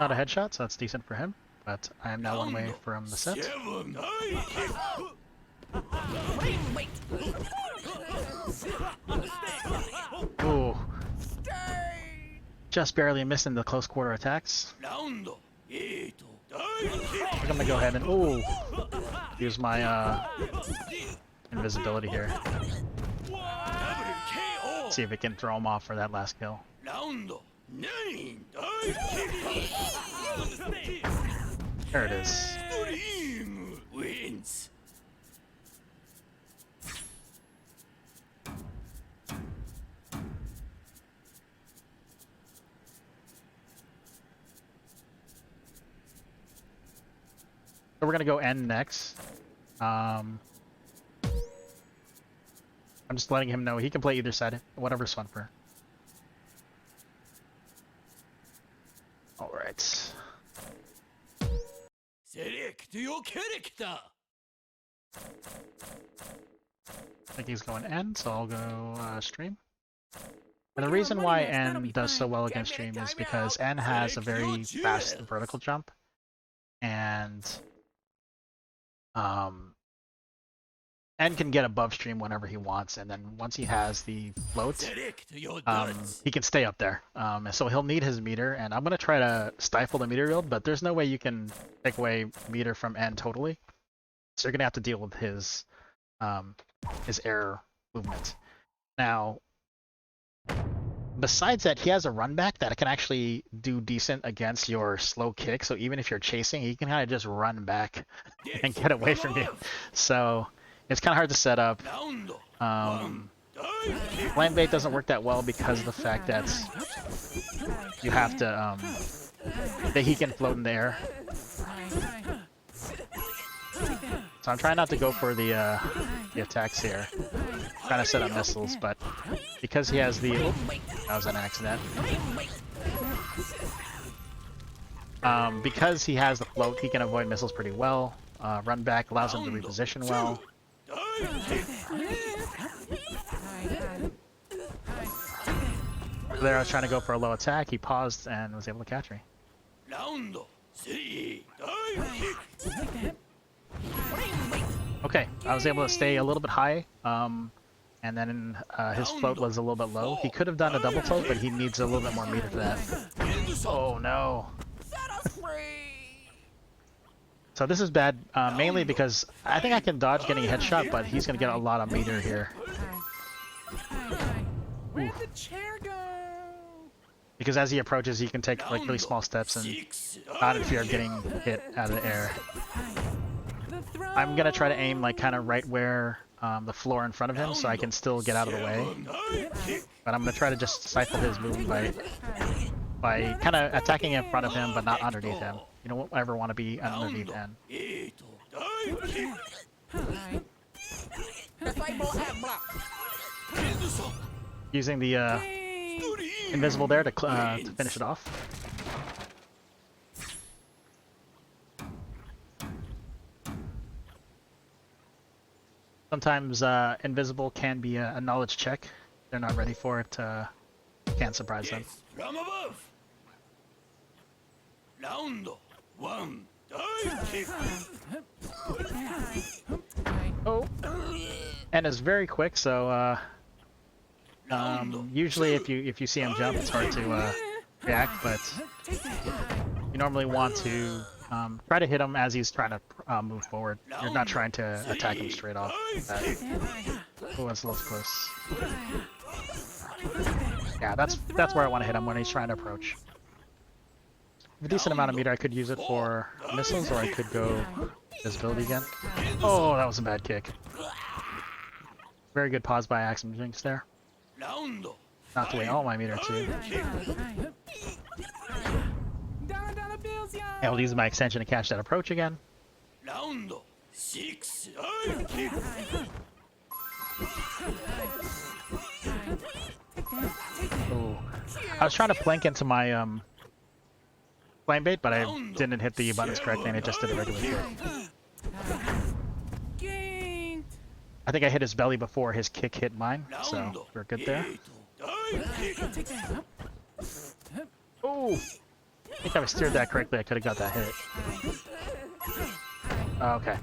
Not a headshot, so that's decent for him. But I am now one way from the set. 7 dive kick. Ooh. Just barely missing the close quarter attacks. ラウンド8ダイブキック I'm gonna go ahead and ooh, use my invisibility here. ダブル KO See if it can throw him off for that last kill. ラウンド9ダイブキック There it is. Dream wins. So we're gonna go end next. I'm just letting him know he can play either side, whatever's fun for him. All right. Select your character. I think he's going end, so I'll go stream. And the reason why N does so well against stream is because N has a very fast vertical jump, and N can get above stream whenever he wants, and then once he has the float, Select your darts. he can stay up there. So he'll need his meter, and I'm gonna try to stifle the meter yield, but there's no way you can take away meter from N totally. So you're gonna have to deal with his air movement. Now, besides that, he has a run back that can actually do decent against your slow kick. So even if you're chasing, he can kind of just run back and get away from you. So it's kind of hard to set up. Round 1 dive kick. Land bait doesn't work that well because of the fact that you have to that he can float in the air. So I'm trying not to go for the attacks here. Trying to set up missiles, but because he has the that was an accident. Because he has the float, he can avoid missiles pretty well. Run back allows him to reposition well. Dive kick. There I was trying to go for a low attack, he paused and was able to catch me. Round 3 dive kick. Okay, I was able to stay a little bit high, and then his float was a little bit low. He could have done a double float, but he needs a little bit more meter for that. Oh no. So this is bad, mainly because I think I can dodge getting a headshot, but he's going to get a lot of meter here. Where'd the chair go? Because as he approaches, he can take like really small steps and 6 not in fear of getting hit out of the air. I'm going to try to aim like kind of right where the floor in front of him so I can still get out of the way. But I'm going to try to just stifle his movement by kind of attacking in front of him but not underneath him. You don't ever want to be underneath N. 8 dive kick. Using the invisible there to finish it off. Sometimes invisible can be a knowledge check. They're not ready for it. Can't surprise them. From above. Round 1 dive kick. Oh, and is very quick. So usually if you see him jump, it's hard to react. But you normally want to try to hit him as he's trying to move forward. You're not trying to attack him straight off. Oh, that's a little close. Yeah, that's where I want to hit him when he's trying to approach. A decent amount of meter, I could use it for missiles, or I could go visibility again. Oh, that was a bad kick. Very good pause by AxemJinx there. Knocked away all my meter too. And I'll use my extension to catch that approach again. Round 6 dive kick. Ooh. I was trying to plank into my flame bait, but I didn't hit the buttons correctly and it just did a regular kick. I think I hit his belly before his kick hit mine, so we're good there. Ooh! I think if I steered that correctly, I could have got that hit. Oh, okay.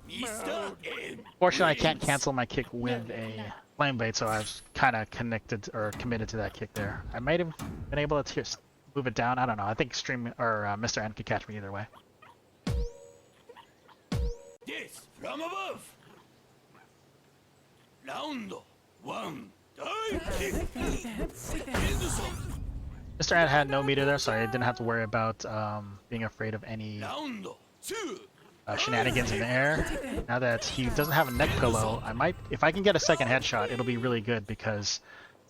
Mr. M. Fortunately, I can't cancel my kick with a flame blade, so I was kind of connected or committed to that kick there. I might have been able to move it down. I don't know. I think Stream or Mr. N could catch me either way. This from above. Round 1. Dive kick. Mr. N had no meter there, so I didn't have to worry about being afraid of any Round 2. shenanigans in the air. Now that he doesn't have a neck pillow, I might, if I can get a second headshot, it'll be really good because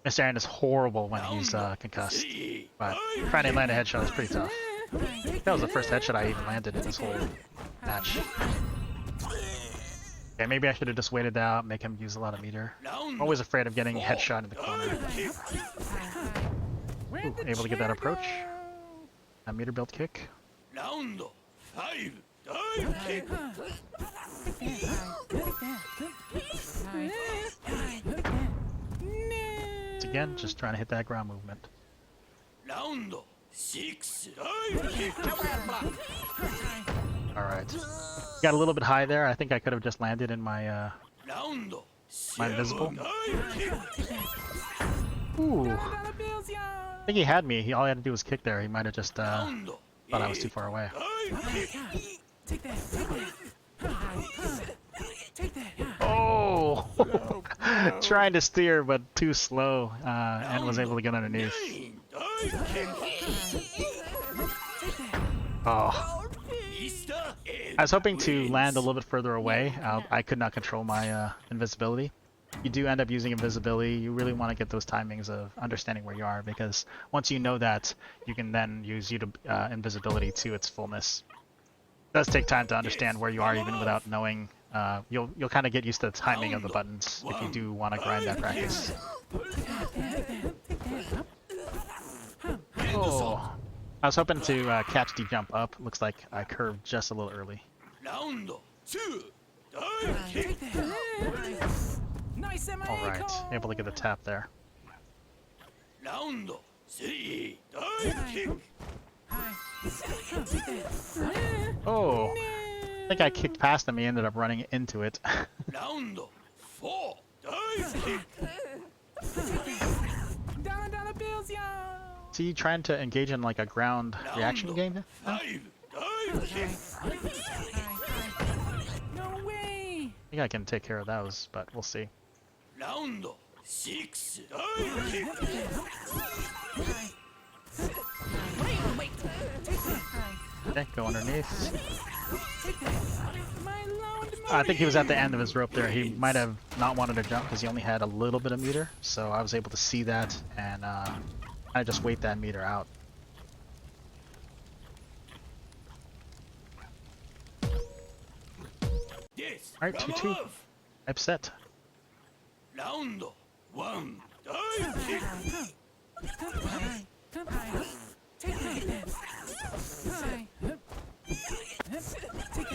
Mr. N is horrible when he's concussed. But trying to land a headshot is pretty tough. That was the first headshot I even landed in this whole match. Okay, maybe I should have just waited out, make him use a lot of meter. I'm always afraid of getting headshot in the corner. Ooh, able to get that approach. A meter build kick. Round 5. Dive kick. Once again, just trying to hit that ground movement. Round 6. Dive kick. Alright. Got a little bit high there. I think I could have just landed in my Round my invisible. 7. Dive kick. Ooh. I think he had me. All he had to do was kick there. He might have just thought I was too far away. Oh! Trying to steer, but too slow, and was able to get underneath. Oh. I was hoping to land a little bit further away. I could not control my invisibility. You do end up using invisibility. You really want to get those timings of understanding where you are, because once you know that, you can then use invisibility to its fullness. It does take time to understand where you are even without knowing. You'll kind of get used to the timing of the buttons if you do want to grind that practice. Oh. I was hoping to catch the jump up. Looks like I curved just a little early. Round 2. Dive kick. Alright, able to get the tap there. Round 3. Dive kick. Oh! I think I kicked past him, he ended up running into it. Round 4. Dive kick. Is he trying to engage in like a ground reaction game? 5. Dive kick. I think I can take care of those, but we'll see. Round 6. Dive kick. Okay, go underneath. I think he was at the end of his rope there. He might have not wanted to jump because he only had a little bit of meter, so I was able to see that and I just wait that meter out. Alright, 2-2. Upset. Round 1. Dive kick.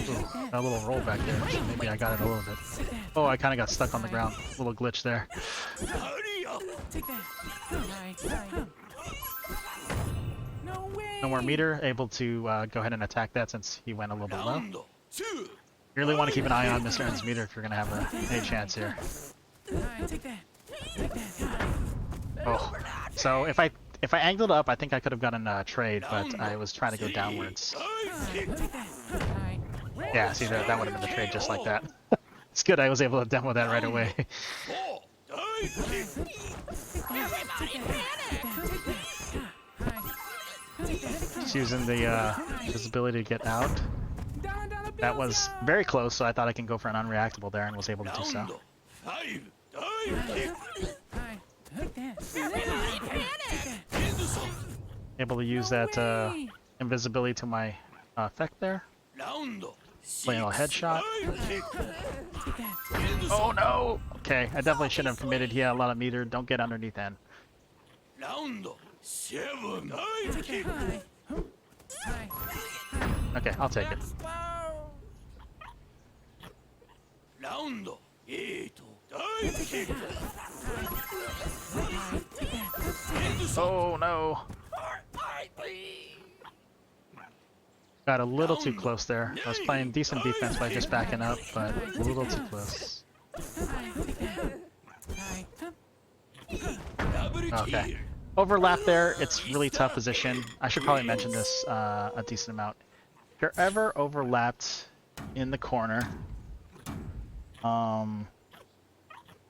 Ooh, a little roll back there. So maybe I got it a little bit. Oh, I kind of got stuck on the ground. A little glitch there. Hurry up. No more meter. Able to go ahead and attack that since he went a little bit low. Round 2. You really want to keep an eye on Mr. N's meter if you're going to have any chance here. Oh, so if I angled up, I think I could have gotten a trade, but I was trying to go downwards. Yeah, see, that would have been the trade just like that. It's good I was able to demo that right away. 4. Dive kick. Just using the visibility to get out. That was very close, so I thought I can go for an unreactable there and was able to do so. Round 5. Dive kick. Able to use that invisibility to my effect there. Round Play a little headshot. Dive kick. Oh no! Okay, I definitely should have committed. He had a lot of meter. Don't get underneath N. Round 7. Dive kick. Okay, I'll take it. Round 8. Dive kick. Oh no! Got a little too close there. I was playing decent defense by just backing up, but a little too close. Okay. Overlap there, it's really tough position. I should probably mention this a decent amount. If you're ever overlapped in the corner,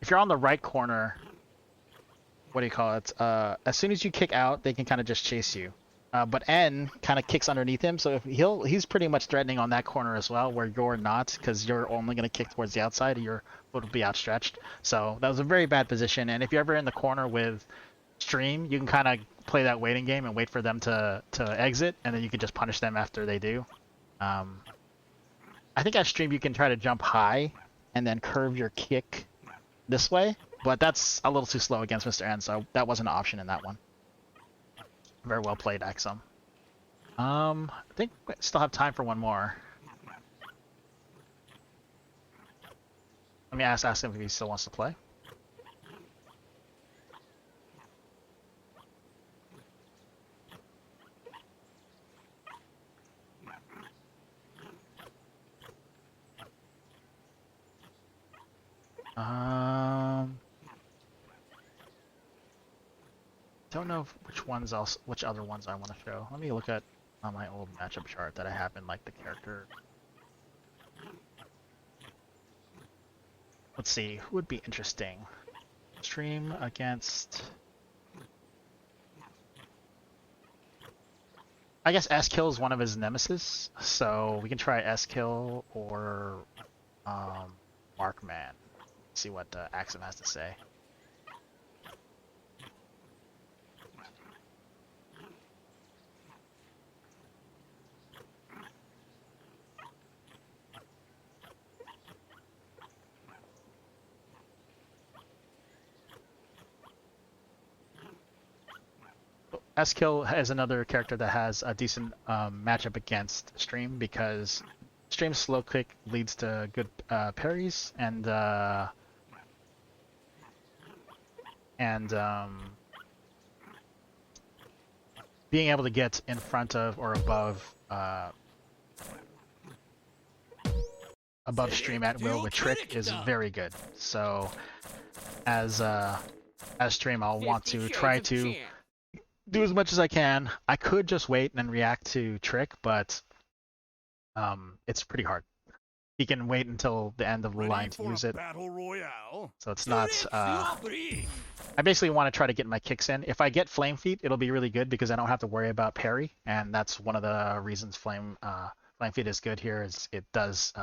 if you're on the right corner, what do you call it? As soon as you kick out, they can kind of just chase you. But N kind of kicks underneath him, so if he's pretty much threatening on that corner as well, where you're not, because you're only going to kick towards the outside, and your foot will be outstretched. So that was a very bad position, and if you're ever in the corner with Stream, you can kind of play that waiting game and wait for them to exit, and then you can just punish them after they do. I think at Stream you can try to jump high and then curve your kick this way, but that's a little too slow against Mr. N, so that wasn't an option in that one. Very well played, Axem. I think we still have time for one more. Let me ask him if he still wants to play. Don't know which other ones I want to show. Let me look at my old matchup chart that I have in like the character. Let's see, who would be interesting? Stream against, I guess S-Kill is one of his nemesis, so we can try S-Kill or Markman. See what Axem has to say. S-Kill is another character that has a decent matchup against Stream, because Stream's slow kick leads to good parries and being able to get in front of or above Stream at will with Trick is very good. So as Stream, I'll want to try to do as much as I can. I could just wait and react to Trick, but it's pretty hard. He can wait until the end of the line to use it. So it's not... I basically want to try to get my kicks in. If I get Flame Feet, it'll be really good because I don't have to worry about parry, and that's one of the reasons Flame Feet is good here, is it does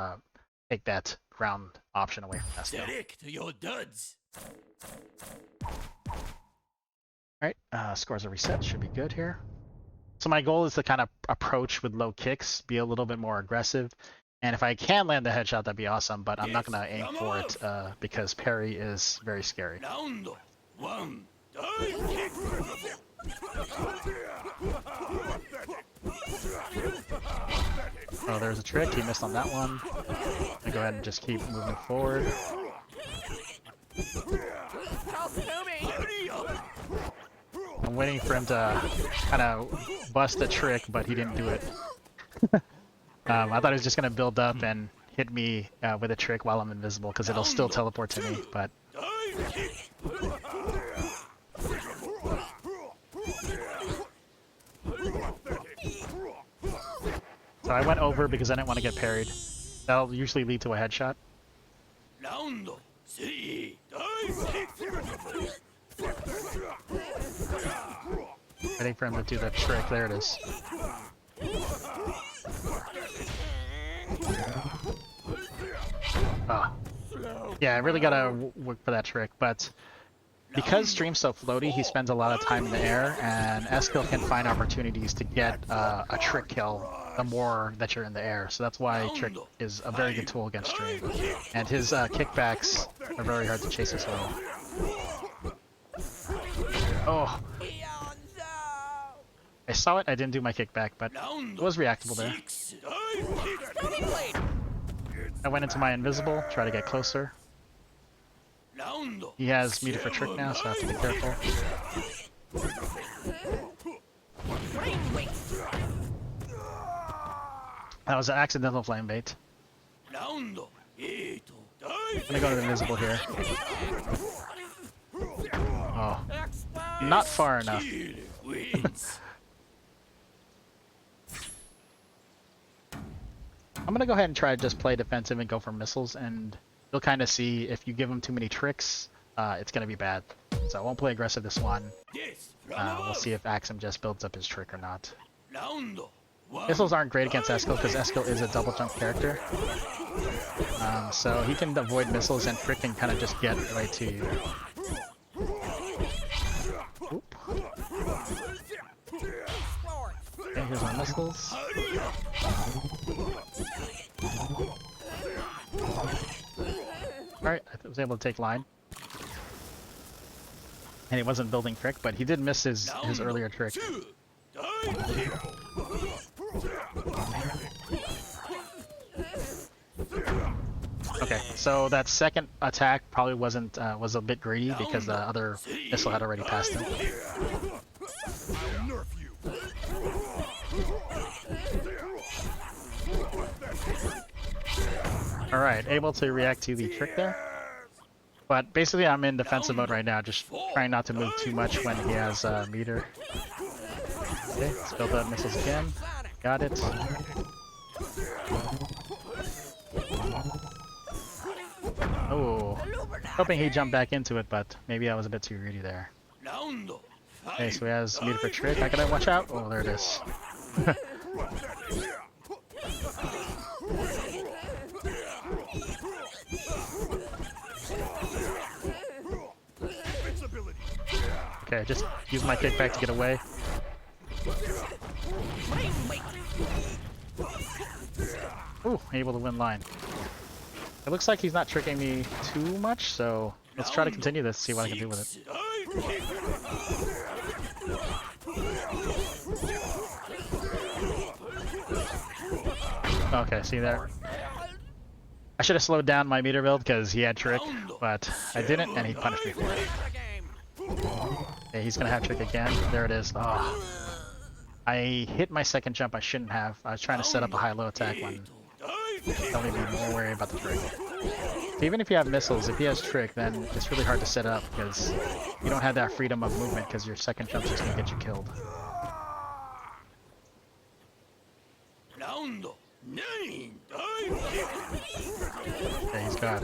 take that ground option away from S-Kill. To your duds. Alright, scores are reset, should be good here. So my goal is to kind of approach with low kicks, be a little bit more aggressive, and if I can land the headshot, that'd be awesome, but I'm not going to aim for it because parry is very scary. Oh, there's a trick, he missed on that one. I'll go ahead and just keep moving forward. I'm waiting for him to kind of bust a trick, but he didn't do it. I thought he was just going to build up and hit me with a trick while I'm invisible, because it'll still teleport to me, but... So I went over because I didn't want to get parried. That'll usually lead to a headshot. Waiting for him to do that trick. There it is. Oh. Yeah, I really gotta work for that trick, but because Stream's so floaty, he spends a lot of time in the air, and S-Kill can find opportunities to get a trick kill the more that you're in the air. So that's why Trick is a very good tool against Stream. And his kickbacks are very hard to chase as well. Oh. I saw it, I didn't do my kickback, but it was reactable there. I went into my invisible, try to get closer. He has muted for Trick now, so I have to be careful. That was an accidental flame bait. ラウンド8 I'm gonna go to the invisible here. Oh, not far enough. wins. I'm gonna go ahead and try to just play defensive and go for missiles, and you'll kind of see if you give him too many tricks, it's gonna be bad. So I won't play aggressive this one. Yes, from We'll above. see if Axem just builds up his trick or not. ラウンド1 Missiles aren't great against Eskel because Eskel is a double jump character. So he can avoid missiles and trick and kind of just get right to you. Oop. Okay, here's my missiles. Alright, I was able to take line. And he wasn't building trick, but he did miss his earlier trick. 2 大 Okay, so that second attack probably wasn't was a bit greedy because the other missile had already passed him. Alright, able to react to the trick there. But basically I'm in defensive mode right now, just trying not to move too much when he has meter. Okay, let's build up missiles again. Got it. Oh, hoping he jumped back into it, but maybe I was a bit too greedy there. ラウンド Okay, 5 so he has meter for trick. I gotta watch out. Oh, there it is. Okay, just use my kickback to get away. Ooh, able to win line. It looks like he's not tricking me too much, so let's try to continue this, see what I can do with it. 大 Okay, see there. I should have slowed down my meter build because he had trick, but I didn't, and he punished me for it. Okay, he's gonna have trick again. There it is. Oh. I hit my second jump I shouldn't have. I was trying to set up a high-low attack when I'll be more worried about the trick. Even if you have missiles, if he has trick, then it's really hard to set up because you don't have that freedom of movement because your second jump's just gonna get you killed. ラウンド9 大 Okay, he's got.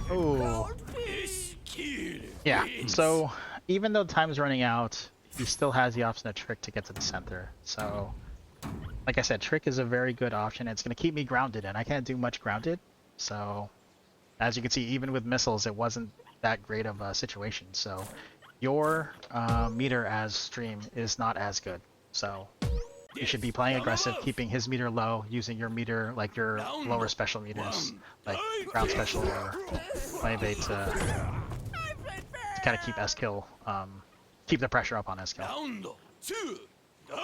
Oh. Yeah, so even though time's running out, he still has the option of trick to get to the center. So, like I said, trick is a very good option. It's going to keep me grounded, and I can't do much grounded. So, as you can see, even with missiles, it wasn't that great of a situation. So, your meter as stream is not as good. So, you should be playing aggressive, keeping his meter low, using your meter, like your lower special meters, like ground special or flame bait to kind of keep S-kill, keep the pressure up on S-kill. ラウンド2 大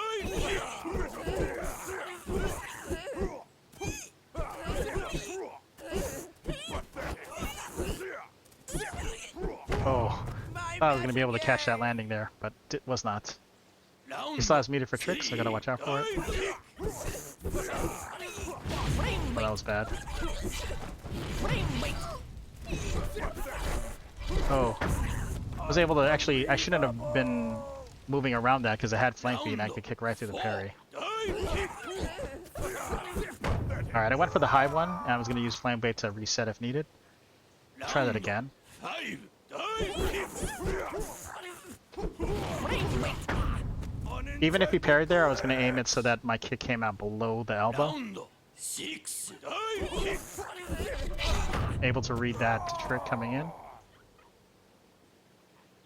Oh, thought I was going to be able to catch that landing there, but it was not. He still has meter for tricks, so I gotta watch out for it. Oh, that was bad. Oh. I was able to actually, I shouldn't have been moving around that because I had flank feed and I could kick right through the parry. Alright, I went for the high one and I was going to use flame bait to reset if needed. Try that again. 5 大 Even if he parried there, I was going to aim it so that my kick came out below the ラ elbow. ウンド6 大 Able to read that trick coming in.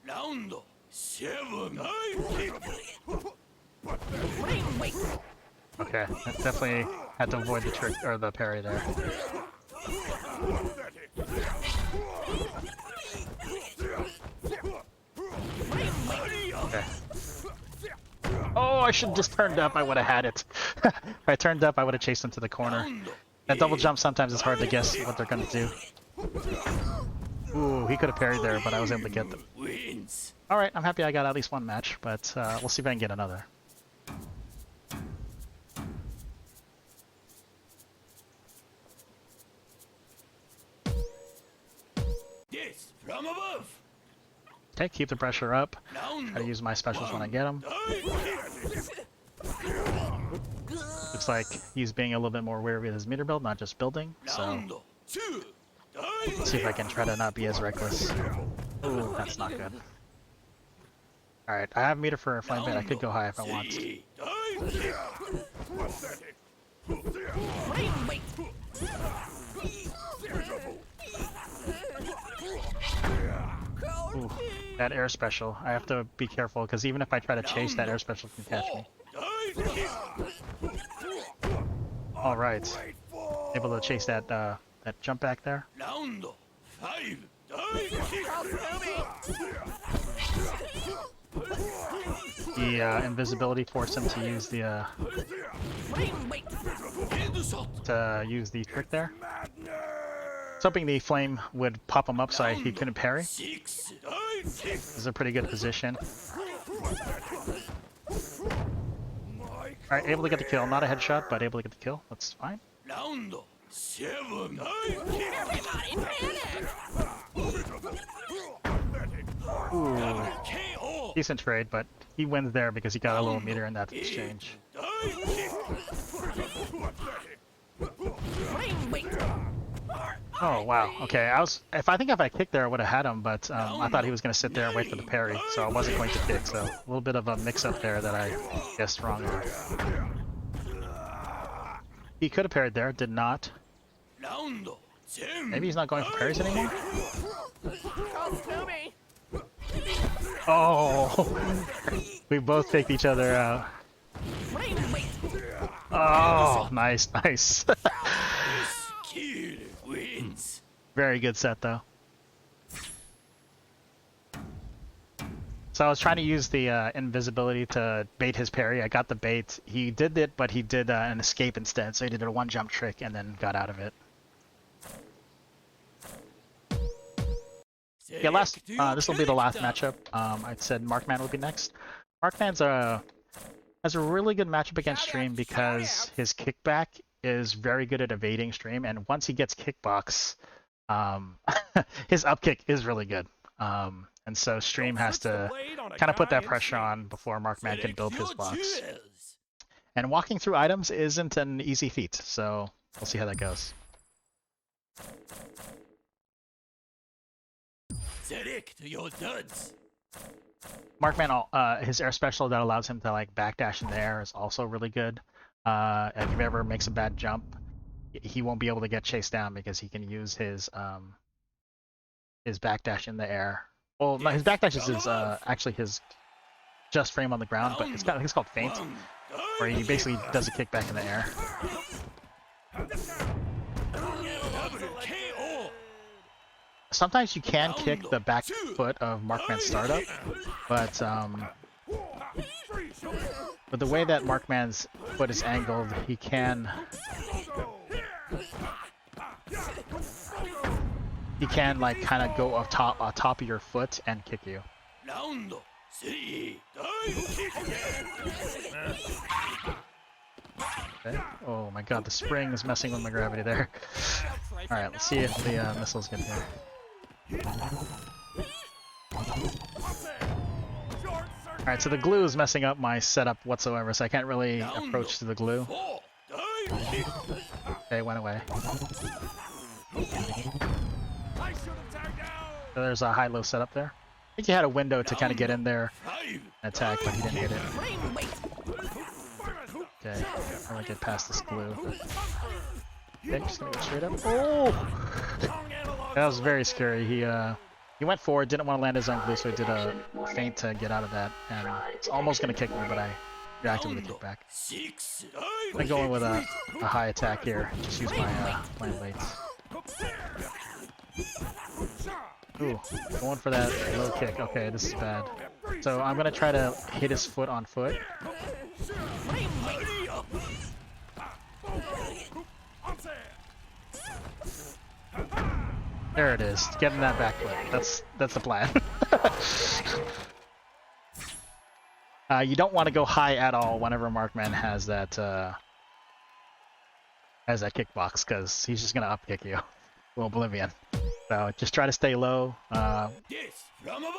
ラウンド7大 Okay, I definitely had to avoid the trick or the parry there. Okay. Oh, I should have just turned up. I would have had it. If I turned up, I would have chased him to the corner. That double jump, sometimes it's hard to guess what they're going to do. Ooh, he could have parried there, but I was able to get them. Alright, I'm happy I got at least one match, but we'll see if I can get another. Yes, from above. Okay, keep the pressure up. Try to use my specials when I get them. Looks like he's being a little bit more wary with his meter build, not just building. So let's see if I can try to not be as reckless. Ooh, that's not good. Alright, I have meter for a flame bait. I could go high if I want. Ooh, that air special. I have to be careful because even if I try to chase, that air special can catch me. Alright. Able to chase that that jump back there. The invisibility forced him to use the trick there. I was hoping the flame would pop him up so he couldn't parry. This is a pretty good position. Alright, able to get the kill. Not a headshot, but able to get the kill. That's fine. Ooh. Decent trade, but he wins there because he got a little meter in that exchange. Oh wow. Okay, I think if I kicked there, I would have had him, but I thought he was going to sit there and wait for the parry, so I wasn't going to kick. So a little bit of a mix-up there that I guessed wrong on. He could have parried there, did not. Maybe he's not going for parries anymore. Oh, we both faked each other out. Oh, nice, nice. Very good set, though. So I was trying to use the invisibility to bait his parry. I got the bait. He did it, but he did an escape instead. So he did a one-jump trick and then got out of it. Yeah, this will be the last matchup. I said Markman would be next. Markman's has a really good matchup against Stream because his kickback is very good at evading Stream, and once he gets kickbox, his upkick is really good. And so Stream has to kind of put that pressure on before Markman can build his blocks. And walking through items isn't an easy feat, so we'll see how that goes. To your duds. Markman, his air special that allows him to like backdash in the air is also really good. If he ever makes a bad jump, he won't be able to get chased down because he can use his backdash in the air. Well, no, his backdash is his, actually his just frame on the ground, but it's called feint, where he basically does a kickback in the air. Sometimes you can kick the back foot of Markman's startup, but the way that Markman's foot is angled, he can like kind of go on top of your foot and kick you. Okay. Oh my god, the spring is messing with my gravity there. Alright, let's see if the missiles get there. Alright, so the glue is messing up my setup whatsoever, so I can't really approach to the glue. Okay, it went away. So there's a high-low setup there. I think he had a window to kind of get in there and attack, but he didn't get it. Okay, I'm gonna get past this glue. Okay, just gonna go straight up. Oh! That was very scary. He went forward, didn't want to land his own glue, so he did a feint to get out of that, and it's almost gonna kick me, but I reacted with a kickback. I'm going with a high attack here. Just use my flame blades. Ooh, going for that low kick. Okay, this is bad. So I'm gonna try to hit his foot on foot. There it is. Getting that back foot. That's the plan. You don't want to go high at all whenever Markman has that kickbox, because he's just gonna up kick you to oblivion. So just try to stay low.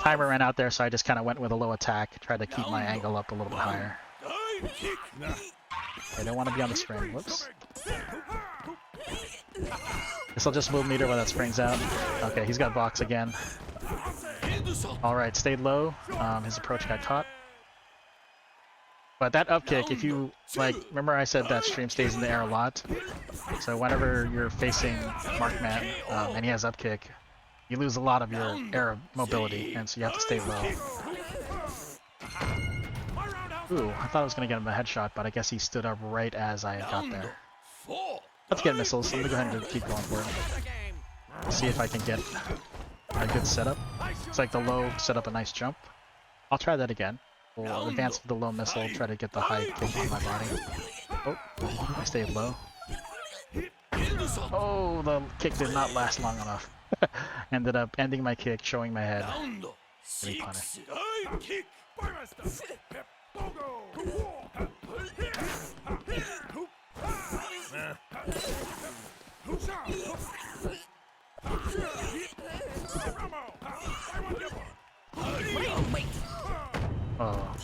Timer ran out there, so I just kind of went with a low attack. Tried to keep my angle up a little bit higher. I don't want to be on the spring. Whoops. Guess I'll just move meter when that spring's out. Okay, he's got box again. Alright, stayed low. His approach got caught. But that up kick, if you, like, remember I said that stream stays in the air a lot? So whenever you're facing Markman and he has up kick, you lose a lot of your air mobility, and so you have to stay low. Ooh, I thought I was going to get him a headshot, but I guess he stood up right as I got there. Let's get missiles. I'm going to go ahead and keep going for it. See if I can get a good setup. It's like the low set up a nice jump. I'll try that again. We'll advance with the low missile, try to get the high kick on my body. Oh, I stayed low. Oh, the kick did not last long enough. Ended up ending my kick, showing my head. Getting punished. Oh.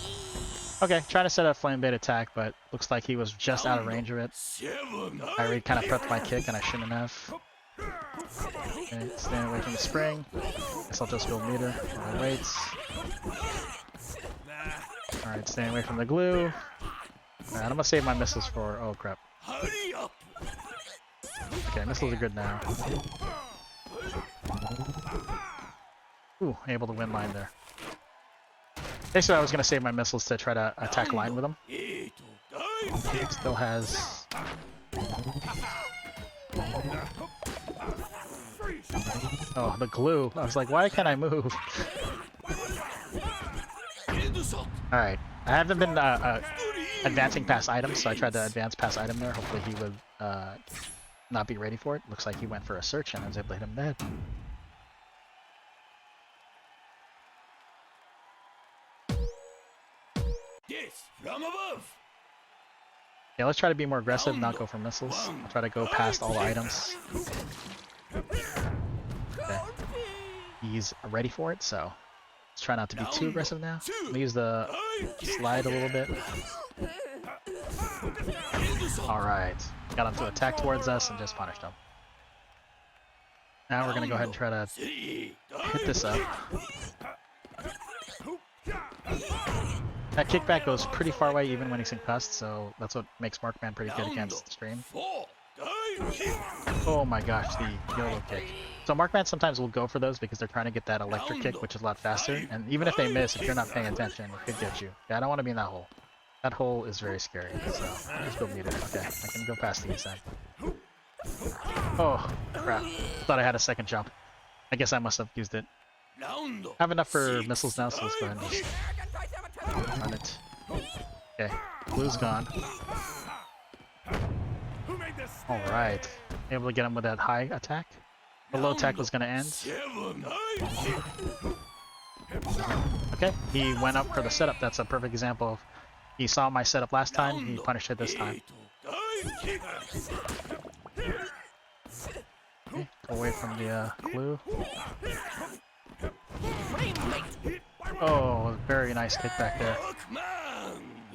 Okay, trying to set a flame bait attack, but looks like he was just out of range of it. I already kind of prepped my kick, and I shouldn't have. Okay, staying away from the spring. Guess I'll just go meter while I wait. Alright, staying away from the glue. Alright, I'm gonna save my missiles for... oh crap. Okay, missiles are good now. Ooh, able to win line there. Basically, I was gonna save my missiles to try to attack line with him. Still has... oh, the glue. I was like, why can't I move? Alright. I haven't been advancing past items, so I tried to advance past item there. Hopefully he would not be ready for it. Looks like he went for a search and I was able to hit him dead. From above. Yeah, let's try to be more aggressive, not go for missiles. I'll try to go past all the items. Okay. He's ready for it, so let's try not to be too aggressive now. Let me use the slide a little bit. Alright. Got him to attack towards us and just punished him. Now we're gonna go ahead and try to hit this up. That kickback goes pretty far away even when he's concussed, so that's what makes Markman pretty good against the stream. Oh my gosh, the YOLO kick. So Markman sometimes will go for those because they're trying to get that electric kick, which is a lot faster, and even if they miss, if you're not paying attention, it could get you. Yeah, I don't want to be in that hole. That hole is very scary, so I'll just go mute it. Okay, I can go past these then. Oh, crap. Thought I had a second jump. I guess I must have used it. I have enough for missiles now, so let's go ahead and just run it. Okay, blue's gone. Alright, able to get him with that high attack. The low attack was going to end. Okay, he went up for the setup. That's a perfect example of he saw my setup last time, he punished it this time. Okay, go away from the glue. Oh, very nice kickback there.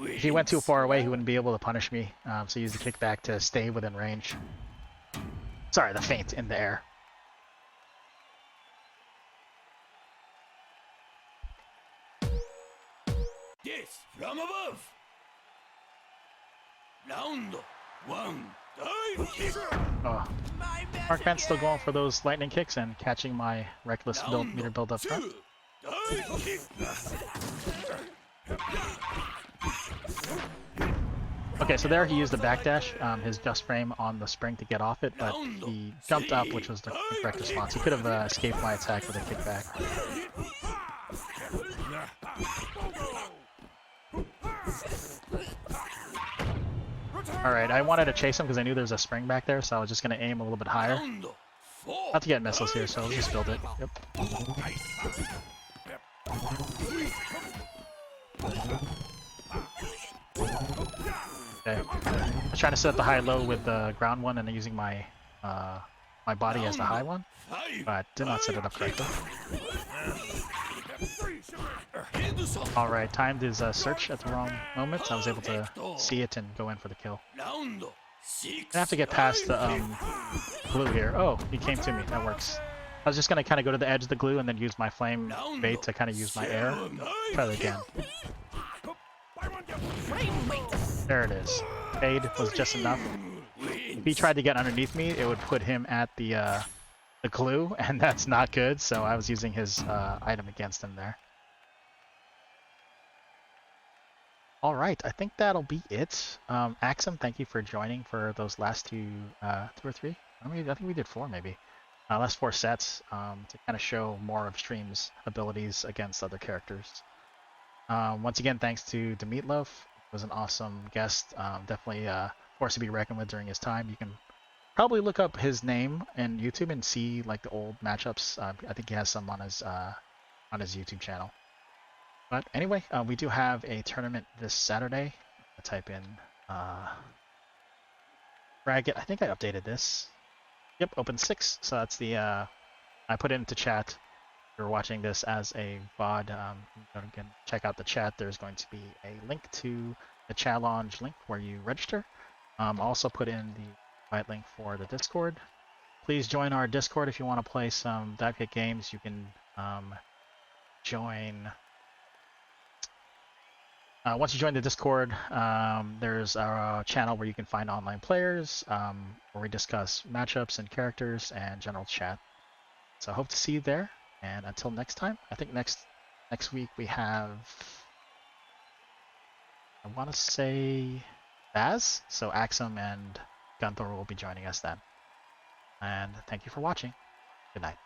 If he went too far away, he wouldn't be able to punish me, so use the kickback to stay within range. Sorry, the feint in the air. Yes, from above. Round one. Oh. Markman's still going for those lightning kicks and catching my reckless meter build up front. Okay, so there he used the backdash, his just frame on the spring to get off it, but he jumped up, which was the correct response. He could have escaped my attack with a kickback. All right, I wanted to chase him because I knew there was a spring back there, so I was just gonna aim a little bit higher. Round 4. Not to get missiles here, so let's just build it. Yep. Okay. I was trying to set the high-low with the ground one and then using my my body as the high one, but did not set it up correctly. Alright, timed his search at the wrong moment. I was able to see it and go in for the kill. Round I have to get past the glue here. Oh, he came to me. That works. I was just gonna kind of go to the edge of the glue and then use my flame bait to kind of use my air. Try that again. There it is. Fade was just enough. If he tried to get underneath me, it would put him at the glue, and that's not good. So I was using his item against him there. All right, I think that'll be it. Axem, thank you for joining for those last two or three. I think we did 4 maybe. Last 4 sets to kind of show more of Stream's abilities against other characters. Once again, thanks to Demeteloaf. He was an awesome guest. Definitely a force to be reckoned with during his time. You can probably look up his name in YouTube and see like the old matchups. I think he has some on his YouTube channel. But anyway, we do have a tournament this Saturday. I'll type in Bracket. I think I updated this. Yep, Open 6. So that's the I put it into chat. If you're watching this as a VOD, you can check out the chat. There's going to be a link to the challenge link where you register. I'll also put in the invite link for the Discord. Please join our Discord if you want to play some Divekick games. You can join. Once you join the Discord, there's a channel where you can find online players, where we discuss matchups and characters and general chat. So I hope to see you there. And until next time, I think next week we have, I want to say, Baz. So Axem and Gunthor will be joining us then. And thank you for watching. Good night.